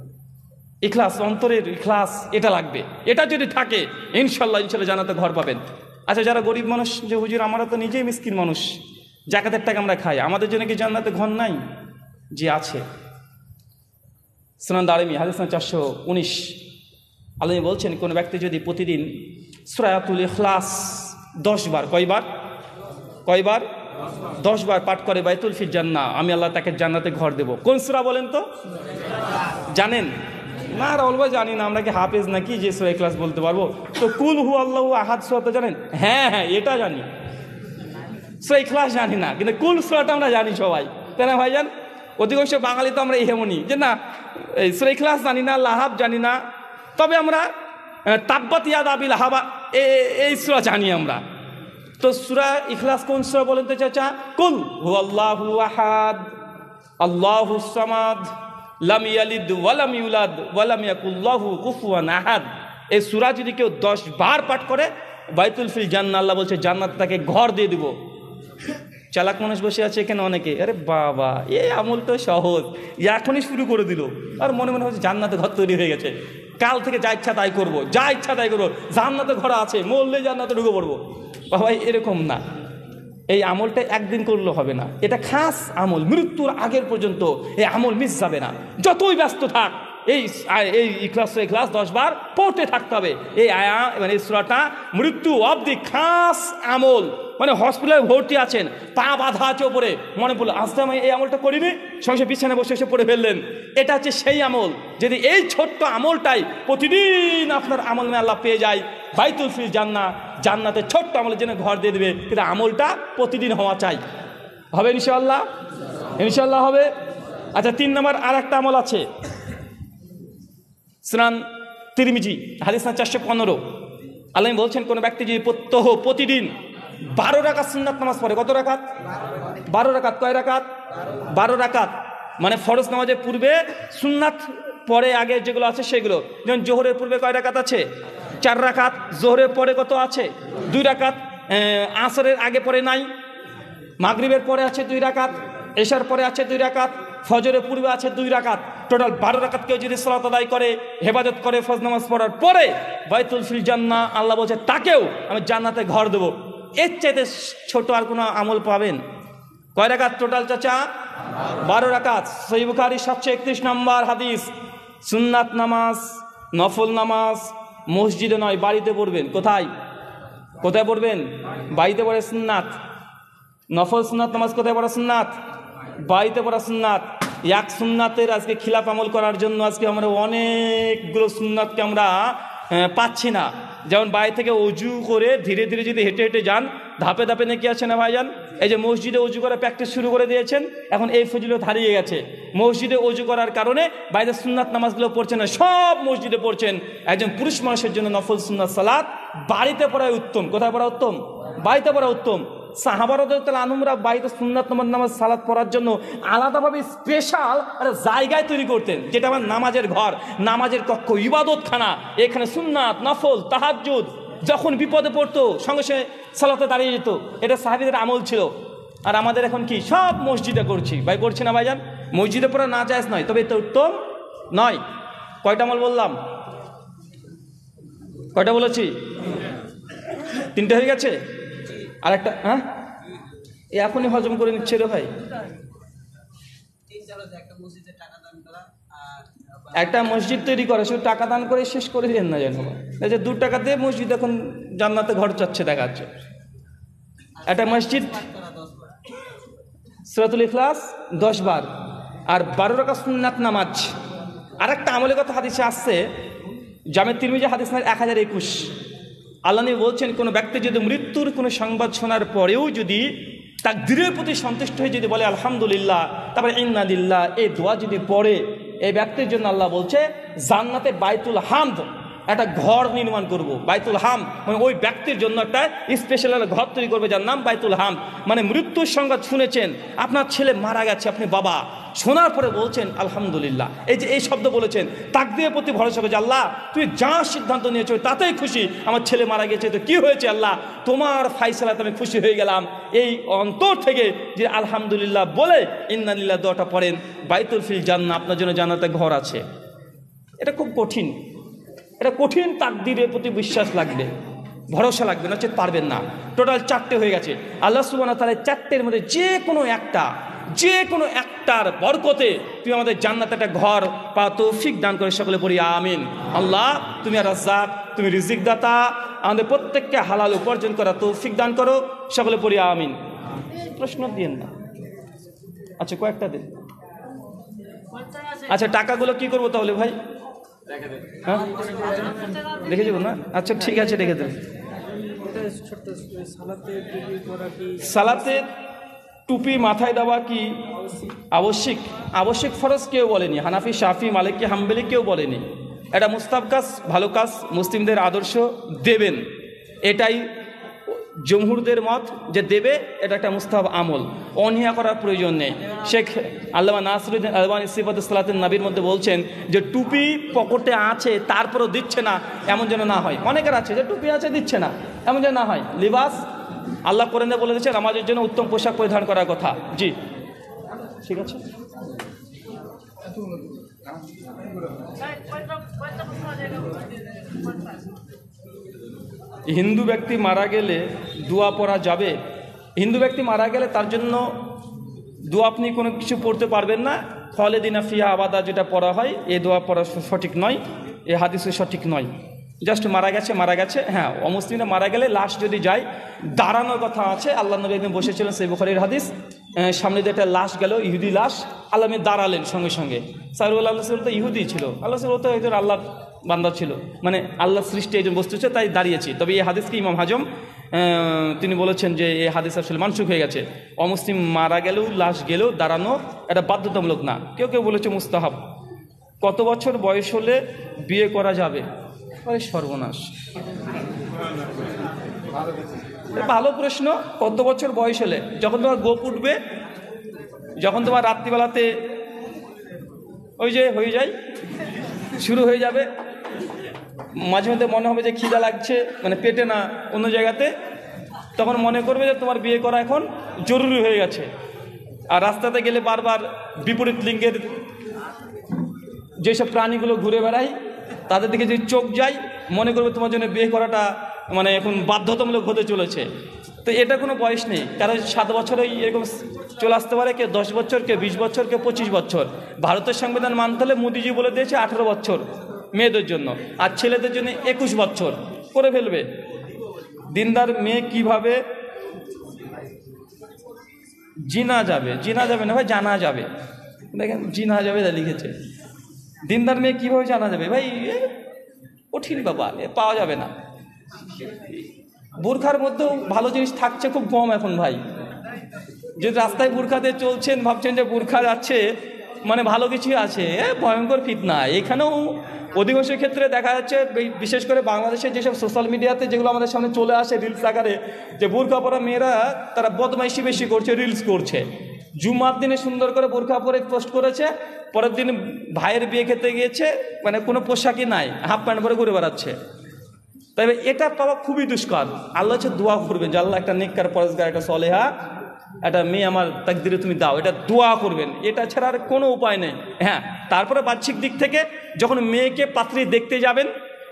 ইখলাস, অন্তরের ইখলাস, এটা লাগবে। এটা যদি থাকে ইনশাল্লাহ জান্নাতে ঘর পাবেন। আচ্ছা, যারা গরিব মানুষ, যে হুজুর আমরা তো নিজেই মিসকিন মানুষ, জাকাতের টাকা আমরা খাই, আমাদের জন্য কি জান্নাতে ঘর নাই? যে আছে। সুনান দারিমি হাদিস 419, আল্লাহ বলছেন, কোন ব্যক্তি যদি প্রতিদিন সূরাতুল ইখলাস 10 বার, কয়বার? 10 বার পাঠ করে, বাইতুল ফিল জান্নাহ, আমি আল্লাহ তাকে জান্নাতে ঘর দেব। কোন সূরা বলেন তো? জানেন না? রাহুল ভাই জানি না, আমরা কি হাফেজ নাকি যে সূরা ইখলাস বলতে পারবো? তো কুল হু আল্লাহু আহাদ সূরাটা জানেন? হ্যাঁ হ্যাঁ, এটা জানি। সূরা ইখলাস জানি না, কিন্তু কুল সূরাটা আমরা জানি সবাই, তাই না ভাইজান? অধিকাংশ বাঙালি তো আমরা এমনই যে না, এই সূরা ইখলাস জানি না, লাহাব জানি না, তবে আমরা তাব্বাত ইয়াদা আবি লাহাব এই সূরা জানি আমরা। তো সূরা ইখলাস কোন সূরা বলেন তো চাচা? কুল হুয়াল্লাহু আহাদ আল্লাহুস সামাদ লাম ইয়ালিদ ওয়া লাম ইউলাদ ওয়া লাম ইয়াকুল লাহু কুফুয়ান আহাদ। এই সূরা যদি কেউ 10 বার পাঠ করে, বাইতুল ফিল জান্নাহ, আল্লাহ বলছে জান্নাত তাকে ঘর দিয়ে দিব। চালাক মানুষ বসে আছে এখানে অনেকে, আরে বাবা এই আমল তো সহজ, এখনই শুরু করে দিল, আর মনে মনে হচ্ছে জান্নাতে ঘর তৈরি হয়ে গেছে, কাল থেকে যা ইচ্ছা তাই করবো, যা ইচ্ছা তাই করবো, জান্নাতে ঘর আছে, মরলে জান্নাতে ঢুকে পড়বো। বাবা এরকম না, এই আমলটা একদিন করলে হবে না, এটা খাস আমল, মৃত্যুর আগের পর্যন্ত এই আমল মিস যাবে না। যতই ব্যস্ত থাক, এই এই ইখলাস 10 বার পড়তে থাকতে হবে। এই মানে এই সূরাটা মৃত্যু অবধি খাস আমল। মানে হসপিটালে ভর্তি আছেন, পা বাঁধা আছে ওপরে, মনে পড়লো আজকে আমি এই আমলটা করিনি, সঙ্গে বিছানায় বসে এসে পড়ে ফেললেন। এটা হচ্ছে সেই আমল। যদি এই ছোট্ট আমলটাই প্রতিদিন আপনার আমল में আল্লাহ পেয়ে যায়, বাইতুল ফিল জান্নাতে ছোট্ট আমলের জন্য ঘর দিয়ে দেবে। কিন্তু আমলটা প্রতিদিন হওয়া চাই। হবে ইনশাআল্লাহ? ইনশাআল্লাহ হবে। আচ্ছা, 3 নম্বর আর একটা আমল আছে, সুনান তিরমিজি হাদিস 415। আল্লাহ বলছেন কোন ব্যক্তি যদি প্রতিদিন 12 রাকাত সুন্নাত নামাজ পড়ে। কত রাকাত? 12 রাকাত। কয় রাকাত? 12 রাকাত। মানে ফরজ নামাজের পূর্বে সুন্নাত পরে আগে যেগুলো আছে সেগুলো। যেমন জোহরের পূর্বে কয় রাকাত আছে? 4 রাকাত। জোহরের পরে কত আছে? 2 রাকাত। আসরের আগে পরে নাই। মাগরিবের পরে আছে 2 রাকাত। এশার পরে আছে 2 রাকাত। ফজরের পূর্বে আছে 2 রাকাত। টোটাল 12 রাকাত কেউ যদি সালাত আদায় করে, হেফাজত করে ফরজ নামাজ পড়ার পরে, বাইতুল ফিল জান্নাহ, আল্লাহ বলছে তাকেও আমি জান্নাতে ঘর দেবো। এর চাইতে ছোট আর কোনো আমল পাবেন? কয় রাকাত টোটাল চাচা? 12 রাকাত। সহিহ বুখারী 731 নম্বর হাদিস। সুন্নাত নামাজ, নফল নামাজ মসজিদে নয়, বাড়িতে পড়বেন। কোথায় কোথায় পড়বেন? বাড়িতে পড়ে সুন্নাত। নফল সুন্নাত নামাজ কোথায় পড়া সুন্নাত? বাড়িতে পড়া সুন্নাত। এক সুন্নাতের আজকে খিলাফ আমল করার জন্য আজকে আমরা অনেকগুলো সুন্নাতকে আমরা পাচ্ছি না। যেমন বাড়ি থেকে অজু করে ধীরে ধীরে যদি হেঁটে হেঁটে যান, ধাপে ধাপে নাকি আছে না ভাইজান? এই যে মসজিদে অজু করে প্র্যাকটিস শুরু করে দিয়েছেন, এখন এই ফজিলত হারিয়ে গেছে। মসজিদে অজু করার কারণে বাইরে সুন্নাত নামাজগুলো পড়ছেন না, সব মসজিদে পড়ছেন। একজন পুরুষ মানুষের জন্য নফল সুন্নাত সালাত বাড়িতে পড়াই উত্তম। কোথায় পড়া উত্তম? বাড়িতে পড়া উত্তম। সাহাবা রাদিয়াল্লাহু আনহুরা বাড়িতে সুন্নাত নামাজ সালাত পড়ার জন্য আলাদাভাবে স্পেশাল জায়গায় তৈরি করতেন, যেটা আমার নামাজের ঘর, নামাজের কক্ষ, ইবাদতখানা। এখানে সুন্নাত, নফল, তাহাজ্জুদ যখন বিপদে পড়তো সঙ্গে সঙ্গে সালাতে দাঁড়িয়ে যেত। এটা সাহাবীদের আমল ছিল। আর আমাদের এখন কি সব মসজিদে করছি। ভাই করছি না ভাইজান? মসজিদে পড়া না জায়েজ নয়, তবে এটা উত্তম নয়। কয়টা আমল বললাম? কয়টা বলেছি? 3টে হয়ে গেছে। আর একটা হ্যাঁ এখনই হজম করে নিচ্ছে রে ভাই। একটা মসজিদ তৈরি করে, শুধু টাকা দান করে শেষ করে দেন না যেন। এই যে 2 টাকা দিয়ে মসজিদ এখন জান্নাতে ঘর চাচ্ছে দেখাচ্ছে। একটা মসজিদ সূরাতুল ইখলাস 10 বার আর 12 রাকাত সুন্নাত নামাজ। আর একটা আমলের কথা হাদিসে আসছে, জামে তিরমিজি হাদিস 1021। আল্লাহ নবী বলছেন কোন ব্যক্তি যদি মৃত্যুর কোনো সংবাদ শোনার পরেও যদি তাকদীরের প্রতি সন্তুষ্ট হয়ে যদি বলে আলহামদুলিল্লাহ, তারপরে ইন্না লিল্লাহ, এই দোয়া যদি পড়ে, এই ব্যক্তির জন্য আল্লাহ বলছে জান্নাতে বাইতুল হামদ একটা ঘর নির্মাণ করব। বাইতুল হাম মানে ওই ব্যক্তির জন্য একটা স্পেশাল ঘর তৈরি করবে, যার নাম বাইতুল হাম। মানে মৃত্যুর সংবাদ শুনেছেন, আপনার ছেলে মারা গেছে, আপনি বাবা, শোনার পরে বলছেন আলহামদুলিল্লাহ, এই যে এই শব্দ বলেছেন, তাকদীরের প্রতি ভরসা করে যে আল্লাহ তুই যা সিদ্ধান্ত নিয়েছো তাতেই খুশি। আমার ছেলে মারা গেছে তো কি হয়েছে, আল্লাহ তোমার ফাইসালাতে আমি খুশি হয়ে গেলাম। এই অন্তর থেকে যে আলহামদুলিল্লাহ বলে ইন্না লিল্লাহ দোয়াটা পড়েন, বাইতুল ফিল জান্নাহ, আপনার জন্য জান্নাতে ঘর আছে। এটা খুব কঠিন, এটা কঠিন। তাকদীরের প্রতি বিশ্বাস লাগবে, ভরসা লাগবে, না পারবেন না। টোটাল 4টে হয়ে গেছে। আল্লাহ সুবহানাহু ওয়া তাআলা 4টের মধ্যে যে কোনো একটার বরকতে তুমি আমাদের জান্নাতে একটা ঘর পা তৌফিক দান করে সকলে পড়ি আমিন। আল্লাহ তুমি আর রাজ্জাক, তুমি রিজিক দাতা, আমাদের প্রত্যেককে হালাল উপার্জন করা তৌফিক দান করো, সকলে পড়ি আমিন। প্রশ্ন দিন না, আচ্ছা কয়েকটা দিন। আচ্ছা টাকাগুলো কি করবো তাহলে ভাই? হ্যাঁ রেখে যাবো না? আচ্ছা ঠিক আছে রেখে দেব। সালাতে টুপি মাথায় দেওয়া কি আবশ্যিক? আবশ্যিক ফরজ কেউ বলেনি, হানাফি, শাফি, মালিকি, হাম্বলি কেউ বলেনি। এটা মুস্তাহাব কাজ, ভালো কাজ, মুসলিমদের আদর্শ, দেবেন। এটাই জমহুরদের মত যে দেবে, এটা একটা মুস্তাহাব আমল, অনীহা করার প্রয়োজন নেই। শেখ আল্লামা নাসিরুদ্দিন আলবানী সিফাতুস সালাতুন নবীর মধ্যে বলছেন যে টুপি পকেটে আছে তারপরও দিচ্ছে না, এমন যেন না হয়। অনেকের আছে যে টুপি আছে দিচ্ছে না, এমন যেন না হয়। লিবাস আল্লাহ কোরআনে বলে দিয়েছেন আমাদের জন্য উত্তম পোশাক পরিধান করার কথা। জি ঠিক আছে। হিন্দু ব্যক্তি মারা গেলে দোয়া পড়া যাবে? হিন্দু ব্যক্তি মারা গেলে তার জন্য দোয়া আপনি কোনো কিছু পড়তে পারবেন না, খালিদিনা ফিহা আবাদা যেটা পড়া হয় এই দোয়া পড়া সঠিক নয়, এই হাদিসও সঠিক নয়। জাস্ট মারা গেছে, হ্যাঁ, অমুসলিমরা মারা গেলে লাশ যদি যায় দাঁড়ানোর কথা আছে। আল্লাহ নবী একদিন বসেছিলেন, সেই বুখারীর হাদিস, সামনে দিয়ে একটা লাশ গেল, ইহুদি লাশ, আল্লাহ নবী দাঁড়ালেন সঙ্গে সঙ্গে। সাইরুল আল্লাহ তো ইহুদি ছিল, আল্লাহ তো একজন আল্লাহর বান্দা ছিল, মানে আল্লাহ সৃষ্টি একজন বস্তু ছিল, তাই দাঁড়িয়েছি। তবে এই হাদিসকে ইমাম হাজম তিনি বলেছেন যে এই হাদিস আসলে মানসুখ হয়ে গেছে। অমুসলিম মারা গেলেও লাশ গেলেও দাঁড়ানো এটা বাধ্যতামূলক না। কেউ কেউ বলেছে মুস্তাহাব। কত বছর বয়স হলে বিয়ে করা যাবে? আরে সর্বনাশ, ভালো প্রশ্ন। কত বছর বয়স হলে? যখন তোমার গোপ উঠবে, যখন তোমার রাত্রিবেলাতে ওই যে হয়ে যায়, শুরু হয়ে যাবে, মাঝে মধ্যে মনে হবে যে খিদা লাগছে, মানে পেটে না অন্য জায়গাতে, তখন মনে করবে যে তোমার বিয়ে করা এখন জরুরি হয়ে গেছে। আর রাস্তাতে গেলে বারবার বিপরীত লিঙ্গের যেসব প্রাণীগুলো ঘুরে বেড়ায় তাদের দিকে যদি চোখ যায়, মনে করবে তোমার জন্য বিয়ে করাটা মানে এখন বাধ্যতামূলক হতে চলেছে। তো এটা কোনো বয়স নেই, কারণ 7 বছরেই এরকম চলে আসতে পারে, কেউ 10 বছর, কেউ 20 বছর, কেউ 25 বছর। ভারতের সংবিধান মানতে হলে মোদিজি বলে দিয়েছে 18 বছর মেয়েদের জন্য, আর ছেলেদের জন্য 21 বছর করে ফেলবে। দিনদার মেয়ে কিভাবে জিনা যাবে? জিনা যাবে না ভাই, জানা যাবে। দেখেন জিনা যাবে তা লিখেছে। দিনদার মেয়ে কীভাবে জানা যাবে ভাই? কঠিন বাবা, পাওয়া যাবে না। বোরখার মধ্যেও ভালো জিনিস থাকছে খুব কম এখন ভাই। যে রাস্তায় বোরখাতে চলছেন, ভাবছেন যে বোরখা যাচ্ছে মানে ভালো কিছু আছে, ভয়ঙ্কর ফিতনা। এখানেও অধিকাংশ ক্ষেত্রে দেখা যাচ্ছে, বিশেষ করে বাংলাদেশের যেসব সোশ্যাল মিডিয়াতে যেগুলো আমাদের সামনে চলে আসে রিলস আকারে, যে বোরখা পরা মেয়েরা তারা বদমাইশি বেশি করছে, রিলস করছে। জুমার দিনে সুন্দর করে বোরখা পরে পোস্ট করেছে, পরের দিন ভাইয়ের বিয়ে খেতে গিয়েছে, মানে কোনো পোশাকই নাই, হাফ প্যান্ট পরে ঘুরে বেড়াচ্ছে। তবে এটা পাওয়া খুবই দুষ্কর। আল্লাহ হচ্ছে দোয়া করবেন যে আল্লাহ একটা নেককার, পরেজগার, একটা সলেহা একটা মেয়ে আমার তাকদিরে তুমি দাও, এটা দোয়া করবেন। এটা ছাড়া আর কোনো উপায় নেই। হ্যাঁ, তারপরে বাহ্যিক দিক থেকে যখন মেয়েকে পাত্রী দেখতে যাবেন,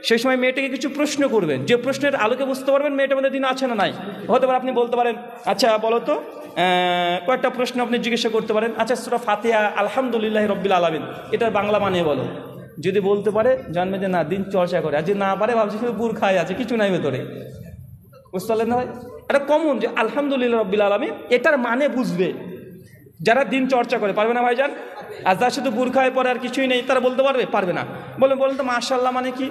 সেই সময় মেয়েটাকে কিছু প্রশ্ন করবেন, যে প্রশ্নের আলোকে বুঝতে পারবেন মেয়েটার মধ্যে দিন আছে না নাই। হতে পারে আপনি বলতে পারেন, আচ্ছা বলো তো, কয়েকটা প্রশ্ন আপনি জিজ্ঞাসা করতে পারেন। আচ্ছা সূরা ফাতিহা আলহামদুলিল্লাহ রাব্বিল আলামিন এটার বাংলা মানে বলো। যদি বলতে পারে জানবে যে না, দিন চর্চা করে। আর যদি না পারে, ভাবছি শুধু বোরখায় আছে, কিছু নাই ভেতরে। বুঝতে পারলেন না ভাই? এটা কমন যে আলহামদুলিল্লাহ রাব্বিল আলামিন, এটার মানে বুঝবে যারা দিন চর্চা করে। পারবে না ভাইজান? আর যারা শুধু বোরখায় পরে আর কিছুই নেই, তারা বলতে পারবে? পারবে না। বলেন তো মাশাআল্লাহ মানে কি?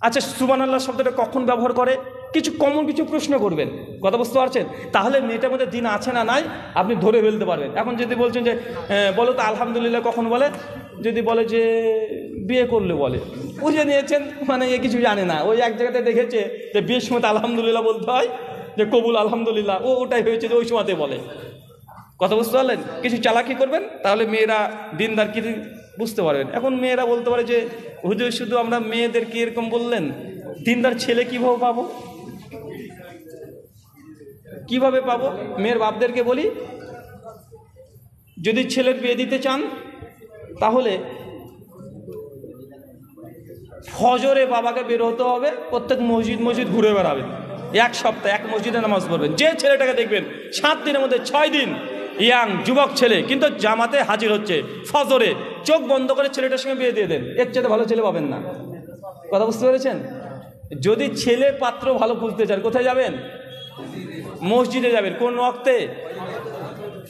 আচ্ছা সুবহানাল্লাহ শব্দটা কখন ব্যবহার করে? কিছু কমন কিছু প্রশ্ন করবেন। কথা বুঝতে পারছেন? তাহলে মেয়েটার মধ্যে দিন আছে না নাই আপনি ধরে ফেলতে পারবেন। এখন যদি বলছেন যে বলো তো আলহামদুলিল্লাহ কখন বলে, যদি বলে যে বিয়ে করলে বলে, বুঝে নিয়েছেন মানে এ কিছু জানে না। ওই এক জায়গাতে দেখেছে যে বিয়ের সময় আলহামদুলিল্লাহ বলতে হয়, যে কবুল আলহামদুলিল্লাহ, ওটাই হয়েছে যে ওই সময়তে বলে। কথা বুঝতে পারলেন? কিছু চালাকি করবেন, তাহলে মেয়েরা দিনদার কি বুঝতে পারবেন। এখন মেয়েরা বলতে পারে যে হুজুর শুধু আমরা মেয়েদেরকে এরকম বললেন, দিনদার ছেলে কিভাবে পাবো? কিভাবে পাবো? মেয়ের বাপদেরকে বলি, যদি ছেলের বিয়ে দিতে চান তাহলে ফজরে বাবাকে বের হতে হবে, প্রত্যেক মসজিদ ঘুরে বেড়াবেন, 1 সপ্তাহ 1 মসজিদে নামাজ পড়বেন। যে ছেলেটাকে দেখবেন 7 দিনের মধ্যে 6 দিন ইয়াং যুবক ছেলে কিন্তু জামাতে হাজির হচ্ছে ফজরে, চোখ বন্ধ করে ছেলেটার সঙ্গে বিয়ে দিয়ে দেন। এর চেয়ে ভালো ছেলে পাবেন না। কথা বুঝতে পেরেছেন? যদি ছেলে পাত্র ভালো খুঁজতে চান, কোথায় যাবেন? মসজিদে যাবেন। কোন ওয়াক্তে?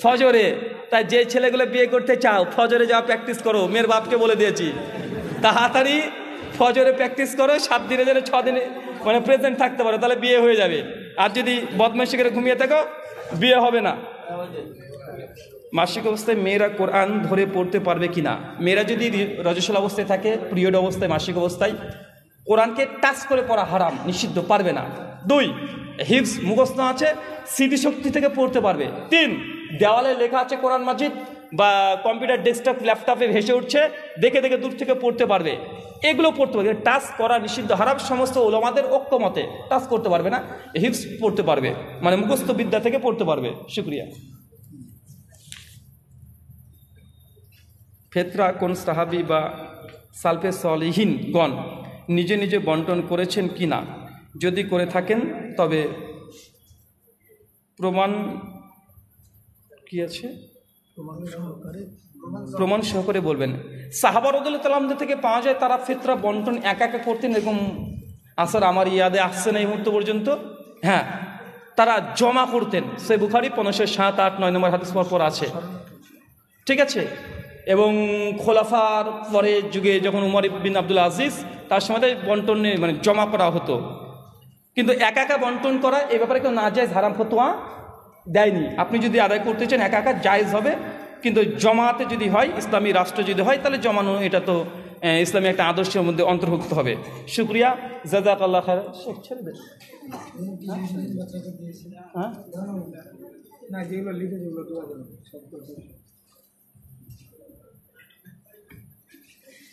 ফজরে। তাই যে ছেলেগুলো বিয়ে করতে চাও, ফজরে যাওয়া প্র্যাকটিস করো। মেয়ের বাপকে বলে দিয়েছি, তাড়াতাড়ি ফজরে প্র্যাকটিস করো, 7 দিনে যেন 6 দিনে মানে প্রেজেন্ট থাকতে পারো, তাহলে বিয়ে হয়ে যাবে। আর যদি বদমাইশি করে ঘুমিয়ে থাকো, বিয়ে হবে না। মাসিক অবস্থায় মেয়েরা কোরআন ধরে পড়তে পারবে কিনা? মেয়েরা যদি রজস্বলা অবস্থায় থাকে, পিরিয়ড অবস্থায়, মাসিক অবস্থায়, কোরআনকে টাচ করে পড়া হারাম, নিষিদ্ধ, পারবে না। 2, হিফজ মুখস্থ আছে, স্মৃতিশক্তি থেকে পড়তে পারবে। 3, দেওয়ালে লেখা আছে কোরআন মাজিদ বা কম্পিউটার ডেস্কটপ ল্যাপটপে ভেসে উঠছে, দেখে দেখে দূর থেকে পড়তে পারবে। এগুলো পড়তে পারবে। টাচ করা নিষিদ্ধ, হারাম। সমস্ত ওলামাদের ঐক্যমতে টাচ করতে পারবে না, হিফজ পড়তে পারবে, মানে মুখস্থ বিদ্যা থেকে পড়তে পারবে। শুকরিয়া। ফেতরা কোন সাহাবী বা সালফে সলিহিনগণ নিজে নিজে বন্টন করেছেন কি না? যদি করে থাকেন তবে প্রমাণ কি আছে? প্রমাণ সহকারে বলবেন। সাহাবা রাদিয়াল্লাহু তাআলা থেকে পাওয়া যায় তারা ফিতরা বন্টন একা একা করতেন, এরকম আসর আমার ইয়াদে আসছে না এই মুহূর্ত পর্যন্ত। হ্যাঁ, তারা জমা করতেন। সহিহ বুখারী 1507, 8, 9 নম্বর হাদিস পর আছে, ঠিক আছে। এবং খোলাফার পরে যুগে যখন উমর বিন আব্দুল আজিজ, তার সময় বন্টনে মানে জমা করা হতো, কিন্তু একা একা বন্টন করা এই ব্যাপারে কেউ নাজায়েজ হারাম ফতোয়া দেয়নি। আপনি যদি আদায় করতে চান একা একা জায়েজ হবে, কিন্তু জমাতে যদি হয়, ইসলামী রাষ্ট্র যদি হয়, তাহলে জমানো এটা তো ইসলামী একটা আদর্শের মধ্যে অন্তর্ভুক্ত হবে। শুকরিয়া, জাযাকাল্লাহ খায়র। শেখ ছেড়ে দে। হ্যাঁ,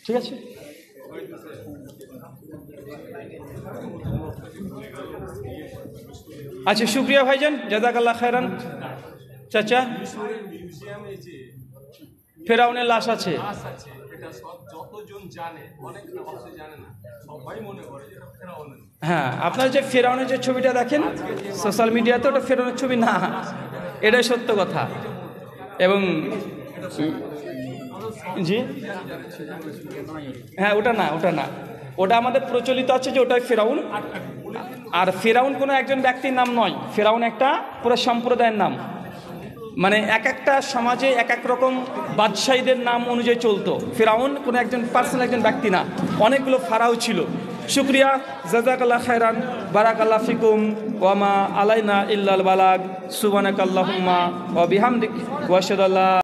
ঠিক আছে। আচ্ছা, শুক্রিয়া ভাইজান, জাযাকাল্লাহ খায়রান। চাচা, ফেরাউনের লাশ আছে, হ্যাঁ। আপনার যে ফেরাউনের যে ছবিটা দেখেন সোশ্যাল মিডিয়াতে, ওটা ফেরাউনের ছবি না, এটাই সত্য কথা। এবং জি, হ্যাঁ, ওটা না, ওটা না, ওটা আমাদের প্রচলিত আছে যে ওটাই ফেরাউন। আর ফেরাউন কোনো একজন ব্যক্তির নাম নয়, ফেরাউন একটা পুরো সম্প্রদায়ের নাম। মানে এক একটা সমাজে এক এক রকম বাদশাহীদের নাম অনুযায়ী চলতো। ফেরাউন কোনো একজন পার্সোনাল একজন ব্যক্তি না, অনেকগুলো ফারাও ছিল। শুক্রিয়া, জাযাকাল্লাহ খায়রান, বারাকাল্লাহ ফিকুম, ওয়ামা আলাইনা ইল্লাল বালাগ, সুবহানাকাল্লাহুম্মা ওয়া বিহামদিক ওয়া আশহাদু আল্লা